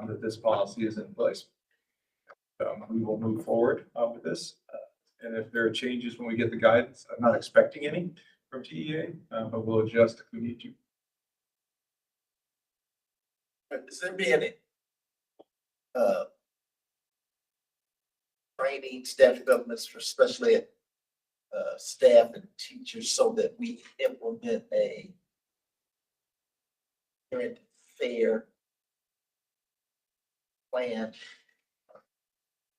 that this policy is in place. We will move forward with this. And if there are changes when we get the guidance, I'm not expecting any from TEA, but we'll adjust if we need to. Is there be any training, staff developments for special ed staff and teachers so that we implement a fair plan?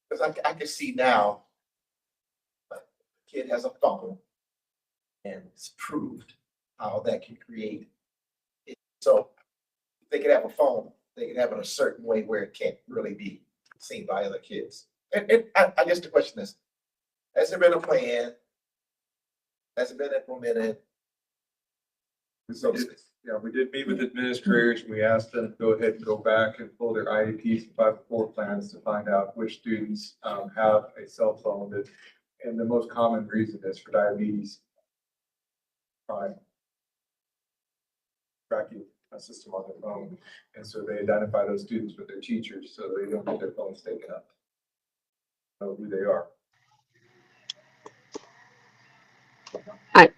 Because I can see now, like, a kid has a phone and it's proved how that can create it. So they could have a phone, they can have it a certain way where it can't really be seen by other kids. And I guess the question is, has there been a plan? Has it been implemented? So, Yeah, we did meet with administrators and we asked them to go ahead and go back and pull their IEPs and 504 plans to find out which students have a cell phone that, and the most common reason is for diabetes. Tracking a system on their phone. And so they identify those students with their teachers so they don't get their phones taken up. Know who they are.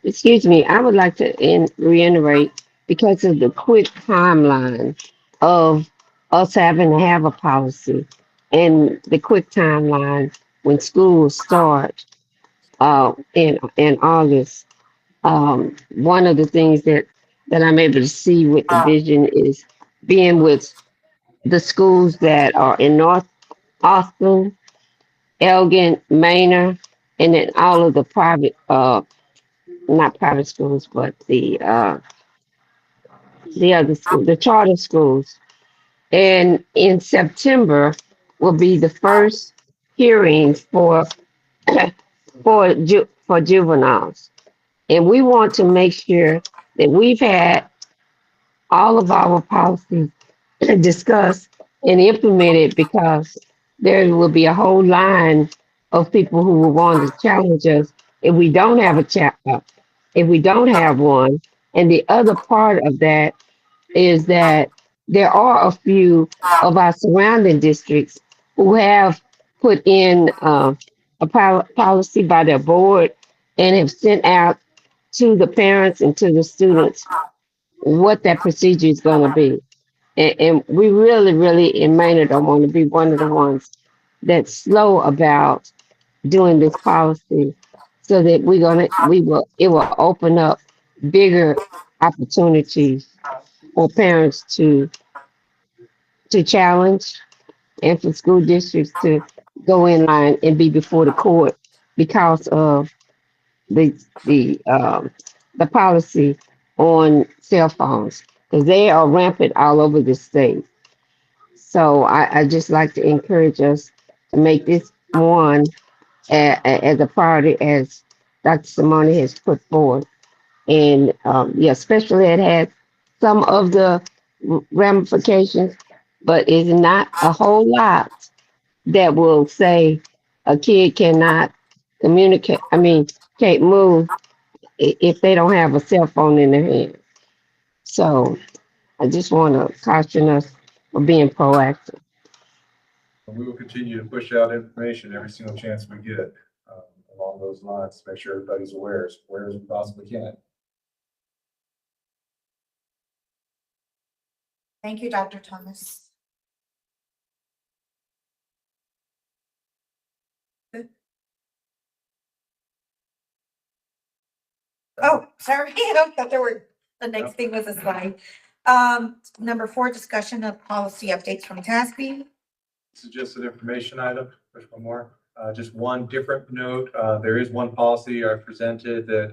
Excuse me, I would like to reiterate because of the quick timeline of us having to have a policy and the quick timeline when schools start in August. One of the things that I'm able to see with the vision is being with the schools that are in North Austin, Elgin, Manor, and then all of the private not private schools, but the other school, the charter schools. And in September will be the first hearings for for juveniles. And we want to make sure that we've had all of our policies discussed and implemented because there will be a whole line of people who will want to challenge us if we don't have a chapter, if we don't have one. And the other part of that is that there are a few of our surrounding districts who have put in a policy by their board and have sent out to the parents and to the students what that procedure is going to be. And we really, really in Maynard don't want to be one of the ones that's slow about doing this policy so that it will open up bigger opportunities for parents to challenge and for school districts to go in line and be before the court because of the the policy on cell phones because they are rampant all over the state. So I just like to encourage us to make this one as a priority as Dr. Simone has put forward. And yeah, especially it has some of the ramifications, but it's not a whole lot that will say a kid cannot communicate. I mean, can't move if they don't have a cell phone in their hand. So I just want to caution us for being proactive. We will continue to push out information every single chance we get along those lines to make sure everybody's aware as we possibly can. Thank you, Dr. Thomas. Oh, sorry, I thought the next thing was a slide. Number 4, discussion of policy updates from TASB. This is just an information item. There's one more. Just one different note, there is one policy I presented that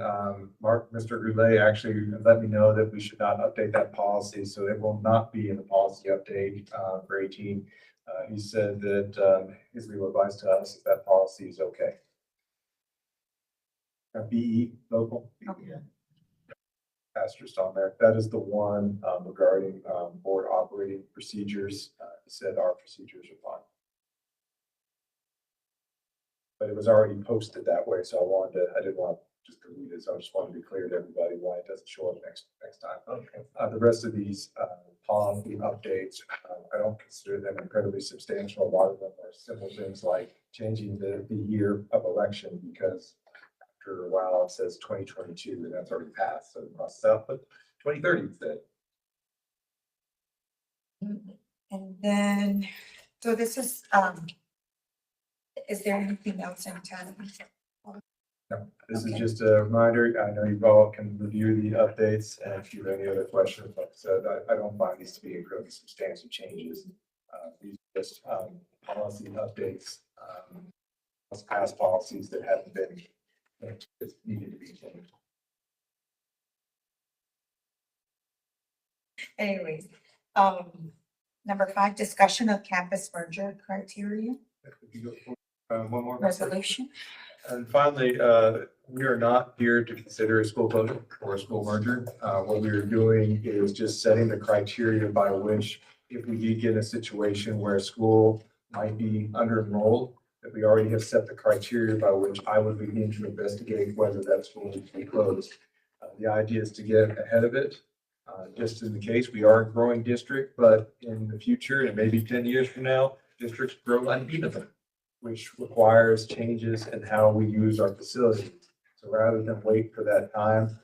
Mr. Goulet actually let me know that we should not update that policy, so it will not be in the policy update for 18. He said that his legal advice to us is that policy is okay. BE local. Okay. Asterisk on there. That is the one regarding board operating procedures. He said our procedures are fine. But it was already posted that way, so I didn't want to just delete it, so I just wanted to be clear to everybody why it doesn't show up next time. Okay. The rest of these policy updates, I don't consider them incredibly substantial. A lot of them are simple things like changing the year of election, because after a while it says 2022 and that's already passed, so it crosses out, but 2030 instead. And then, so this is there anything else in town? No, this is Okay. just a reminder. I know you all can review the updates, and if you have any other questions, like I said, I don't find these to be incredibly substantial changes. These are just policy updates, past policies that haven't been, it's needed to be changed. Anyways, number 5, discussion of campus merger criteria One more. resolution. And finally, we are not here to consider a school closure or a school merger. What we are doing is just setting the criteria by which, if we did get in a situation where a school might be under enrolled, that we already have set the criteria by which I would begin to investigate whether that school needs to be closed. The idea is to get ahead of it. Just in the case, we are a growing district, but in the future, and maybe 10 years from now, districts grow unevenly, which requires changes in how we use our facilities. So rather than wait for that time,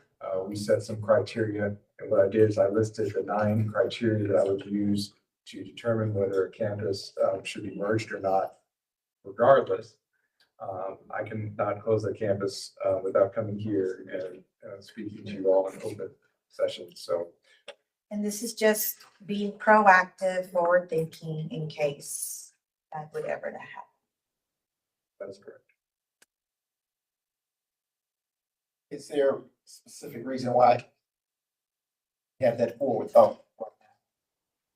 we set some criteria. And what I did is I listed the 9 criteria that I would use to determine whether a campus should be merged or not. Regardless, I can not close the campus without coming here and speaking to you all in open session. So. And this is just being proactive, forward thinking in case that would ever happen. That's correct. Is there a specific reason why you have that forward thought?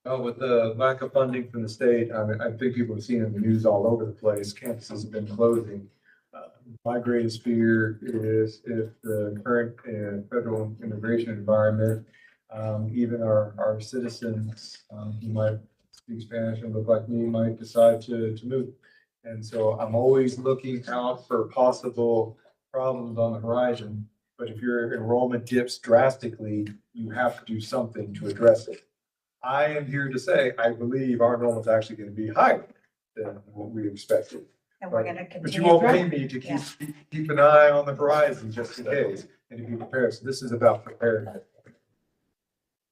Well, with the lack of funding from the state, I mean, I think people have seen in the news all over the place, campuses have been closing. My greatest fear is if the current federal immigration environment, even our citizens who might speak Spanish and look like me might decide to move. And so I'm always looking out for possible problems on the horizon. But if your enrollment dips drastically, you have to do something to address it. I am here to say, I believe our enrollment is actually going to be higher than what we expected. And we're gonna But you continue. won't pay growing. me to keep an eye on the horizon just in case and to be prepared. So this is about preparedness.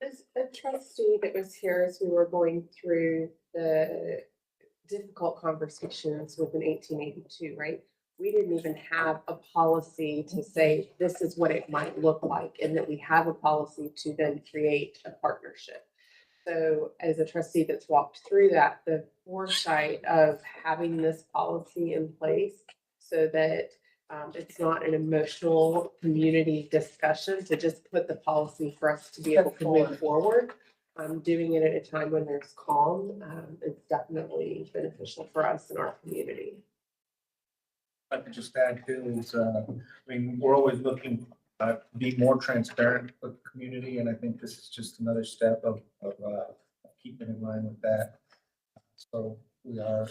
As a trustee that was here as we were going through the difficult conversations with an 1882, right? We didn't even have a policy to say this is what it might look like, and that we have a policy to then create a partnership. So as a trustee that's walked through that, the foresight of having this policy in place so that it's not an emotional community discussion to just put the policy for us to be able to move forward. Doing it at a time when there's calm is definitely beneficial for us in our community. I could just add too, is, I mean, we're always looking to be more transparent with the community, and I think this is just another step of keeping in line with that. So we are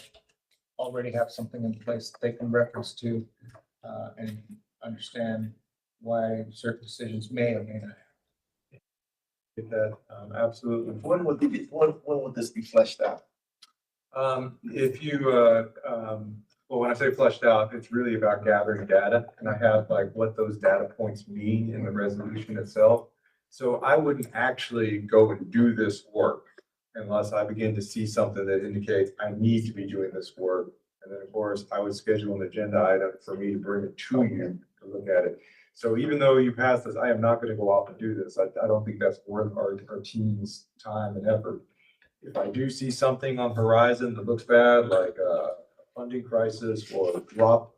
already have something in place that they can reference to and understand why certain decisions may or may not. Get that, absolutely. When would this be fleshed out? If you, well, when I say fleshed out, it's really about gathering data, and I have like what those data points mean in the resolution itself. So I wouldn't actually go and do this work unless I begin to see something that indicates I need to be doing this work. And then, of course, I would schedule an agenda item for me to bring it to you to look at it. So even though you passed this, I am not going to go off and do this. I don't think that's worth our team's time and effort. If I do see something on horizon that looks bad, like funding crisis or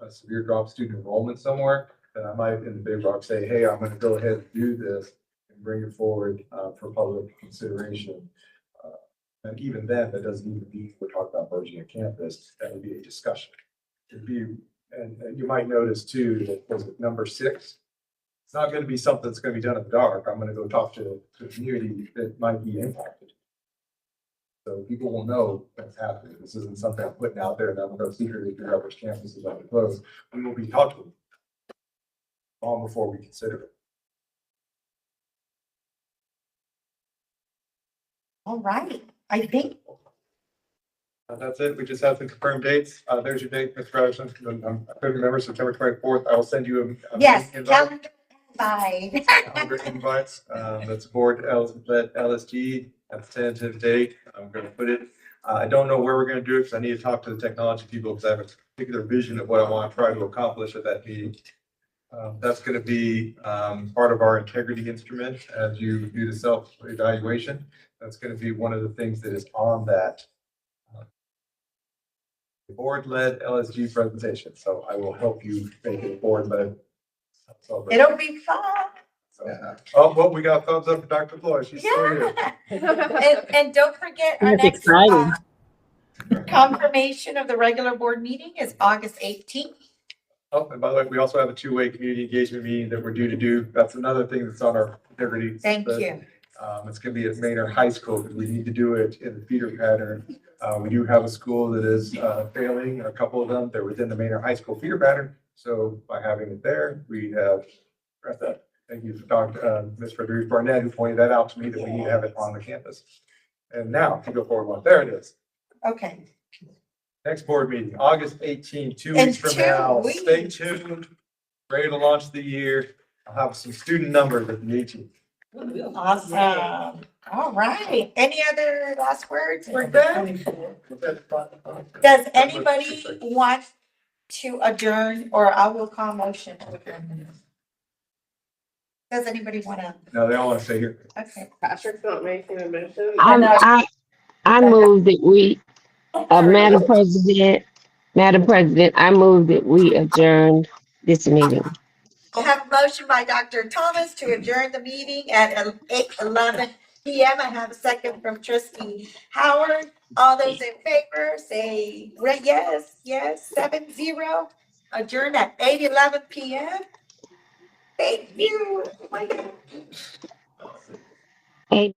a severe drop student enrollment somewhere, then I might in the Big Rock say, hey, I'm gonna go ahead and do this and bring it forward for public consideration. And even then, that doesn't even mean we're talking about merging a campus. That would be a discussion. It'd be, and you might notice too, that was it number 6? It's not gonna be something that's gonna be done in the dark. I'm gonna go talk to the community that might be impacted. So people will know what's happening. This isn't something I'm putting out there and I'm gonna secretly figure out which campuses are to close. We will be talking long before we consider it. All right, I think, That's it. We just have to confirm dates. There's your date, Mr. Patterson. I couldn't remember September 24th. I will send you a yes, invite. calendar invite. Calendar invites. That's board LSG. That's tentative date. I'm gonna put it. I don't know where we're gonna do it because I need to talk to the technology people because I have a particular vision of what I want to try to accomplish at that meeting. That's gonna be part of our integrity instrument as you do the self-evaluation. That's gonna be one of the things that is on that board-led LSG presentation. So I will help you make it board-led. It'll be fun. Oh, well, we got thumbs up for Dr. Floyd. She's still here. Yeah. And don't forget our That's next exciting. confirmation of the regular board meeting is August 18th. Oh, and by the way, we also have a two-way community engagement meeting that we're due to do. That's another thing that's on our integrity. Thank list. you. It's gonna be at Manor High School, because we need to do it in the feeder pattern. We do have a school that is failing, a couple of them, they're within the Manor High School feeder pattern. So by having it there, we have addressed that. Thank you for Ms. Frederick Barnett, who pointed that out to me, that we need to have it on the campus. And now, to go forward one, there it is. Okay. Next board meeting, August 18th, 2 In weeks from 2 now. weeks. Stay tuned. Ready to launch the year. I'll have some student numbers at the 18th. Awesome. All right. Any other last words? We're good. Does anybody want to adjourn, or I will call motion to adjourn? Does anybody want to? No, they all want to stay here. Okay. Patrick's not making a motion. I move that we, Madam President, I move that we adjourn this meeting. I have a motion by Dr. Thomas to adjourn the meeting at 8:11 PM. I have a second from Trustee Howard. All those in favor say yes, 7-0. Adjourn at 8:11 PM. Thank you. Hey.